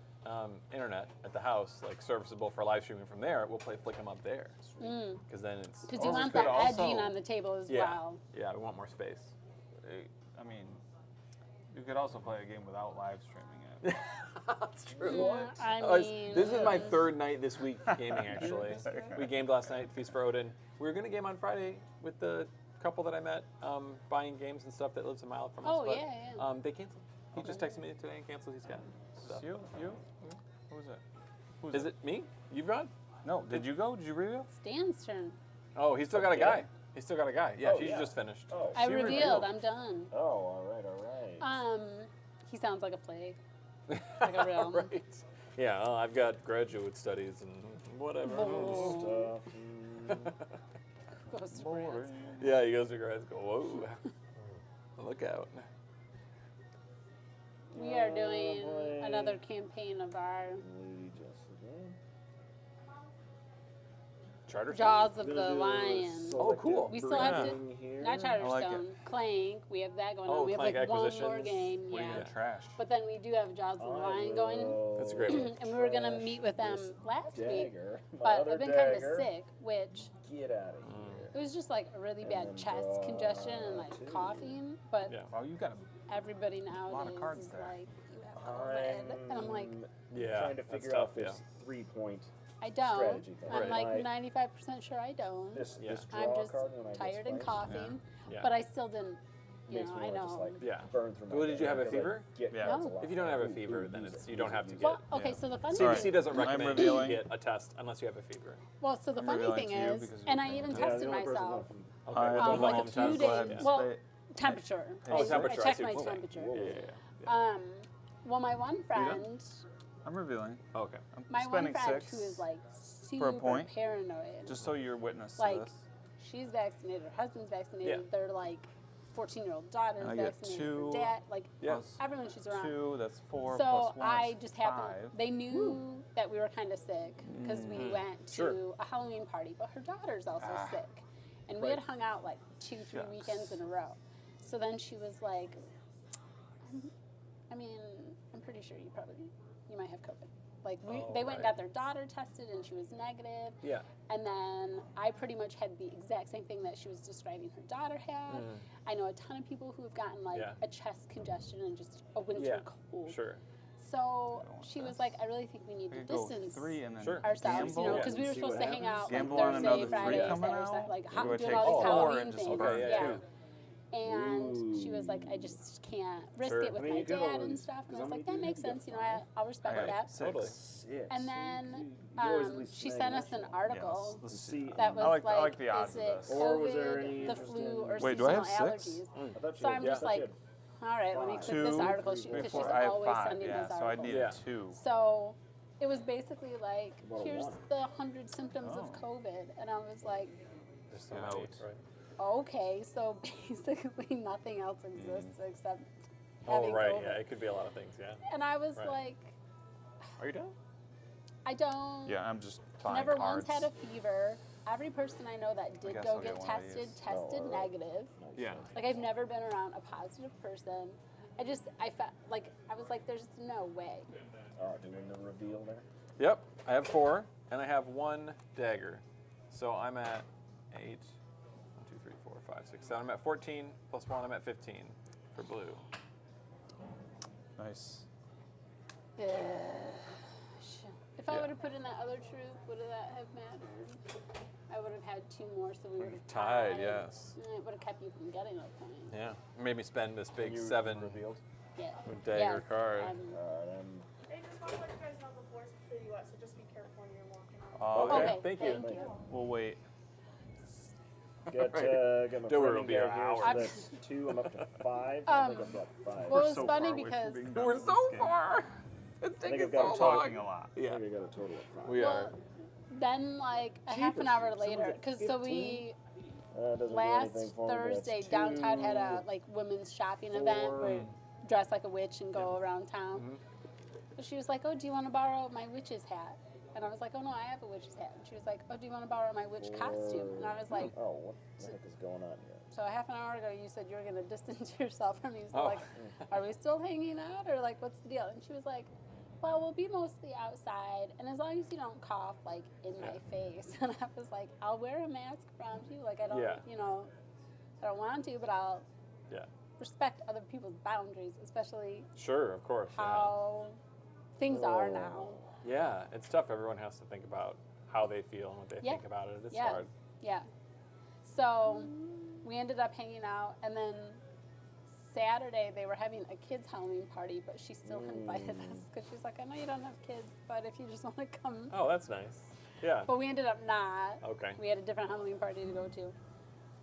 internet at the house, like serviceable for live streaming from there, we'll play Flick 'em up there. Because then it's. Because Oh, you we want could the also- edging on the table as Yeah. well. Yeah, we want more space. I mean, you could also play a game without live streaming it. That's true. Yeah, I Oh, mean, this is my third night this week gaming, actually. We gamed last night, Feast for Odin. We were going to game on Friday with the couple that I met buying games and stuff that lives a mile from us. Oh, but, yeah. they canceled. He just texted me today and canceled. He's got stuff. You? Who was it? Who's Is it me? You've gone? No. Did you go? Did you reveal? Stan's turn. Oh, he's still got a guy. He's still got a guy. Yeah, Oh, she's yeah. just finished. Oh, I She revealed. revealed. I'm done. oh, all right. He sounds like a plague. Like a real. Right. Yeah, I've got graduate studies and whatever. Oh. Stuff. Goes to France. Yeah, he goes to grad school. Whoa. Look out. We are doing boy. another campaign of our We just again. Charter Jaws of Gonna the do Lion. Oh, cool. We still have to, bring here. not I like Charterstone, Clank. We have that going Oh, on. We have Clank like one more Acquisitions. game. What are you Yeah. gonna trash? But then we do have Jaws of the Lion going. That's a great one. And we were going to meet with them last week. Dagger. My But other I've been kind of dagger. sick, which Get out of here. it was just like a really And bad then chest draw congestion and like 2. coughing. But Yeah. Oh, you got a everybody nowadays cards is there. like, you have COVID. And I'm like, Yeah, trying to that's figure tough, out this 3-point. I don't. Strategy thing. I'm Right. like 95% sure I don't. This Yeah. this draw I'm just card when I get tired and splashed coughing. Yeah. But I still didn't, you makes know, me I wanna just know. like Yeah. burn through my Well, did you have a because I fever? get Yeah. cards a No. lot. If you don't have a Ooh, fever, ooh, then use it's it, you don't use have it, to use get. Well, okay, so the funny CDC thing, doesn't I'm recommend you revealing. get a test unless you have a fever. well, so the I'm funny revealing thing to you is, because and you're I even paying Yeah, tested the only person myself. left. Okay. I well, don't no know Like a home few test. Go ahead days. and Well, spit. temperature. Oh, I temperature. I checked see my what you're saying. temperature. Yeah, yeah, yeah. Well, my one friend, I'm revealing. Oh, okay. I'm my one spending friend 6 who is like super point. paranoid. just so you're witness like to this. she's vaccinated, her husband's vaccinated, Yeah. their like 14-year-old daughter's I get vaccinated, 2 her dad, like Yeah. plus everyone she's around. 2, that's 4 So plus 1 I is just happened. 5. They knew that we were kind of sick because we went to Sure. a Halloween party, but her daughter's also Ah. sick, and we had Right. hung out like 2-3 Shucks. weekends in a row. So then she was like, I mean, I'm pretty sure you might have COVID. Like Oh, they went and right. got their daughter tested and she was negative. Yeah. And then I pretty much had the exact same thing that she was describing her daughter had. I know a ton of people who have gotten like Yeah. a chest congestion and just a winter Yeah. cold. Sure. So I don't want she was this. like, I really think we need I to could go distance 3 and then Sure. ourselves, gamble. you know, Yeah. because we were See supposed what to hang out like Gamble on Thursday, another 3 Friday, coming Saturday, out? like Or do I doing take all these 4 Halloween and just things. burn Okay, yeah. yeah. And she was like, I just can't risk Sure. it with I mean, my you could dad and always- stuff. And I because was like, how that many makes do you sense, get? you know, I'll respect Alright, that. 6. Totally. 6. And then You always at least she snag sent an us an extra. article Yes, let's See, that was I like the odds is of it this. Or was there any COVID, the interest flu, in- or Wait, do I seasonal have 6? allergies? I thought you So had- I'm yeah, just I thought you like, had- all right, let me click this 2, article 3, because she's 4, I have always 5. sending Yeah, these so I articles. needed Yeah. 2. So it was basically like, About a here's one. the 100 symptoms of Oh. COVID. And I was like, Just Get out. out. Right. okay, so basically nothing else exists except Oh, having right. COVID. Yeah, it could be a lot of things. Yeah. And I was Right. like, Are you done? I don't. Yeah, I'm just buying Never cards. once had a fever. Every person I know that did guess go I'll get get one of tested these. tested Oh, negative. Yeah. Like I've never been around a positive person. I felt like I was like, there's no way. Oh, doing the reveal there. Yep. I have 4, and I have 1 dagger, so I'm at 8. 1, 2, 3, 4, 5, 6, 7. I'm at 14 plus 1. I'm at 15 for blue. Nice. If I Yeah. would have have put in that other troop, would that have mattered? I would have had 2 more, so we would have Tied, yes. And it would have kept you from getting a point. Yeah. Made me spend this big You 7 revealed. Yeah. dagger card. Hey, just want to let you guys know the force is pretty wet, so just be careful when you're walking out. Okay, Thank you. We'll wait. Get my Don't worry, friendly it'll be guy an here, hour. so that's 2. I'm up to 5. I think I've got 5. Well, We're it's so funny far away from because being done We're with so this game. far. It's think taking I've got so a long. Talking a lot. I Yeah. think I got a total of 5. We are. then like a half an hour later, because so we Doesn't do last anything for me, but that's Thursday 2, downtown had a like women's shopping event 4. where you dress like a witch and go around town. So she was like, "Oh, do you want to borrow my witch's hat?" And I was like, "Oh no, I have a witch's hat." And she was like, "Oh, do you want to borrow my witch costume?" And I was like, Oh, what the heck is going on here? "So a half an hour ago, you said you were going to distance yourself from me. So Oh. like, are we still hanging out or like what's the deal?" And she was like, "Well, we'll be mostly outside, and as long as you don't cough like in my face." And I was like, "I'll wear a mask around you. Like I don't, Yeah. I don't want to, but I'll Yeah. respect other people's boundaries, especially Sure, of course. how things are now." Yeah, it's tough. Everyone has to think about how they feel and what they Yeah. think about it. It's Yeah. hard. Yeah. So we ended up hanging out, and then Saturday they were having a kids' Halloween party, but she still invited us because she's like, "I know you don't have kids, but if you just want to come." Oh, that's nice. Yeah. But we ended up not. Okay. We had a different Halloween party to go to.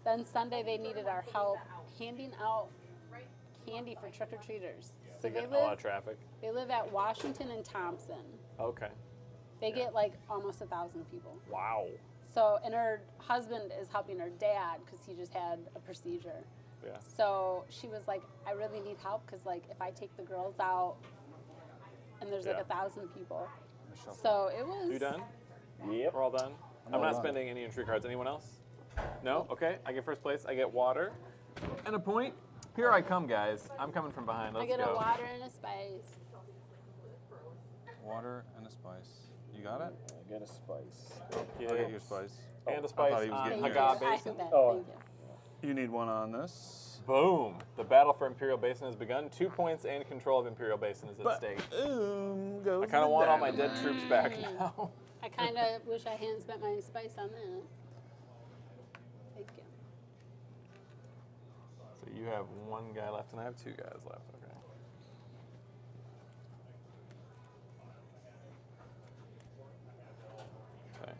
Then Sunday they needed our help handing out candy for trick-or-treaters. So You they get a lot of live, traffic. they live at Washington and Thompson. Okay. They get like almost 1,000 people. Wow. So, and her husband is helping her dad because he just had a procedure. Yeah. So she was like, "I really need help because like if I take the girls out and there's like Yeah. 1,000 people." So it was. You done? Yep. We're all done? I'm all not done. spending any entry cards. Anyone else? No? Okay. I get first place. I get water and a point. Here I come, guys. I'm coming from behind. I Let's get go. a water and a spice. Water and a spice. You got it? I get a spice. Yeah. I'll get your spice. And a I spice thought he was on getting Thank yours. you. Haga I Basin. bet. Oh. Thank you. You need one on this. Boom. The battle for Imperial Basin has begun. 2 points and control of Imperial Basin is at stake. Goes I kind of want all my the dead troops back now. I kind of wish I hadn't spent my spice on that. Thank you. So you have 1 guy left, and I have 2 guys left. Okay. Okay.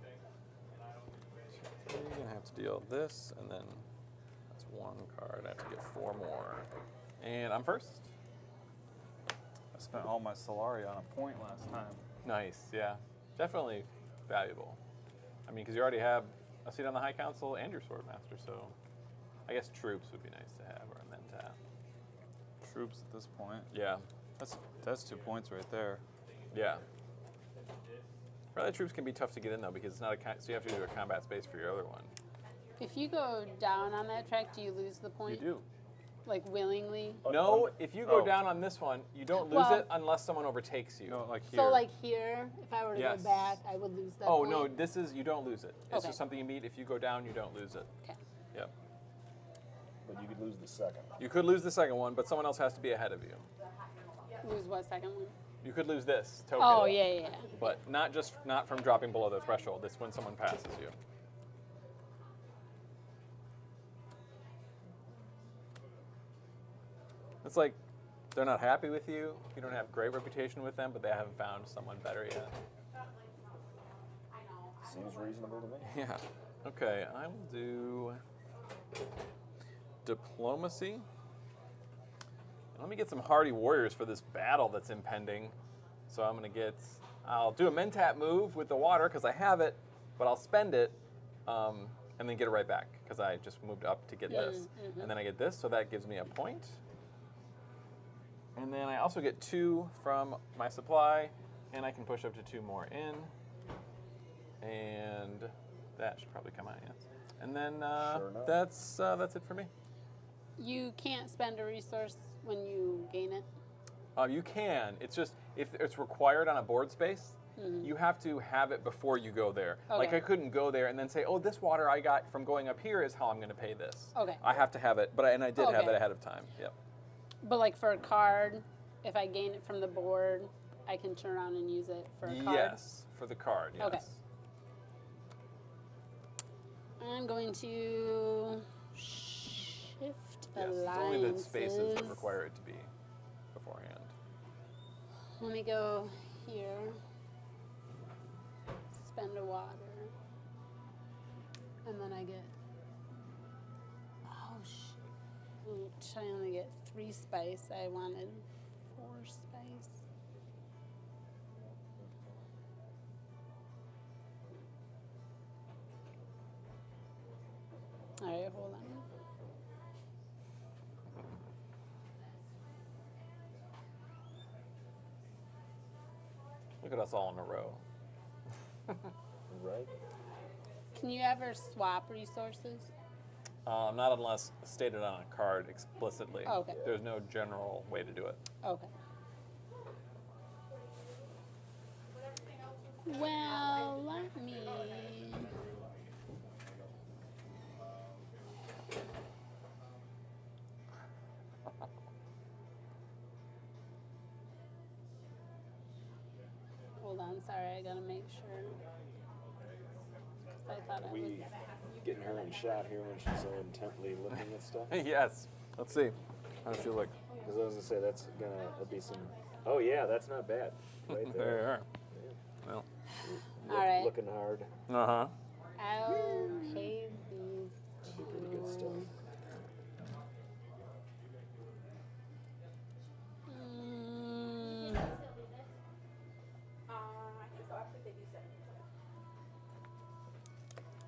So you're gonna have to deal this, and then that's 1 card. I have to get 4 more, and I'm first. I spent all my Solari on a point last time. Nice. Yeah. Definitely valuable. I mean, because you already have a seat on the High Council and your Swordmaster, so I guess troops would be nice to have, or a Mentat. Troops at this point. Yeah. That's 2 points right there. Yeah. Rally troops can be tough to get in though because it's not so you have to do a combat space for your other one. If you go down on that track, do you lose the You point? do. Like willingly? No, if you go Oh. down on this one, you don't lose Well- it unless someone overtakes you. No, like here. So like here, if I were to Yes. go back, I would lose that Oh point? no, this is you don't lose it. It's Okay. just something you meet. If you go down, you don't lose it. Okay. Yep. But you could lose the second. You could lose the second one, but someone else has to be ahead of you. Lose what second one? You could lose this token. Oh, yeah. But not from dropping below the threshold. It's when someone passes you. It's like they're not happy with you. You don't have great reputation with them, but they haven't found someone better yet. Seems reasonable to me. Yeah. Okay, I will do diplomacy. Let me get some hardy warriors for this battle that's impending. So I'll do a Mentat move with the water because I have it, but I'll spend it and then get it right back because I just moved up to get this. And then I get this, so that gives me a point. And then I also get 2 from my supply, and I can push up to 2 more in. And that should probably come out, yes. And then Sure enough. that's it for me. You can't spend a resource when you gain it. You can. It's just if it's required on a board space, you have to have it before you go there. Like Okay. I couldn't go there and then say, "Oh, this water I got from going up here is how I'm going to pay this." Okay. I have to have it, but I did have Okay. it ahead of time. Yep. But like for a card, if I gain it from the board, I can turn around and use it for a card. Yes. for the card, yes. Okay. I'm going to shift Yes, alliances. it's only the spaces that require it to be beforehand. Let me go here. Spend a water. And then I get. Oh, shoot. I only get 3 spice. I wanted 4 spice. All right, hold on. Look at us all in a row. Right? Can you ever swap resources? Not unless stated on a card explicitly. Okay. There's no general way to do it. Okay. Well, let me. Hold on, sorry, I gotta make sure. 'Cause I thought I was. We getting her in shot here when she's so intently looking at stuff. Yes. Let's see. How does she look? Because I was gonna say that'll be some. Oh yeah, that's not bad. Right There you there. are. Well. All right. Looking hard. Uh-huh. I'll pay these That'd be pretty good stuff. two. I think so. After they do set.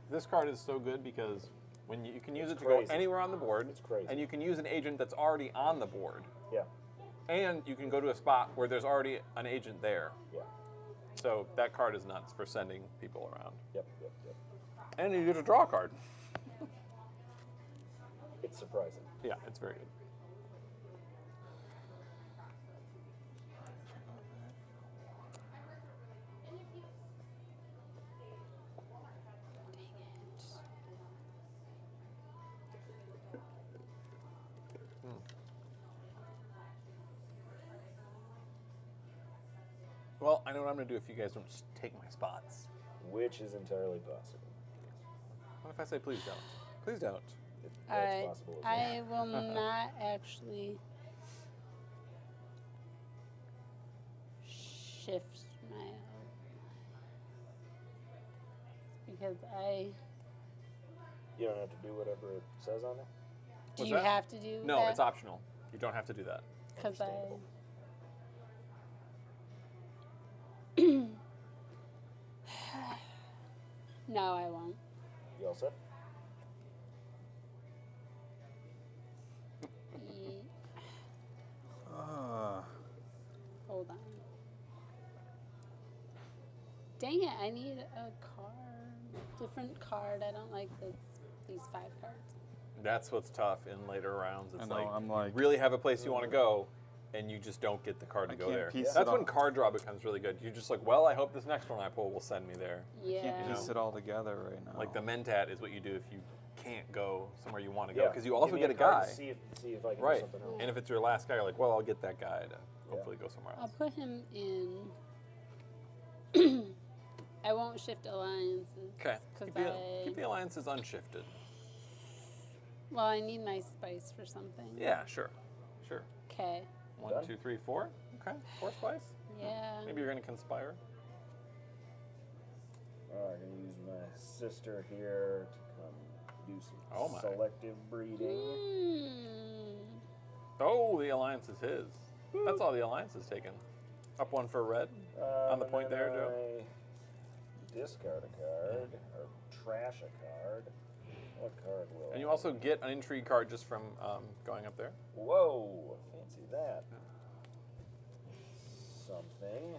This card is so good because when you can use It's it to go crazy. anywhere on the board. It's crazy. And you can use an agent that's already on the board. Yeah. And you can go to a spot where there's already an agent there. Yeah. So that card is nuts for sending people around. Yep. Yep. Yep. And you get to draw a card. It's surprising. Yeah, it's very good. Well, I know what I'm going to do if you guys don't just take my spots. Which is entirely possible. What if I say please don't? Please don't. All That's right, possible as well. I will not actually shift my because I You don't have to do whatever it says on there. do What's you that? have to do No, that? it's optional. You don't have to do that. Because I Understandable. no, I won't. You all set? Ye- Uh, Hold on. Dang it! I need a card, different card. I don't like these 5 cards. That's what's tough in later rounds. It's I know, I'm you like- really have a place you want to go, and you just don't get the card to I go can't there. piece That's it when all- card draw becomes really good. You're just like, well, I hope this next one I pull will send me there. Yeah. can't piece it all together right now. Like the mentat is what you do if you can't go somewhere you want to go, Yeah. because you also Give me get a card guy. to see if I can Right. do something else. And if it's your last guy, you're like, well, I'll get that guy to hopefully go somewhere I'll else. put him in. I won't shift alliances. Okay. 'Cause Keep the alliances unshifted. Well, I need my spice for something. Yeah, sure. Sure. Okay. 1, Done. 2, 3, 4. Okay. 4 spice. Yeah. Maybe you're going to conspire. All right, I'm gonna use my sister here to come do some Oh my. selective breeding. Oh, the alliance is his. That's all the alliance is taken. Up 1 for red. On the And point then there, Joe. I discard a card or trash a card. What card will? And you I- also get an intrigue card just from going up there. Whoa! Fancy that. Something.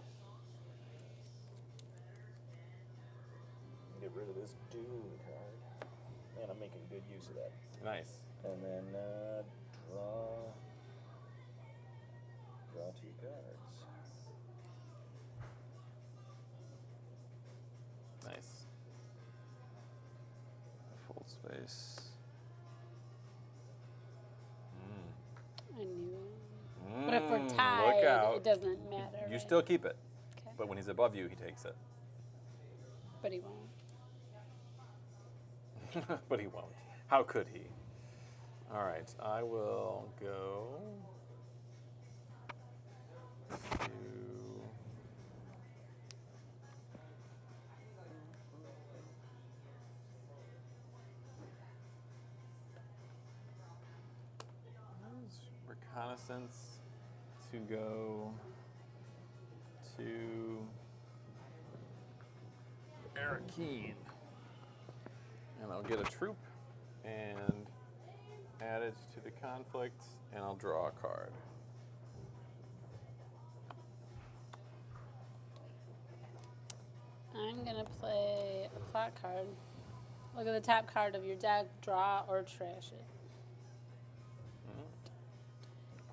Get rid of this Dune card. Man, I'm making good use of that. Nice. And then draw 2 cards. Nice. Full space. I knew it. But if we're Look tied, out. it doesn't matter. You right? still keep it. Okay. But when he's above you, he takes it. But he won't. But he won't. How could he? All right, I will go to... Reconnaissance to go to Eric Keene. And I'll get a troop and add it to the conflict, and I'll draw a card. I'm going to play a plot card. Look at the top card of your deck, draw or trash it.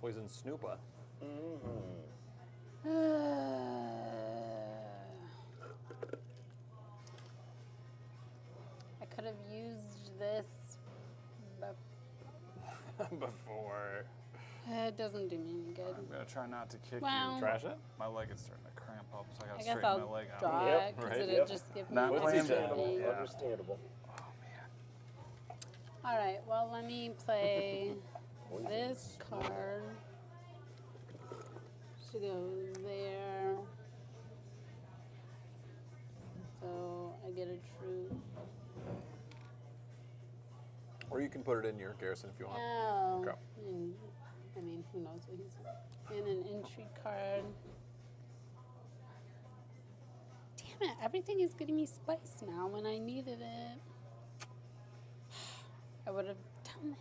Poison Snoopa. I could have used this, but Before. it doesn't do me any good. I'm gonna try not to kick Well, you. Trash it? My leg is starting to cramp up, so I gotta I guess straighten I'll my leg out. draw Yep. it because Right. it'll Yep. just give me Not more playing Understandable. money. Yeah. Understandable. Oh man. All right, well, let me play Poison this card. Should go there. So I get a troop. Or you can put it in your garrison if you want. Oh. Okay. And, I mean, who knows what he's and an intrigue card. Damn it, everything is getting me spice now when I needed it. I would have done that.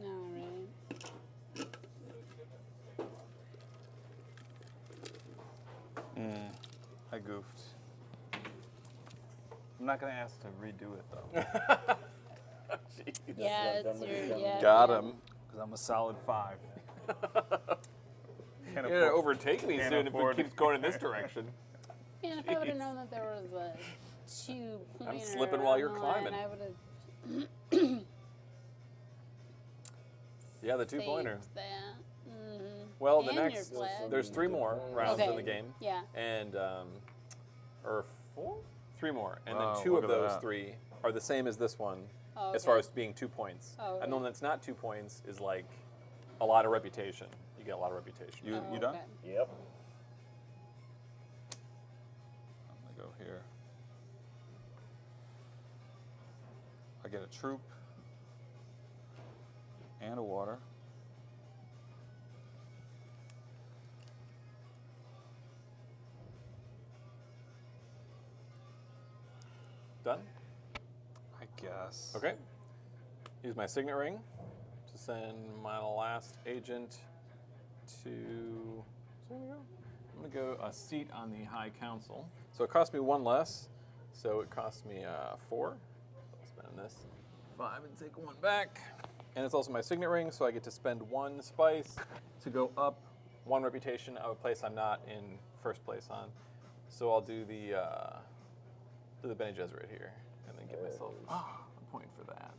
All right. I goofed. I'm not gonna ask to redo it though, Yeah, not it's done with your it, done yeah. with Got yeah. him. because I'm a solid 5. You're going to overtake me can't soon if afford it keeps it. going in this direction. Man, if I would have Jeez. known that there was a tube pointer slipping while you're on the line, climbing. I would have Yeah, the 2-pointer. saved that. Well, the And your next, flag. there's 3 more rounds Okay. in the game. Yeah. And, or 4? 3 more. And Wow, then 2 look of at those that. 3 are the same as this one, Oh, as far okay. as being 2 points. Oh, And the okay. one that's not 2 points is like a lot of reputation. You get a lot of reputation. You Oh, done? okay. Yep. I'm gonna go here. I get a troop and a water. Done? I guess. Okay. Use my signet ring to send my last agent to. So there we go. I'm gonna go a seat on the High Council. So it cost me 1 less. So it cost me 4. I'll spend this 5 and take 1 back. And it's also my signet ring, so I get to spend 1 spice to go up 1 reputation of a place I'm not in first place on. So I'll do the Bene Gesserit here, and then get myself a point for that.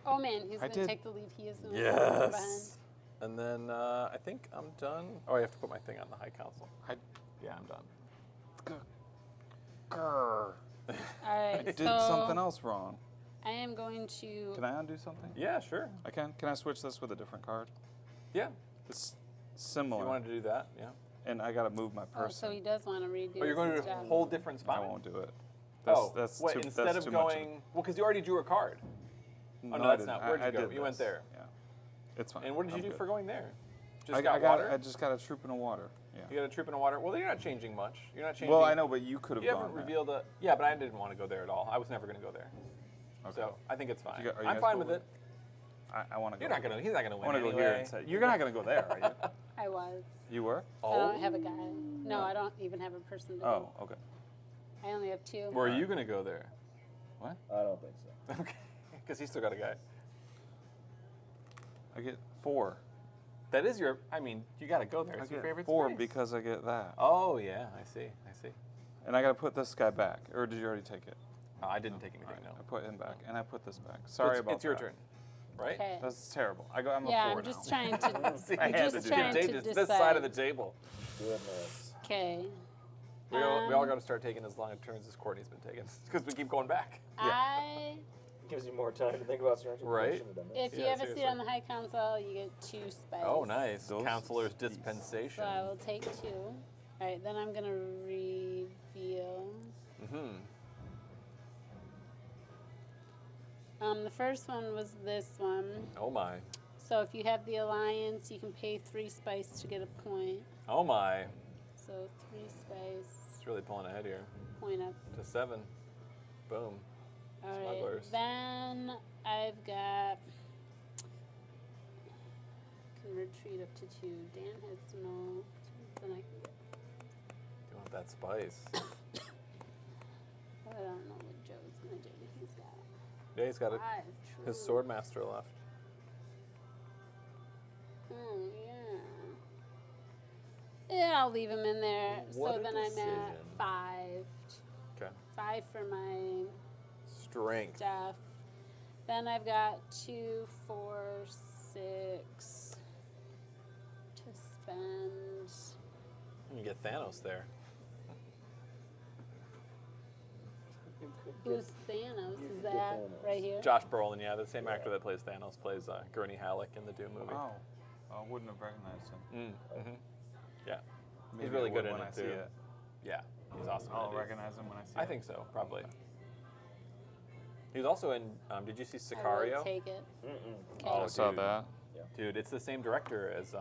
Oh man, he's I gonna did- take the leave. He is gonna Yes. And then I think I'm done. Oh, I have to put my thing on the High Council. Yeah, I'm done. Grr. All right, I did so something else wrong. I am going to. Can I undo something? Yeah, sure. I can. Can I switch this with a different card? Yeah. It's If similar. you wanted to do that, yeah. And I gotta move my Oh, person. so he does want to redo. Oh, you're going to his a job. whole different spot? I won't do it. Oh, that's what, too, instead that's of too much going, well, because you already drew a card. No, no, I that's didn't. not. Where'd you I go? did You went this. there. Yeah. It's fine. And what did you I'm do good. for going there? Just I got got water? I just got a troop in a water. Yeah. You got a troop in the water? Well, you're not changing much. You're not changing. Well, I know, but you could have You gone haven't there. revealed a. Yeah, but I didn't want to go there at all. I was never going to go there. Okay. So I think it's fine. You are you I'm guys fine cool with it. I want to go. You're not gonna. He's not gonna I win want to go anyway. here and say you're not gonna go there, are you? I was. You were? I don't have a guy. No, I don't even have a person to Oh, okay. go. I only have 2. Were you gonna go there? What? I don't think so. Okay, because he's still got a guy. I get 4. That is your. I mean, you got to go there. I It's your get favorite 4 space. because I get that, Oh yeah, I see. I see. and I got to put this guy back. Or did you already take it? Oh, I didn't take anything. Alright, No. I put him back, and I put this back. So Sorry it's, about It's your that. turn. right? Okay. That's terrible. I'm a Yeah, 4 I'm just now. trying to. See, I I'm had just to do trying that. to It's decide. this side of the table. Goodness. Okay. We all got to start taking as long turns as Courtney's been taking because we keep going back. Gives you more time to think about strategy. Right. If you Yeah, have a seat seriously. on the High Council, you get 2 spice. Oh, nice. Those Counselor's seats. dispensation. So I will take 2. All right, then I'm gonna reveal. The first one was this one. Oh my. So if you have the alliance, you can pay 3 spice to get a point. Oh my. So 3 spice, It's really pulling ahead here. point up. To 7. Boom. All right. Smugglers. Then I've got. Can retreat up to 2. Dan has no. Then I can get. You want that spice? I don't know what Joe's gonna do. He's got Yeah, he's got 5 his true. swordmaster left. Oh yeah. Yeah, I'll leave him in there. What So a then I'm decision. at 5. Okay. 5 for my Strength. stuff. Then I've got 2, 4, 6 to spend. You get Thanos there. Who's Thanos? You Is could that get Thanos. right here? Josh Brolin, yeah, the same actor that plays Thanos plays Gurney Halleck in the Doom movie. Oh, I wouldn't have recognized him. Yeah. Maybe He's really I good would in when it I see too. it. Yeah, he's awesome. I'll in it. recognize him when I see it. I think so, probably. He was also in. Did you see I Sicario? will take it. Mm-mm. Okay. I saw dude. that. Dude, it's the same director as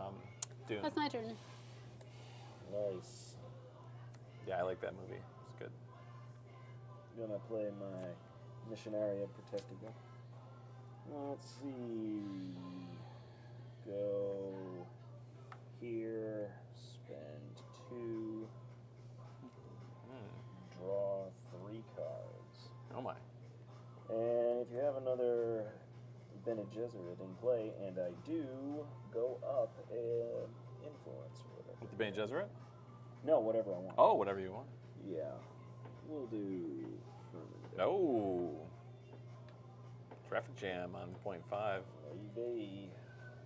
Doom. That's my turn. Nice. Yeah, I like that movie. It's good. Gonna play my missionary of protecting them. Let's see. Go here. Spend 2. Draw 3 cards. Oh my. And if you have another Bene Gesserit in play, and I do, go up an influence or whatever. With the Bene Gesserit? No, whatever I want. Oh, whatever you want. Yeah. We'll do Fermented. Oh. Traffic jam on 0.5. Maybe.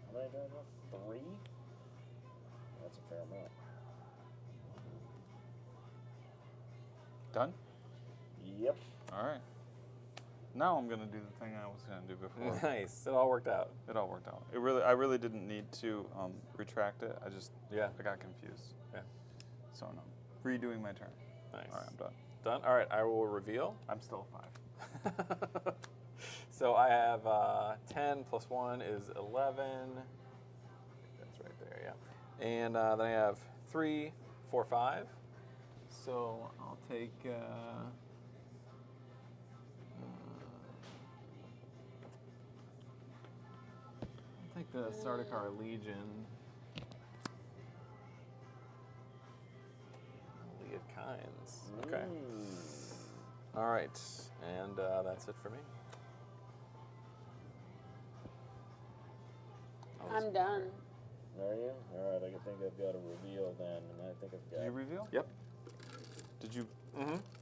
How many do I have? 3? That's a fair amount. Done? Yep. All right. Now I'm gonna do the thing I was gonna do before. Nice. It all worked out. It all worked out. I really didn't need to retract it. Yeah. I got confused. Yeah. So no, redoing my turn. Nice. All right, I'm done. Done? All right, I will reveal. I'm still 5. So I have 10 plus 1 is 11. That's right there, yeah. And then I have 3, 4, 5. So I'll take. I'll take the Sardaukar Legion. League of Kinds. Okay. All right, and that's it for me. I'm done. Are you? Alright, I think I've got a reveal then, and I think I've Did got. you reveal? Yep. Did you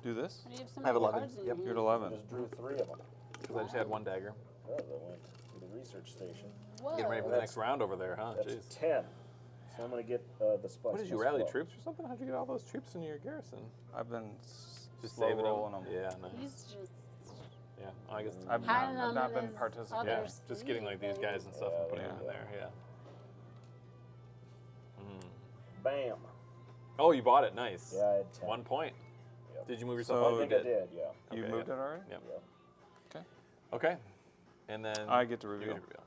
do this? You have so I have many 11. cards in Yep. here. You're at I 11. just drew 3 of them. Because I just had one dagger. Oh, that went to the research station. Whoa. Getting ready for the next round over there, huh? That's Jeez. 10. So I'm gonna get the spice. What did you plus rally 12. troops or something? How'd you get all those troops in your garrison? I've been Just slow saving rolling them. Yeah, nice. He's just Yeah, I guess. I've hiding not, I've them not in been his participating. other Yeah, just getting like these guys and stuff and putting them in there. Yeah. Bam. Oh, you bought it. Nice. Yeah, I had 10. 1 point. Yep. Did you move yourself So- up? I think You I did, yeah. You Okay, moved yeah. it already? Yep. Yeah. Okay. Okay. And then I get to you reveal. get to reveal.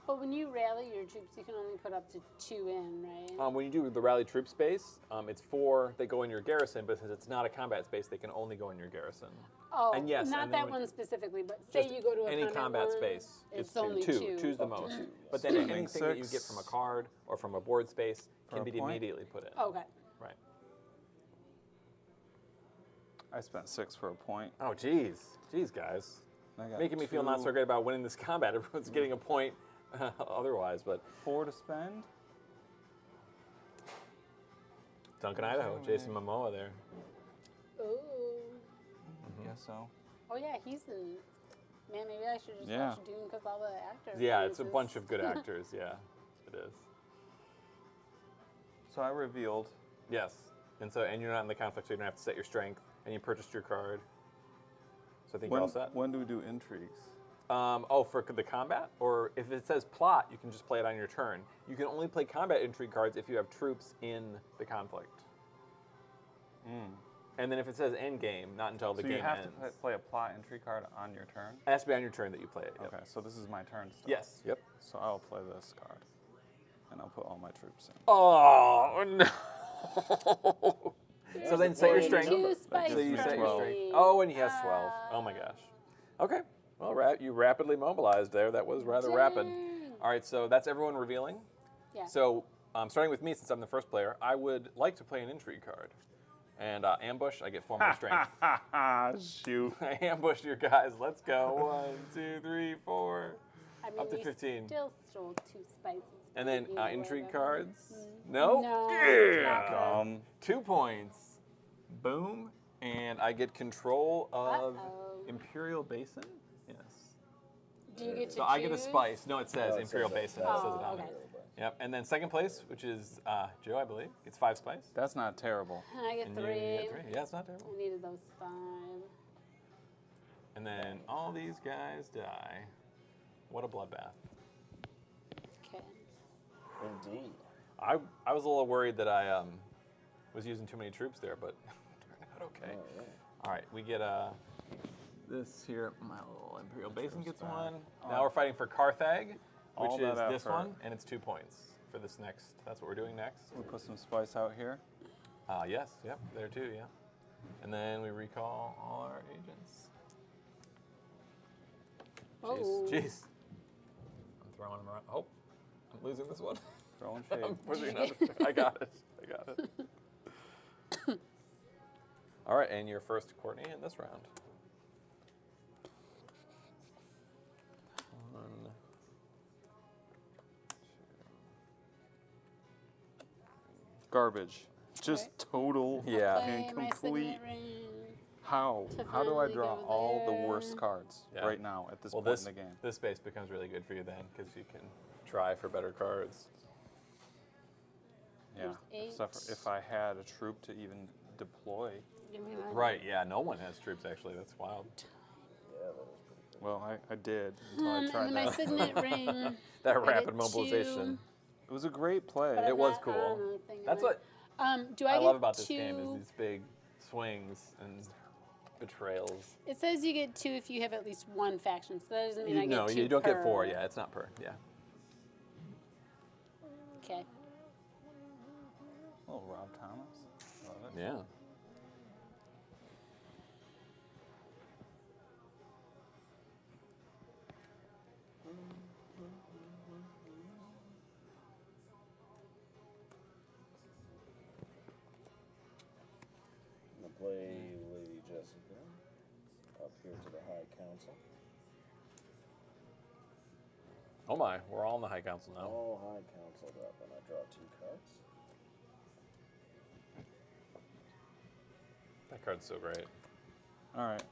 But when you rally your troops, you can only put up to 2 in, right? When you do the rally troop space, it's 4 that go in your garrison, but since it's not a combat space, they can only go in your garrison. Oh, and yes, not and then that when- one specifically, but say Just you go to a any combat one, space, it's two. only 2. Two's the Up to most. 2, But yes. then Spending anything that you get 6 from a card or from a board space For can a be point? immediately put in. Okay. Right. I spent 6 for a point. Oh, jeez. Jeez, guys. I got Making me feel not so 2, great about winning this combat. Everyone's getting a point otherwise, but 4 to spend. Duncan, Idaho, Jason Momoa there. Ooh. Guess so. Oh yeah, he's in Man, maybe I should just Yeah. watch Dune because all the actors. Yeah, it's a voices. bunch of good actors. Yeah, it is. So I revealed. Yes. And you're not in the conflict, so you don't have to set your strength, and you purchased your card. So I think you're all set. When do we do intrigues? For the combat? Or if it says plot, you can just play it on your turn. You can only play combat intrigue cards if you have troops in the conflict. And then if it says end game, not until the So game you have ends. to play a plot intrigue card on your turn? It has to be on your turn that you play it. Yep. Okay, so this is my turn still. Yes. Yep. So I'll play this card. And I'll put all my troops in. Oh, no. So then set your strength. Two spice So you from set your me. strength. Oh, and he has 12. Oh my gosh. Okay. Well, you rapidly mobilized there. That was rather rapid. Dang. All right, so that's everyone revealing. Yeah. So starting with me, since I'm the first player, I would like to play an intrigue card. And ambush, I get 4 more strength. Shoot. I ambushed your guys. Let's go. 1, 2, 3, 4. I mean, Up to we 15. Still stole 2 spices. And then from you, intrigue whatever. cards. No? No. Yeah. 2 points. Boom. And I get control of Uh-oh. Imperial Basin. Yes. Do you get to So I get a choose? spice. No, it says No, it Imperial says that. Basin. Oh, It says it on okay. there. Yep. And then second place, which is Joe, I believe, gets 5 spice. That's not terrible. And I get And 3. you get 3. Yeah, it's not terrible. I needed those 5. And then all these guys die. What a bloodbath. Okay. Indeed. I was a little worried that I was using too many troops there, but turned out okay. Oh, yeah. All right, we get this here. My little Imperial Basin gets 1. Oh. Now we're fighting for Carthage, All which is that this effort. one, and it's 2 points for this next. That's what we're doing next. We put some spice out here. Yes, yep, there too, yeah. And then we recall all our agents. Oh. Jeez. I'm throwing them around. Oh, I'm losing this one. Throwing I'm shade. pushing another. I got it. All right, and you're first, Courtney, in this round. 1, Garbage. Just total Yeah. and Play my complete. signet ring. How? To How do I finally draw go all the there. worst cards Yeah. right now at this Well, point this in the game? this space becomes really good for you then, because you can try for better cards. Yeah. There's Except for 8. if I had a troop to even deploy. Give me my Right? Yeah. No one has troops actually. That's wild. Yeah, that was pretty good. Well, I did until I And tried then my that. signet ring. That I rapid get mobilization. 2, It was a great play. but It I'm was not cool. on the thing I'm That's in. what Do I I get love about this 2? game is these big swings and betrayals. It says you get 2 if you have at least 1 faction, so that doesn't mean I get No, 2 you don't get per. 4. Yeah, it's not per. Yeah. Okay. Oh, Rob Thomas. Love it. Yeah. I'm gonna play Lady Jessica up here to the High Council. Oh my, we're all in the High Council now. All High Counciled up, and I draw 2 cards. That card's so great. All right.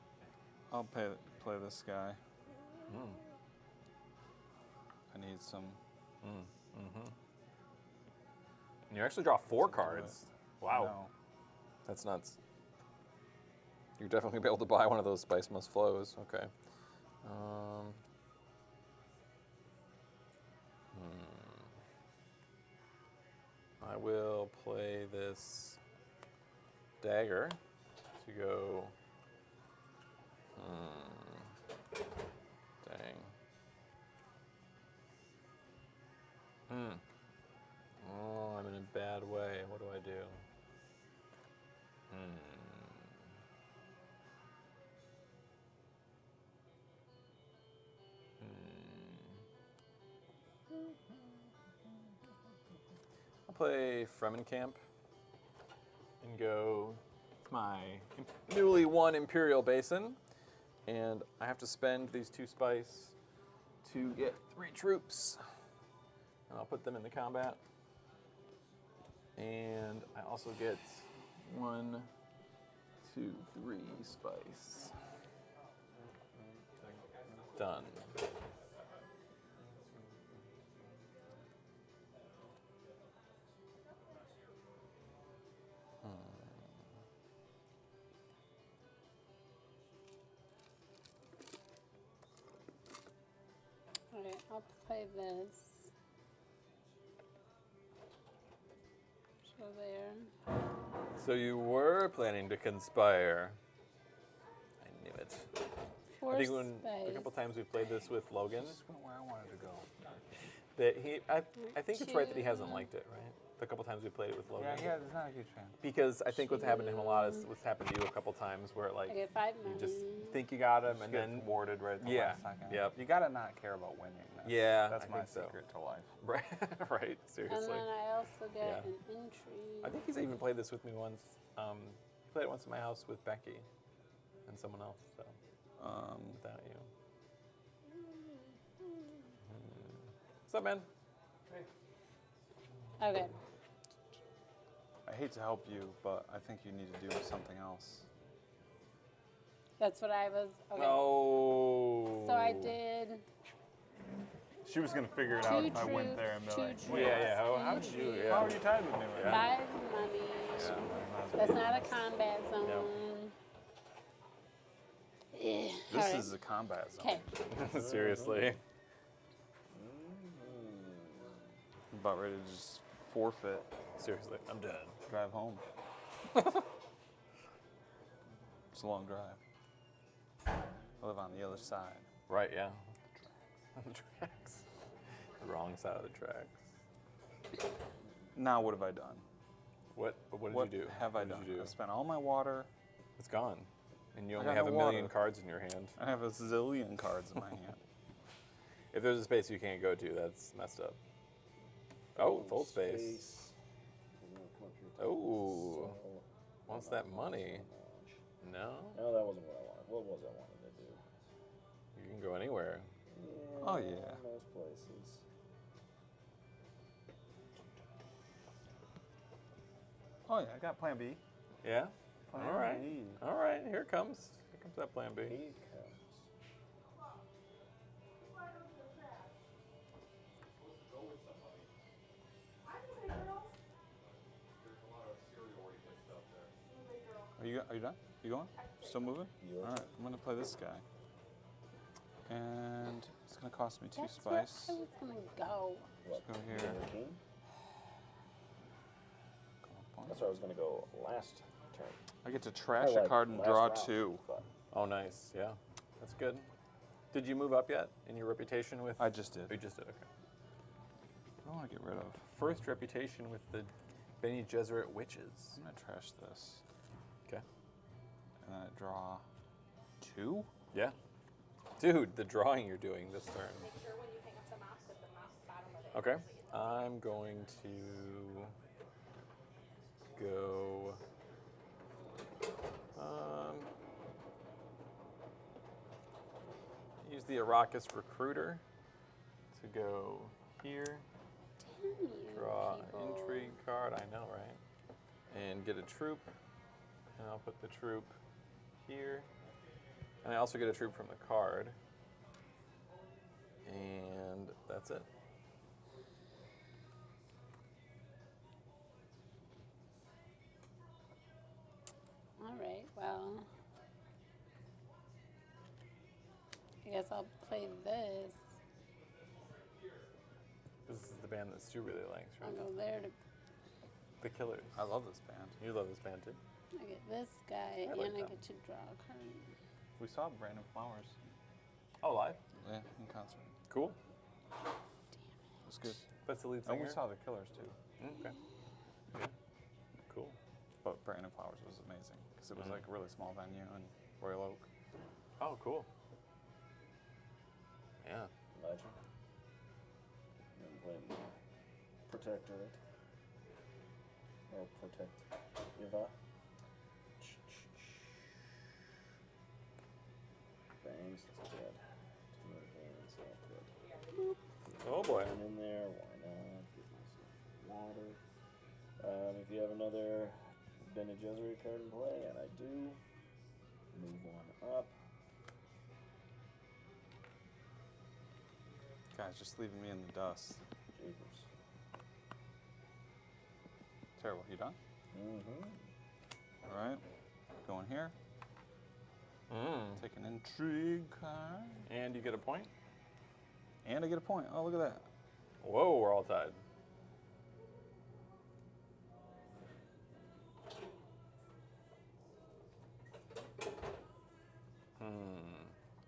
I'll play this guy. Mm. I need some. And you actually draw 4 Let's do cards. Wow, No. that's nuts. You're definitely gonna be able to buy one of those Spice Must Flows. Okay. I will play this dagger to go. Dang. Oh, I'm in a bad way. What do I do? I'll play Fremenkamp and go to my newly won Imperial Basin. And I have to spend these 2 spice to get 3 troops. And I'll put them in the combat. And I also get 1, 2, 3 spice. done. Alright, I'll play this. So there. So you were planning to conspire. I knew it. Four I think when space. a couple times we played this with Logan, Just went where I wanted to go. that I think it's right that he hasn't liked it, right? The couple times we played it with Logan. Yeah, he's not a huge fan. Because I think what's happened to him a lot is what's happened to you a couple times where like I get 5 you money. just think you got him and Get then warded right at the Yeah, last second. yep. You gotta not care about winning. That's I my think so. secret to life. right, right, And seriously. then I also get Yeah. an intrigue. I think he's even played this with me once. He played it once in my house with Becky and someone else. So without you. What's up, man? Okay. I hate to help you, but I think you need to do something else. That's what I was. Okay. No. So I did She was gonna figure it 2 out troops, if I went there and be 2 like, troops, Yeah. How did you? intrigue, Yeah. how are you tied with me right now? 5 money. That's not a combat zone. No. Yeah. This Alright. is a combat zone. Okay. Seriously. I'm about ready to just forfeit, Seriously, I'm done. drive home. It's a long drive. I live on the other side. Right, yeah. On the tracks. The wrong side of the tracks. Now what have I done? What did What you do? have I What done? did you do? I spent all my water. It's gone. And you I only got have no a million water. cards in your hand. I have a zillion cards in my hand. If there's a space you can't go to, that's messed up. Oh, full space. Oh, wants that money. No, No, that wasn't what I wanted. What was I wanted to do? you can go anywhere. Oh, yeah. Most places. Oh yeah, I got Plan B. Yeah. Plan All right. B. All right. Here comes that plan B. He comes. Are you done? You going? Still moving? Your All right, I'm gonna play this guy. And it's gonna cost me 2 That's where spice. I was gonna go. What? Go here. The king? Come on, That's where I was going to go last turn. I get to trash I a like card and last draw round, 2. but Oh, nice. Yeah, that's good. Did you move up yet in your reputation with? I just did. Oh, you just did. Okay. I want to get rid of. First reputation with the Bene Gesserit witches. I'm gonna trash this. Okay. And then I draw 2. Yeah. Dude, the drawing you're doing this turn. Make sure when you hang up the mouse that the mouse bottom of it. Okay. I'm going to go. Use the Arrakis Recruiter to go here. Draw an intrigue card. I know, right? And get a troop. And I'll put the troop here. And I also get a troop from the card. And that's it. All right. Well, I guess I'll play this. This is the band that Stu really likes, I'll right? go there to. The Killers. I love this band. You love this band too. I get this guy, I like and I them. get to draw a card. We saw Brandon Flowers. Oh, live? Yeah, in concert. Cool. It was good. That's the lead And singer. we saw the Killers too. Okay. Yeah. Cool. But Brandon Flowers was amazing because it was like a really small venue in Royal Oak. Oh, cool. Yeah. Legend. I'm playing Protectorate. Or Protect Iva. Fangs, that's dead. 2 more hands, so good. Oh boy. One in there, why not? Give me some water. If you have another Bene Gesserit card in play, and I do, move one up. Guys, just leaving me in the dust. Jeepers. Terrible. You done? Mm-hmm. All right. Going here. Take an intrigue card. And you get a point. And I get a point. Oh, look at that. Whoa, we're all tied.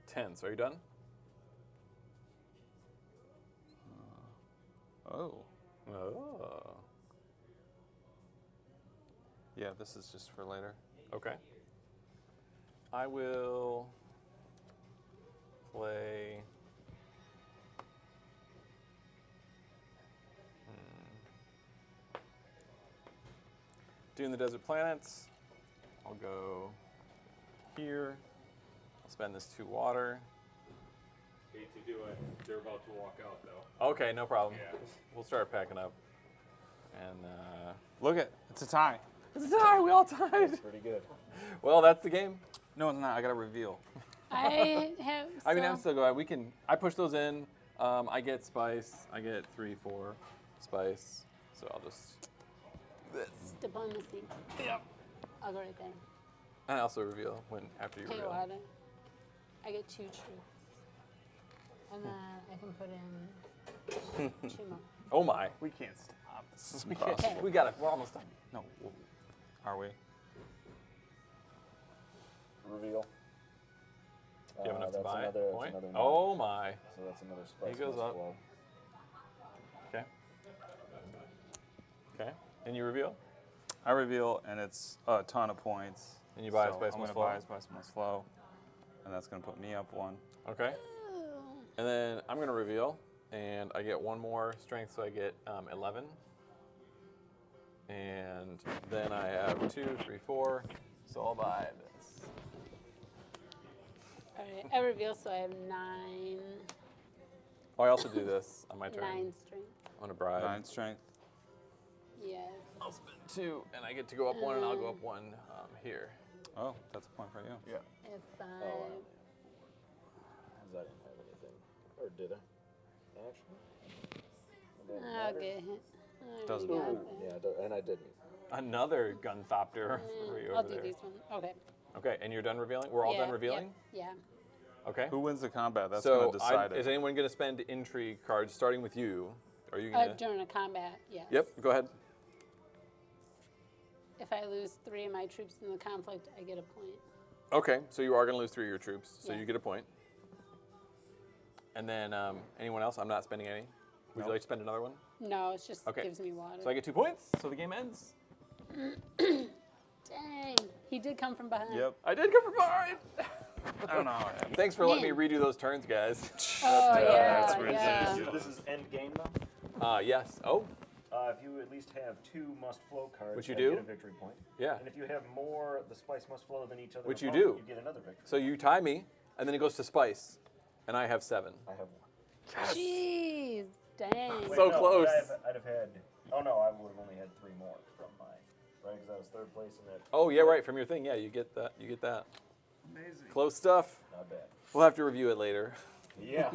Tense. Are you done? Oh. Oh. Yeah, this is just for later. Okay. I will play. Dune the Desert Planets. I'll go here. I'll spend this 2 water. Hate to do it. They're about to walk out, though. Okay, no problem. Yeah. We'll start packing up. And Look at it's a tie. it's a tie. We all tied. Pretty good. Well, that's the game. No, it's not. I got to reveal. I have. I mean, so- I'm still going. We can. I push those in. I get spice. I get 3, 4 spice. So I'll just this. Diplomacy. Yep. I'll go right there. And I also reveal when after you Pay reveal. water. I get 2 troops. And then I can put in 2 more. Oh my. We can't stop. This is We can't. impossible. We got it. We're almost done. No. Are we? Reveal. Do you have enough to That's buy another, a that's point? another nine. Oh my. So that's another spice. He goes plus up. 12. Okay. Okay. And you reveal? I reveal, and it's a ton of points. And you buy a so spice I'm must gonna buy flow? a spice must flow, and that's gonna put me up 1. Okay. And then I'm gonna reveal, and I get 1 more strength, so I get 11. And then I have 2, 3, 4. So I'll buy this. All right, I reveal, so I have 9, Oh, I also do this on my turn. 9 strength. I'm gonna bribe. 9 strength. Yes. I'll spend 2, and I get to go up 1, and I'll go up 1 here. Oh, that's a point for you. Yeah. If I. Oh, I didn't have anything. Or did I? Actually? It didn't I'll matter. get hit. I Doesn't already matter. got that. Yeah, and I didn't. Another gunthopter for you I'll over do there. these ones. Okay. Okay, and you're done revealing? We're all Yeah, done revealing? Yeah. Okay. Who wins the combat? That's So gonna decide is it. anyone going to spend intrigue cards starting with you? Are you going to? During a combat, yes. Yep, go ahead. If I lose 3 of my troops in the conflict, I get a point. Okay, so you are going to lose 3 of your troops, so Yeah. you get a point. And then anyone else? I'm not spending any. Would you like to spend another one? No, it just Okay. gives me water. So I get 2 points, so the game ends. Dang. He did come from behind. Yep. I did come from behind. I don't know how it happened. Thanks for letting me Man. redo those turns, guys. Oh, that's yeah. ridiculous. Yeah. This is end game though. Yes. Oh, If you at least have 2 must flow cards, Which you then do? get a victory point. yeah. And if you have more, the spice must flow than each other. Which you opponent, do. You get another victory. So you tie me, and then it goes to Spice, and I have 7. I have 1. Jeez. Dang. Wait, So no, close. I'd have had. Oh no, I would have only had 3 more from mine, right? Because I was 3rd place in that. Oh yeah, right. From your thing, yeah, you get that. You get that. Amazing. Close stuff. Not bad. We'll have to review it later. Yeah.